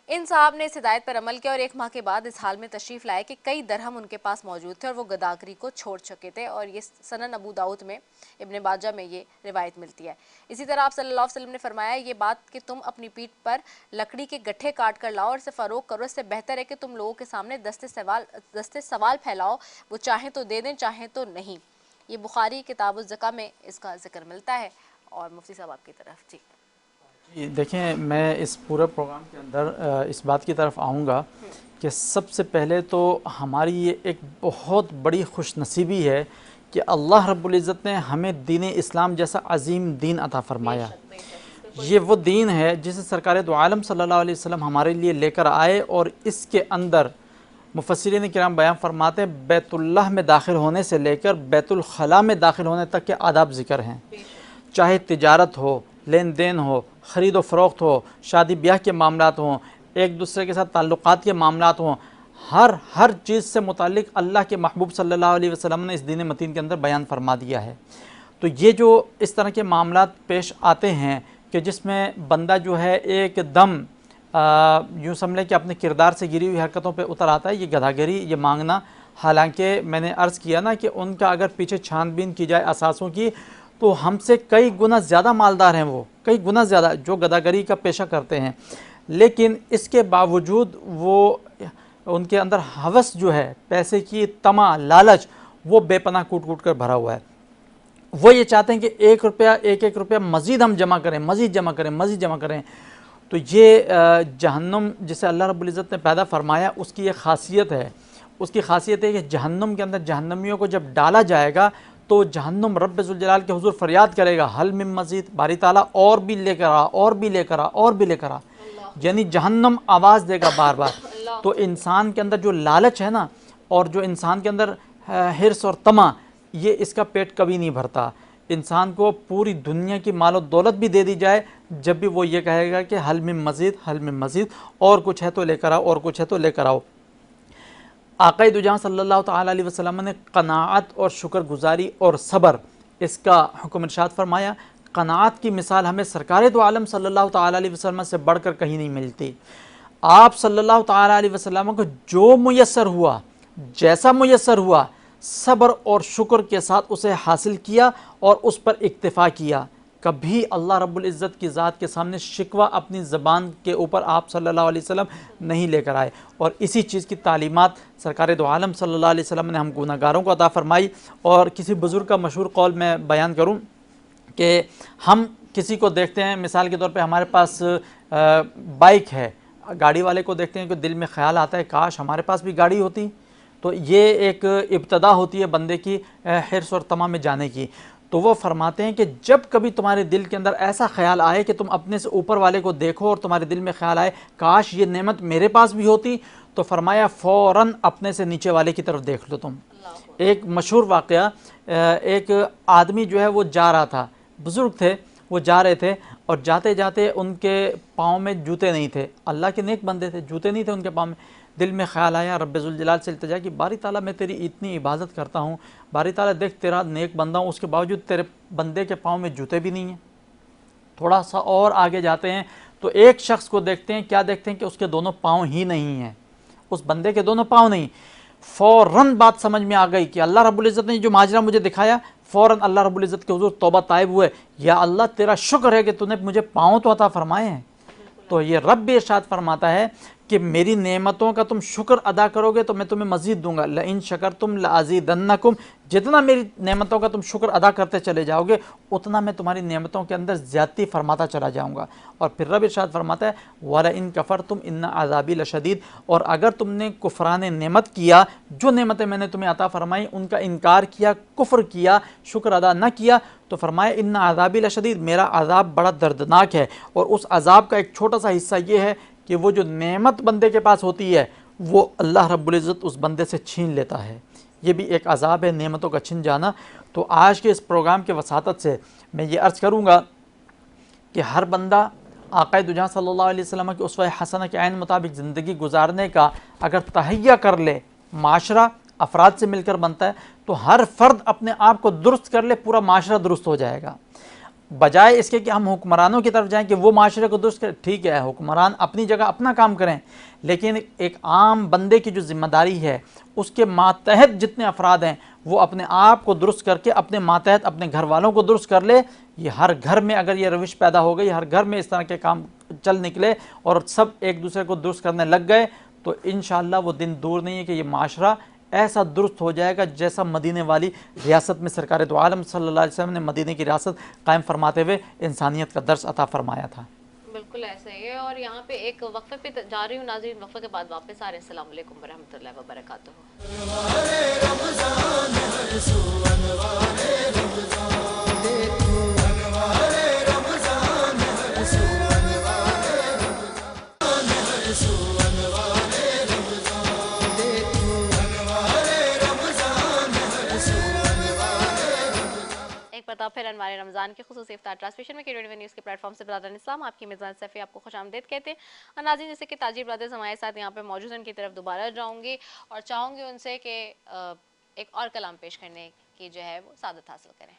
इन साहब ने इस हिदायत पर अमल किया और 1 माह के बाद इस हाल में तशरीफ़ लाए कि कई दरहम उनके पास मौजूद थे और वो गदागरी को छोड़ चुके थे। और ये सनन अबू दाऊद में, इब्न बाजा में ये रिवायत मिलती है। इसी तरह आप सल्लल्लाहु अलैहि वसल्लम ने फरमाया ये बात कि तुम अपनी पीठ पर लकड़ी के गट्ठे काट कर लाओ और इसे फ़रोख्त करो, इससे बेहतर है कि तुम लोगों के सामने दस्ते सवाल फैलाओ, वो चाहें तो दे दें चाहें तो नहीं। ये बुखारी किताब ज़का में इसका जिक्र मिलता है। और मुफ्ती साहब आपकी तरफ जी। देखें, मैं इस पूरे प्रोग्राम के अंदर इस बात की तरफ आऊँगा कि सबसे पहले तो हमारी ये एक बहुत बड़ी खुशनसीबी है कि अल्लाह रब्बुल इज़्ज़त ने हमें दीन इस्लाम जैसा अजीम दीन अता फरमाया। ये वो दीन है जिसे सरकार दो आलम सल्लल्लाहु अलैहि वसल्लम हमारे लिए लेकर आए और इसके अंदर मुफस्सिरीन किराम बयान फरमाते हैं बैतुल्लाह में दाखिल होने से लेकर बैतुल खला में दाखिल होने तक के आदाब ज़िक्र हैं। चाहे तिजारत हो, लेन देन हो, ख़रीद व फ़रोख्त हो, शादी ब्याह के मामलात हों, एक दूसरे के साथ ताल्लुक़ात के मामलात हों, हर चीज़ से मुताल्लिक़ अल्लाह के महबूब सल्लल्लाहु अलैहि वसल्लम ने इस दीन मतीन के अंदर बयान फरमा दिया है। तो ये जो इस तरह के मामलात पेश आते हैं कि जिसमें बंदा जो है एकदम यूँ समझ कि अपने किरदार से गिरी हुई हरकतों पे उतर आता है, ये गधागरी, ये मांगना। हालांकि मैंने अर्ज़ किया ना कि उनका अगर पीछे छानबीन की जाए असासों की तो हमसे कई गुना ज़्यादा मालदार हैं, वो कई गुना ज़्यादा जो गधागरी का पेशा करते हैं। लेकिन इसके बावजूद वो उनके अंदर हवस जो है, पैसे की तमा, लालच, वो बेपनाह कूट कूट कर भरा हुआ है। वो ये चाहते हैं कि 1 रुपया, 1 रुपया मज़ीद हम जमा करें, मज़ीद जमा करें, मज़ीद जमा करें। तो ये जहन्नुम जिसे अल्लाह रब्बुल इज़्ज़त ने पैदा फरमाया उसकी ये ख़ासियत है। उसकी ख़ासियत है कि जहन्नुम के अंदर जहन्नमियों को जब डाला जाएगा तो जहन्नुम रब्बे ज़ुल जलाल के हुज़ूर फरियाद करेगा, हल मिन मज़ीद, बारी ताला और भी लेकर आ, और भी लेकर आ, और भी लेकर आ। यानी जहन्नम आवाज़ देगा बार बार। तो इंसान के अंदर जो लालच है ना, और जो इंसान के अंदर हिर्स और तमा, ये इसका पेट कभी नहीं भरता। इंसान को पूरी दुनिया की मालो दौलत भी दे दी जाए, जब भी वो ये कहेगा कि हल मिन मज़ीद, हल मिन मज़ीद, और कुछ है तो लेकर आओ, और कुछ है तो लेकर आओ। आक़ाए दो जहां सल्लल्लाहु तआला अलैहि वसल्लम ने क़नाअत और शुक्रगुजारी और सब्र इसका हुक्म इरशाद फरमाया। क़नाअत की मिसाल हमें सरकार दो आलम सल्लल्लाहु तआला अलैहि वसल्लम से बढ़कर कहीं नहीं मिलती। आप सल्लल्लाहु तआला अलैहि वसल्लम को जो मुयस्सर हुआ, जैसा मुयस्सर हुआ, सब्र और शुक्र के साथ उसे हासिल किया और उस पर इक्तिफ़ा किया। कभी अल्लाह रब्बुल इज़्ज़त की ज़ात के सामने शिकवा अपनी ज़बान के ऊपर आप सल्लल्लाहु अलैहि वसल्लम नहीं लेकर आए। और इसी चीज़ की तालीमात सरकार दो आलम सल्लल्लाहु अलैहि वसल्लम ने हम गुनाहगारों को अता फ़रमाई। और किसी बुज़ुर्ग का मशहूर कौल मैं बयान करूँ कि हम किसी को देखते हैं, मिसाल के तौर पे हमारे पास बाइक है, गाड़ी वाले को देखते हैं कि दिल में ख़्याल आता है काश हमारे पास भी गाड़ी होती। तो ये एक इब्तदा होती है बंदे की हिर्स और तमा में जाने की। तो वो फरमाते हैं कि जब कभी तुम्हारे दिल के अंदर ऐसा ख्याल आए कि तुम अपने से ऊपर वाले को देखो और तुम्हारे दिल में ख्याल आए काश ये नेमत मेरे पास भी होती, तो फरमाया फ़ौरन अपने से नीचे वाले की तरफ देख लो तुम। एक मशहूर वाक़या, एक आदमी जो है वो जा रहा था, बुज़ुर्ग थे, वो जा रहे थे और जाते जाते उनके पाँव में जूते नहीं थे। अल्लाह के नेक बंदे थे, जूते नहीं थे उनके पाँव में। दिल में ख्याल आया, रब्बे ज़ुल जलाल से इल्तिजा कि बारी ताला मैं तेरी इतनी इबादत करता हूँ, बारी ताला देख तेरा नेक बंदा हूँ, उसके बावजूद तेरे बंदे के पाँव में जूते भी नहीं हैं। थोड़ा सा और आगे जाते हैं तो एक शख्स को देखते हैं, क्या देखते हैं कि उसके दोनों पाँव ही नहीं हैं, उस बंदे के दोनों पाँव नहीं। फ़ौरन बात समझ में आ गई कि अल्लाह रब्बुल इज़्ज़त ने जो माजरा मुझे दिखाया, फ़ौरन अल्लाह रब्बुल इज़्ज़त के हुज़ूर तौबा ताइब हुए, या अल्लाह तेरा शुक्र है कि तूने मुझे पाँव तो अता फरमाए हैं। तो ये रब भी इरशाद फरमाता है कि मेरी नेमतों का तुम शुक्र अदा करोगे तो मैं तुम्हें मज़ीद दूंगा, लइन शकरतुम लअज़ीदन्नकुम, जितना मेरी नेमतों का तुम शुक्र अदा करते चले जाओगे उतना मैं तुम्हारी नेमतों के अंदर ज़्यादती फरमाता चला जाऊँगा। और फिर रब इरशाद फरमाता है वलइन कफ़रतुम इन्ना अज़ाबी लशदीद, और अगर तुमने कुफ़रान नेमत किया, जो नेमतें मैंने तुम्हें अता फरमाई उनका इनकार किया, कुफ्र किया, शुक्र अदा न किया, तो फरमाया इन्ना अज़ाबी लशदीद, मेरा अज़ाब बड़ा दर्दनाक है। और उस अज़ाब का एक छोटा सा हिस्सा ये है कि वो जो नेमत बंदे के पास होती है वो अल्लाह रब्बुल इज़्ज़त उस बंदे से छीन लेता है। ये भी एक अज़ाब है, नेमतों का छिन जाना। तो आज के इस प्रोग्राम के वसातत से मैं ये अर्ज़ करूँगा कि हर बंदा आक़ाए दो जहां सल्लल्लाहु अलैहि वसल्लम की उस्वा हसना के ऐन मुताबिक ज़िंदगी गुजारने का अगर तहैया कर ले, माशरा अफराद से मिलकर बनता है, तो हर फ़र्द अपने आप को दुरुस्त कर ले, पूरा माशरा दुरुस्त हो जाएगा। बजाय इसके कि हम हुक्मरानों की तरफ जाएं कि वो माशरे को दुरुस्त करें, ठीक है हुक्मरान अपनी जगह अपना काम करें, लेकिन एक आम बंदे की जो ज़िम्मेदारी है उसके मातहत जितने अफराद हैं वो अपने आप को दुरुस्त करके अपने मातहत अपने घर वालों को दुरुस्त कर ले। ये हर घर में अगर ये रविश पैदा हो गई, हर घर में इस तरह के काम चल निकले और सब एक दूसरे को दुरुस्त करने लग गए, तो इंशाअल्लाह वो दिन दूर नहीं है कि ये माशरा ऐसा दुरुस्त हो जाएगा जैसा मदीने वाली रियासत में सरकार दो आलम सल्लल्लाहु अलैहि वसल्लम ने मदीने की रियासत कायम फरमाते हुए इंसानियत का दर्स अता फरमाया था। बिल्कुल ऐसा ही है। और यहाँ पे एक वक्फे पे जा रही हूँ नाज़रीन, वक्फे के बाद वापस आ रहे हैं। अस्सलाम वालेकुम वरहमतुल्लाहि वबरकातुहू। पता फिर अनवार रमज़ान के खुसूसी इफ्तार ट्रांसमिशन में के न्यूज़ के प्लेटफॉर्म से ब्रदर इस्लाम आपकी मेज़बान सफ़ी आपको खुशामदीद कहते हैं। और नाज़रीन जैसे कि ताजिर ब्रदर्स हमारे साथ यहाँ पे मौजूद हैं, उनकी तरफ दोबारा जाऊँगी और चाहूँगी उनसे कि एक और कलाम पेश करने की जो है वो सादत हासिल करें।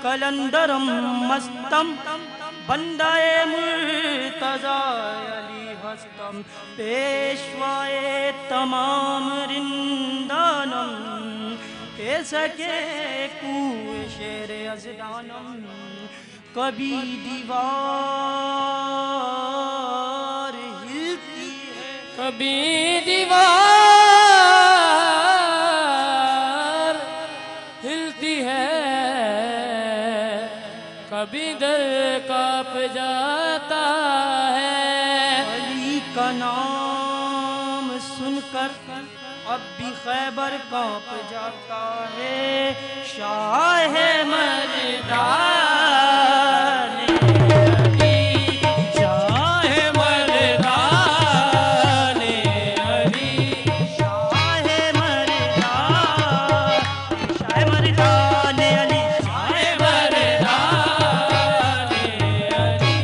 कलंदरम मस्तम बंदाए मुर्तजा अली हस्तम पेशवाए तमाम रिंदानम सके कुए शेर अज़दानम कभी दीवार हिलती है कभी दीवार हिलती है कभी दर कांप जाता है। अली का नाम सुनकर अब भी खैबर कांप जाता है। शाह मर्दान अली शाह मर्दान अली शाह मर्दान अली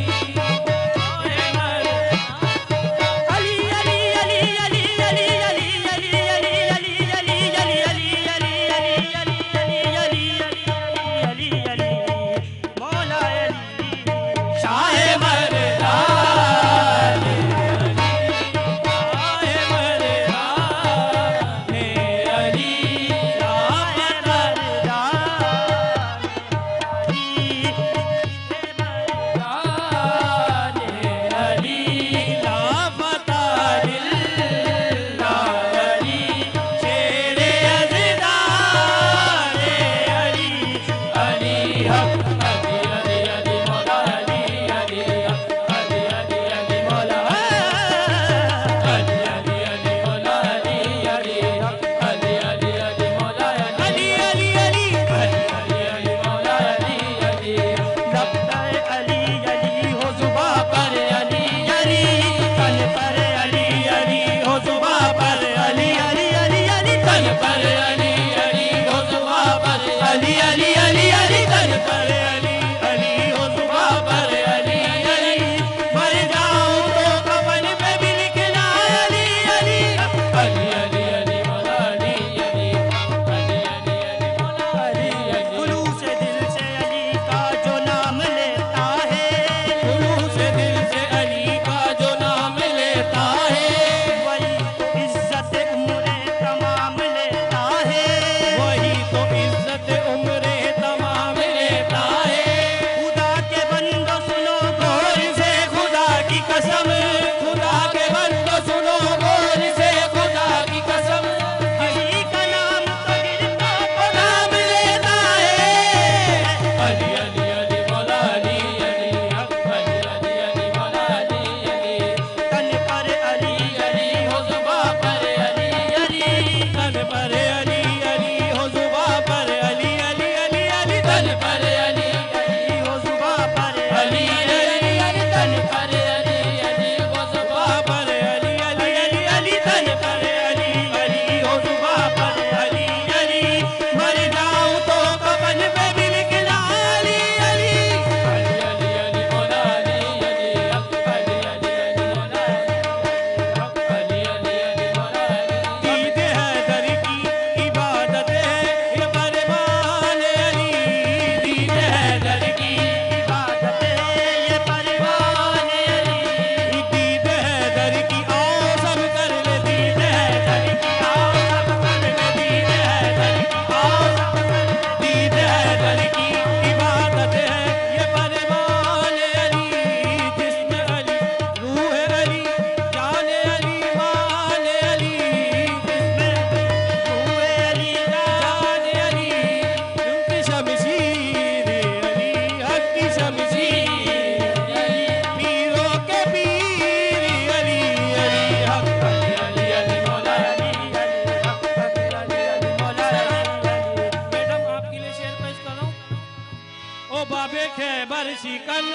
शिकल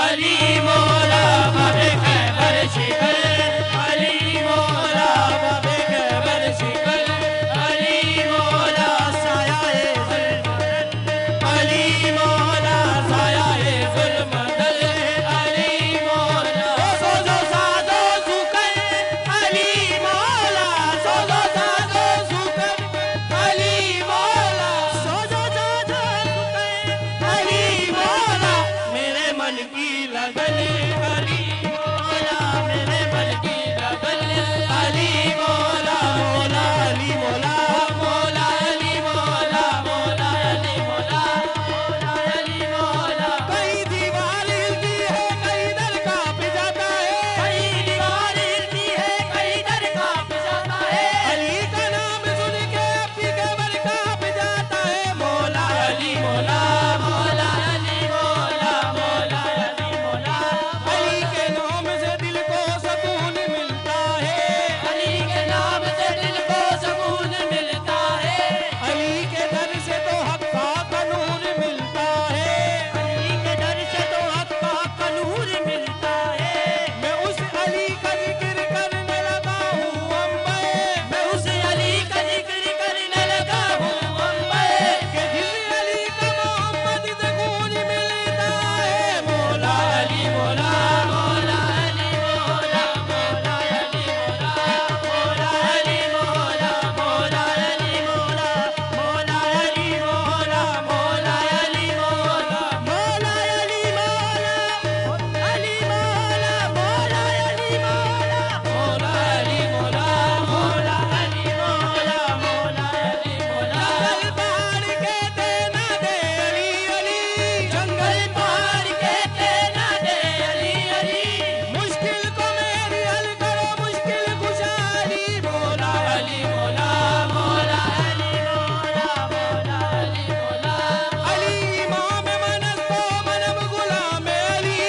अली मौला बाबे खैबर शिकल अली मौला बाबे खैबर शिकल अली मौला सायाए जुल्मदल अली मौला सायाए जुल्मदल अली मौला सोजो सादो सुकल अली मौला सोजो सादो सुकल अली मौला सोजो सादो सुकल अली मौला मेरे मन की लगन अली मौला मेरे मन की लगन अली मौला मौला अली मौला मौला अली मौला मौला अली मौला मौला अली मौला कई दीवार हिलती है कई दर कांप जाता है कई दीवार हिलती है कई दर कांप जाता है अली का नाम सुन के अपनी कब्र कांप जाता है मौला अली मौला मौला अली मौला मौला अली मौला अली के नाम से दिल को सुकून मिलता है अली के नाम से दिल को सुकून मिलता है अली के दर से तो हक का नूर मिलता है अली के दर से तो हक का नूर मिलता है मैं उस अली का जिक्र करने लगा हूँ अम्बे मैं उस अली का जिक्र करने लगा हूँ अम्बे कि जिस अली का मोहम्मद से गूंज मिलता है मौला अली मौला मौला अली मौला मौला अली मौला मौला अली मौला मौला अली मौला मौला अली मौला मौला अली मौला मौला अली मौला अली मौला मौला अली मौला मौला अली मौला मौला अली मौला मौला अली मौला जंगल पहाड़ कहते ना दे अली अली जंगल पहाड़ कहते ना दे अली अली मुश्किल को मेरी हल करो मुश्किल कुशा अली मौला अली मौला मौला अली मौला मौला अली मौला अली इमाम मनस्तो मनम गुलाम अली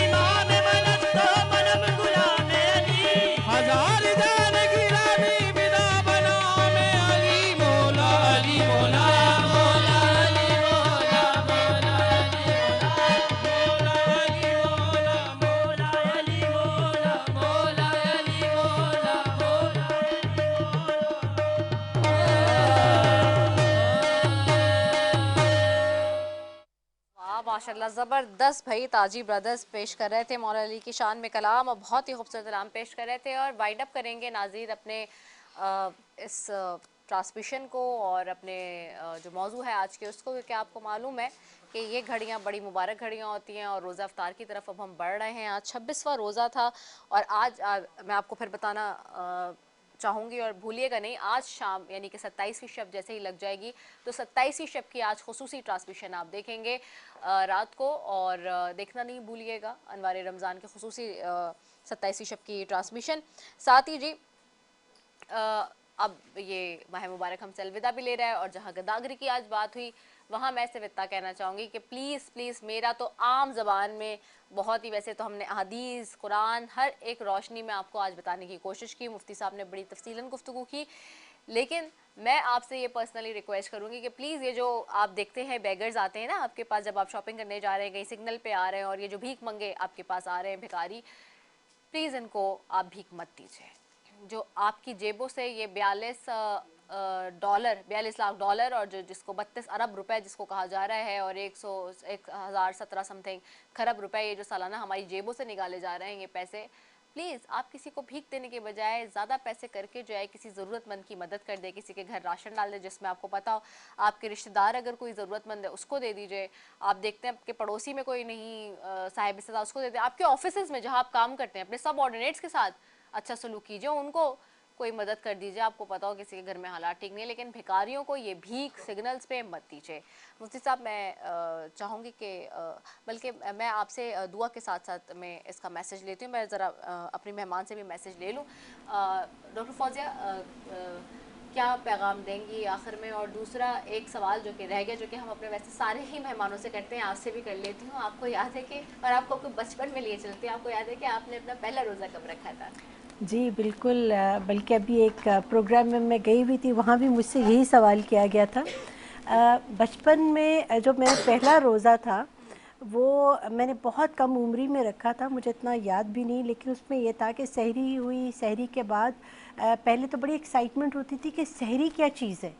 इमाम मनस्तो मनम गुलाम अली हजार जान गिरामी बिदा बना में अली मौला अली मौला मौला अली मौला मौला अली मौला मौला अली मौला मौला अली मौला मौला वाह माशाल्लाह ज़बरदस्त भाई ताजी ब्रदर्स पेश कर रहे थे मौला अली की शान में कलाम और बहुत ही खूबसूरत कलाम पेश कर रहे थे और वाइंड अप करेंगे नाज़रीन अपने इस ट्रांसमिशन को और अपने जो मौजू है आज के उसको क्योंकि आपको मालूम है कि ये घड़ियाँ बड़ी मुबारक घड़ियाँ होती हैं और रोज़ा अफ्तार की तरफ अब हम बढ़ रहे हैं। आज 26वां रोज़ा था और आज मैं आपको फिर बताना चाहूँगी और भूलिएगा नहीं, आज शाम यानी कि 27वीं शब जैसे ही लग जाएगी तो 27वीं शब की आज खुसूसी ट्रांसमिशन आप देखेंगे रात को और देखना नहीं भूलिएगा अनवार रमज़ान के खुसूसी 27वीं शब की ट्रांसमिशन। साथ ही जी अब ये माह मुबारक हमसे अलविदा भी ले रहा है और जहाँ गदागरी की आज बात हुई वहाँ मैं सिर्फ इतना कहना चाहूँगी कि प्लीज़ प्लीज़ मेरा तो आम ज़बान में बहुत ही वैसे तो हमने हदीस कुरान हर एक रोशनी में आपको आज बताने की कोशिश की, मुफ्ती साहब ने बड़ी तफसीलन गुफ्तगू की, लेकिन मैं आपसे ये पर्सनली रिक्वेस्ट करूँगी कि प्लीज़ ये जो आप देखते हैं बेगर्स आते हैं ना आपके पास जब आप शॉपिंग करने जा रहे हैं कहीं सिग्नल पे आ रहे हैं और ये जो भीख मंगे आपके पास आ रहे हैं भिखारी, प्लीज़ इनको आप भीख मत दीजिए। जो आपकी जेबों से ये 42 लाख डॉलर और जो जिसको 32 अरब रुपए जिसको कहा जा रहा है और 1,017 समथिंग खरब रुपए ये जो सालाना हमारी जेबों से निकाले जा रहे हैं ये पैसे, प्लीज़ आप किसी को भीख देने के बजाय ज़्यादा पैसे करके जो है किसी ज़रूरतमंद की मदद कर दे, किसी के घर राशन डाल दे जिसमें आपको पता हो आपके रिश्तेदार अगर कोई ज़रूरतमंद है उसको दे दीजिए। आप देखते हैं आपके पड़ोसी में कोई नहीं साहिब सदा उसको दे दे। आपके ऑफिस में जहाँ आप काम करते हैं अपने सब ऑर्डिनेट्स के साथ अच्छा सलूक कीजिए, उनको कोई मदद कर दीजिए। आपको पता हो किसी के घर में हालात ठीक नहीं, लेकिन भिखारियों को ये भीख सिग्नल्स पे मत दीजिए। मुफ्ती साहब मैं चाहूँगी कि बल्कि मैं आपसे दुआ के साथ साथ मैं इसका मैसेज लेती हूँ, मैं ज़रा अपनी मेहमान से भी मैसेज ले लूँ। डॉक्टर फौजिया क्या पैगाम देंगी आखिर में? और दूसरा एक सवाल जो कि रह गया जो कि हम अपने वैसे सारे ही मेहमानों से करते हैं, आपसे भी कर लेती हूँ। आपको याद है कि और आपको बचपन में लिए चलते हैं, आपको याद है कि आपने अपना पहला रोज़ा कब रखा था? जी बिल्कुल, बल्कि अभी एक प्रोग्राम में मैं गई हुई थी, वहाँ भी मुझसे यही सवाल किया गया था। बचपन में जो मेरा पहला रोज़ा था वो मैंने बहुत कम उम्री में रखा था, मुझे इतना याद भी नहीं, लेकिन उसमें ये था कि सहरी हुई, सहरी के बाद पहले तो बड़ी एक्साइटमेंट होती थी कि सहरी क्या चीज़ है,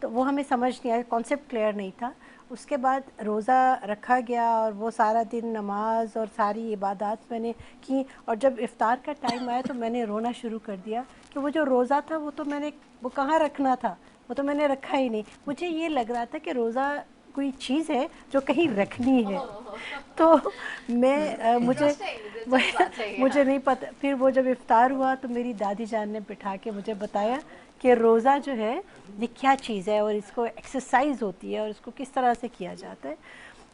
तो वो हमें समझ नहीं आया, कॉन्सेप्ट क्लियर नहीं था। उसके बाद रोज़ा रखा गया और वो सारा दिन नमाज और सारी इबादत मैंने की, और जब इफ़्तार का टाइम आया तो मैंने रोना शुरू कर दिया कि वो जो रोज़ा था वो कहाँ रखना था, वो तो मैंने रखा ही नहीं। मुझे ये लग रहा था कि रोज़ा कोई चीज़ है जो कहीं रखनी है, तो मैं मुझे नहीं पता। फिर वो जब इफ़्तार हुआ तो मेरी दादी जान ने बिठा के मुझे बताया कि रोज़ा जो है ये क्या चीज़ है और इसको एक्सरसाइज होती है और इसको किस तरह से किया जाता है।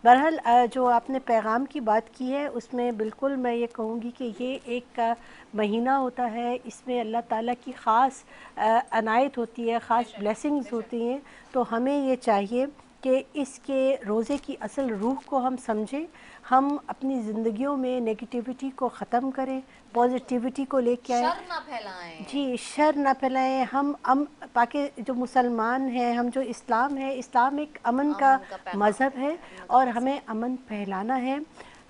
बहरहाल जो आपने पैगाम की बात की है उसमें बिल्कुल मैं ये कहूँगी कि ये एक महीना होता है, इसमें अल्लाह ताला की ख़ास अनायत होती है, ख़ास ब्लेसिंग्स होती हैं। तो हमें ये चाहिए कि इसके रोज़े की असल रूह को हम समझें, हम अपनी ज़िंदगियों में नेगेटिविटी को ख़त्म करें, पॉजिटिविटी को लेके आए, शर ना फैलाएं। जी शर ना फैलाएं। हम ताकि जो मुसलमान हैं, हम जो इस्लाम है, इस्लाम एक अमन का मज़हब है और हमें अमन फैलाना है।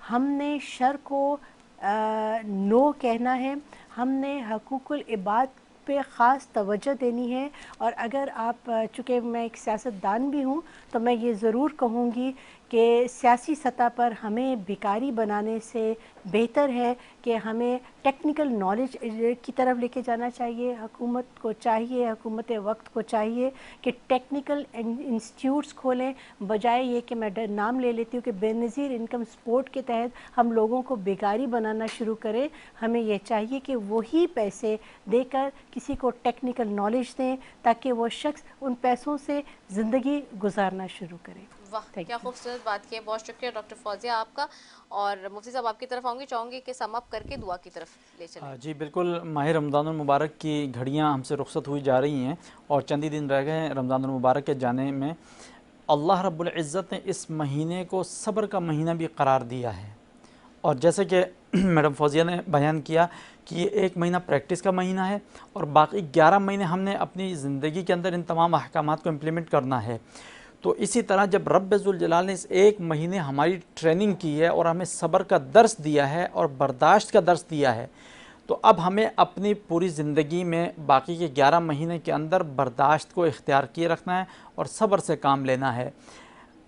हमने शर को नो कहना है, हमने हकूक़ुल इबाद पे ख़ास तवज्जो देनी है। और अगर आप, चूँकि मैं एक सियासतदान भी हूँ, तो मैं ये ज़रूर कहूँगी कि सियासी सतह पर हमें भिखारी बनाने से बेहतर है कि हमें टेक्निकल नॉलेज की तरफ लेके जाना चाहिए। हुकूमत को चाहिए, हुकूमत वक्त को चाहिए कि टेक्निकल इंस्टीट्यूट्स खोलें, बजाय ये कि मैं नाम ले लेती हूँ कि बेनज़ीर इनकम सपोर्ट के तहत हम लोगों को भिखारी बनाना शुरू करें। हमें ये चाहिए कि वही पैसे देकर किसी को टेक्निकल नॉलेज दें ताकि वो शख्स उन पैसों से ज़िंदगी गुजारना शुरू करे। वाह, क्या खूबसूरत बात की है। बहुत शुक्रिया डॉक्टर फौजिया आपका। और मुफ्ती साहब आपकी तरफ आऊँगी, चाहूँगी कि सम अप करके दुआ की तरफ ले चलें। जी बिल्कुल, माह रमज़ान मुबारक की घड़ियाँ हमसे रुखसत हुई जा रही हैं और चंद ही दिन रह गए हैं रमज़ान मुबारक के जाने में। अल्लाह रब्बुल इज़्ज़त ने इस महीने को सब्र का महीना भी करार दिया है, और जैसे कि मैडम फौजिया ने बयान किया कि ये एक महीना प्रैक्टिस का महीना है और बाकी 11 महीने हमने अपनी ज़िंदगी के अंदर इन तमाम अहकामात को इम्प्लीमेंट करना है। तो इसी तरह जब रब्ब ज़ुल जलाल ने इस एक महीने हमारी ट्रेनिंग की है और हमें सब्र का दर्स दिया है और बर्दाश्त का दर्स दिया है, तो अब हमें अपनी पूरी ज़िंदगी में बाकी के 11 महीने के अंदर बर्दाश्त को इख्तियार किए रखना है और सब्र से काम लेना है।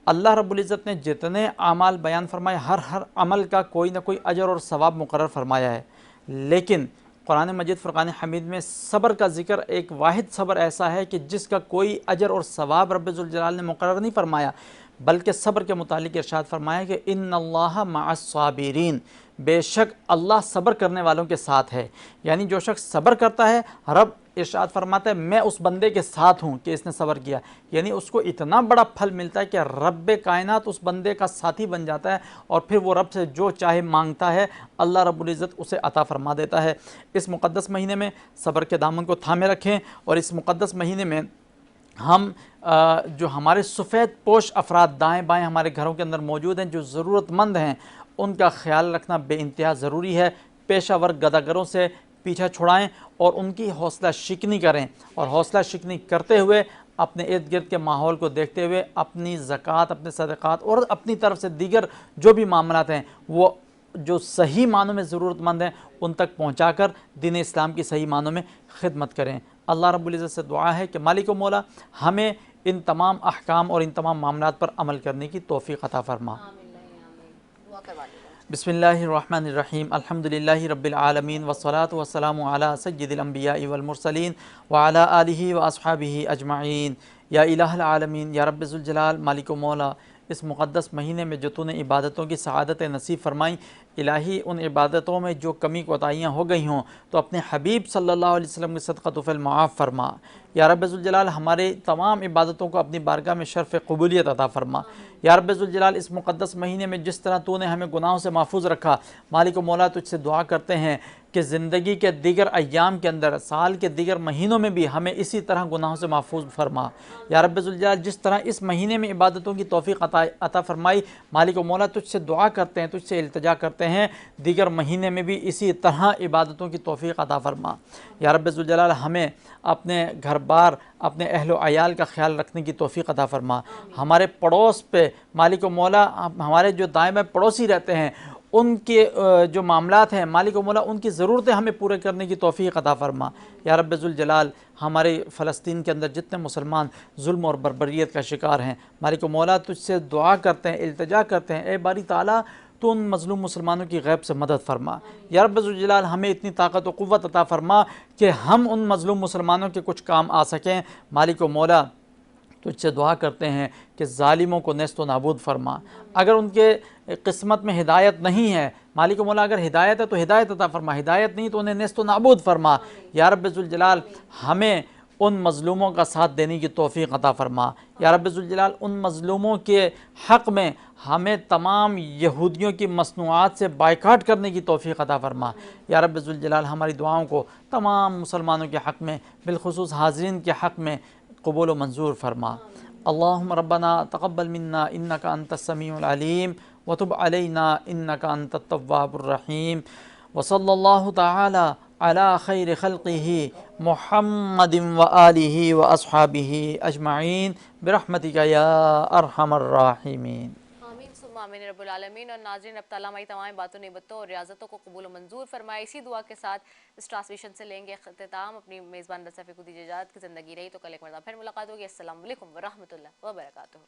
अल्लाह रब्बुल इज़्ज़त ने जितने आमाल बयान फरमाए, हर अमल का कोई ना कोई अजर और सवाब मुकर्रर फरमाया है, लेकिन कुरान मजीद फ़ुरक़ान हमीद में सब्र का ज़िक्र एक वाहिद सब्र ऐसा है कि जिसका कोई अजर और सवाब रब्बुल ज़ुल जलाल ने मुकर्रर नहीं फरमाया, बल्कि सब्र के मुतालिक इरशाद फरमाया कि इन्नल्लाह मअस्साबिरीन, बेशक अल्लाह सब्र करने वालों के साथ है। यानी जो शख्स सब्र करता है, रब इरशाद फरमाता है मैं उस बंदे के साथ हूँ कि इसने सब्र किया, यानी उसको इतना बड़ा फल मिलता है कि रब्बे कायनात उस बंदे का साथी बन जाता है और फिर वो रब से जो चाहे मांगता है अल्लाह रब्बुल इज़्ज़त उसे अता फरमा देता है। इस मुक़द्दस महीने में सब्र के दामन को थामे रखें और इस मुक़द्दस महीने में हम जो हमारे सफ़ेद पोश अफराद दाएँ बाएँ हमारे घरों के अंदर मौजूद हैं, जो ज़रूरतमंद हैं, उनका ख्याल रखना बेइंतहा ज़रूरी है। पेशावर गदागरों से पीछा छुड़ाएं और उनकी हौसला शिकनी करें, और हौसला शिकनी करते हुए अपने इर्द गिर्द के माहौल को देखते हुए अपनी ज़कात, अपने सदक़ात और अपनी तरफ से दीगर जो भी मामलात हैं वो जो सही मानों में ज़रूरतमंद हैं उन तक पहुँचाकर दीन इस्लाम की सही मानों में खिदमत करें। अल्लाह रब्बुल इज़्ज़त से दुआ है कि मालिक व मौला हमें इन तमाम अहकाम और इन तमाम मामलात पर अमल करने की तौफ़ीक़ अता फरमा। बिस्मिल्लाहिर्रहमानिर्रहीम, अल्हम्दुलिल्लाहि रब्बिल आलमीन, वस्सलातु वस्सलामु अला सय्यिदिल अंबियाइ वल मुरसलीन व अला आलिहि व अस्हाबिहि अजमाइन। या इलाहल आलमीन, या रब्बे ज़ुल जलाल, मालिक व मौला, इस मुक़द्दस महीने में जो तूने इबादतों की सआदत नसीब फरमाई, इलाही उन इबादतों में जो कमी कोताहियाँ हो गई हों तो अपने हबीब सल्लल्लाहु अलैहि वसल्लम के सदक़ा तुफ़ैल माफ़ फरमा। या रब्बे ज़ुल जलाल, हमारे तमाम इबादतों को अपनी बारगाह में शर्फ़ क़बूलियत अता फरमा। या रब्बे ज़ुल जलाल, इस मुक़द्दस महीने में जिस तरह तूने हमें गुनाहों से महफूज रखा, मालिक व मौला तुझसे दुआ करते हैं कि ज़िंदगी के दीगर अय्याम के अंदर, साल के दीगर महीनों में भी हमें इसी तरह गुनाहों से महफूज फरमा। या रब्बे ज़ुल जलाल, जिस तरह इस महीने में इबादतों की तौफ़ीक़ अता फ़रमाई, मालिक व मौला तुझसे दुआ करते हैं, तुझसे इल्तिजा करते हैं, दीगर महीने में भी इसी तरह इबादतों की तौफ़ीक़ अता फ़रमा। या रब्बे ज़ुल जलाल, हमें अपने घर बार, अपने अहलो अयाल का ख्याल रखने की तौफ़ीक़ अता फ़रमा। हमारे पड़ोस पे मालिक व मौला, हमारे जो दाएँ बाएँ पड़ोसी रहते हैं, उनके जो मामलात हैं मालिक व मौला, उनकी ज़रूरतें हमें पूरे करने की तौफ़ीक़ अता फ़रमा। या रब्बे ज़ुल जलाल, हमारे फ़लस्तीन के अंदर जितने मुसलमान जुल्म और बर्बरियत का शिकार हैं, मालिक व मौला तुझसे दुआ करते हैं, इल्तिजा करते हैं, ए बारी ताला तो उन मज़लूम मुसलमानों की गैब से मदद फरमा। या रब्बे ज़ुल जलाल, हमें इतनी ताकत व क़ुव्वत अता फ़रमा कि हम उन मज़लूम मुसलमानों के कुछ काम आ सकें। मालिक व मौला तुझसे दुआ करते हैं कि ज़ालिमों को नेस्त व नाबूद फरमा। अगर उनके किस्मत में हिदायत नहीं है, मालिक व मौला अगर हिदायत है तो हिदायत अता फ़रमा, हिदायत नहीं तो उन्हें नेस्त व नाबूद फरमा। या रब्बे ज़ुल जलाल, हमें उन मज़लूमों का साथ देने की तौफ़ीक़ अता फ़रमा। या रब्बे ज़ुल जलाल, उन मज़लूमों के हक़ में हमें तमाम यहूदियों की मसनूआत से बायकाट करने की तौफ़ीक़ अता फ़रमा। या रब्बे ज़ुल जलाल, हमारी दुआओं को तमाम मुसलमानों के हक़ में, बिलखुसूस हाज़रीन के हक़ में कबूल व मंजूर फरमा। अल्लाहुम्मा रब्बना तक़ब्बल मिन्ना इन्नका अंतस समीउल अलीम व तुब अलैना इन्नका अंतत तव्वाबुर रहीम व सल्लल्लाहु तआला अला खैर खल्क़िही मुहम्मदिन व आलिही व अस्हाबिही अजमाइन बिरहमतिका या अरहमर राहिमीन। आमीन रब्बुल आलमीन। और नाज़रीन, अब ताला हमारी तमाम बातों निबतों और रियाज़तों को कबूल और मंजूर फरमाए। इसी दुआ के साथ इस ट्रांसमिशन से लेंगे इख्तिताम। अपनी मेज़बान रसफ़ी को दीजिए इजाज़त, की ज़िंदगी रही तो कल एक मरतबा फिर मुलाकात होगी। अस्सलामु अलैकुम व रहमतुल्लाहि व बरकातुहू।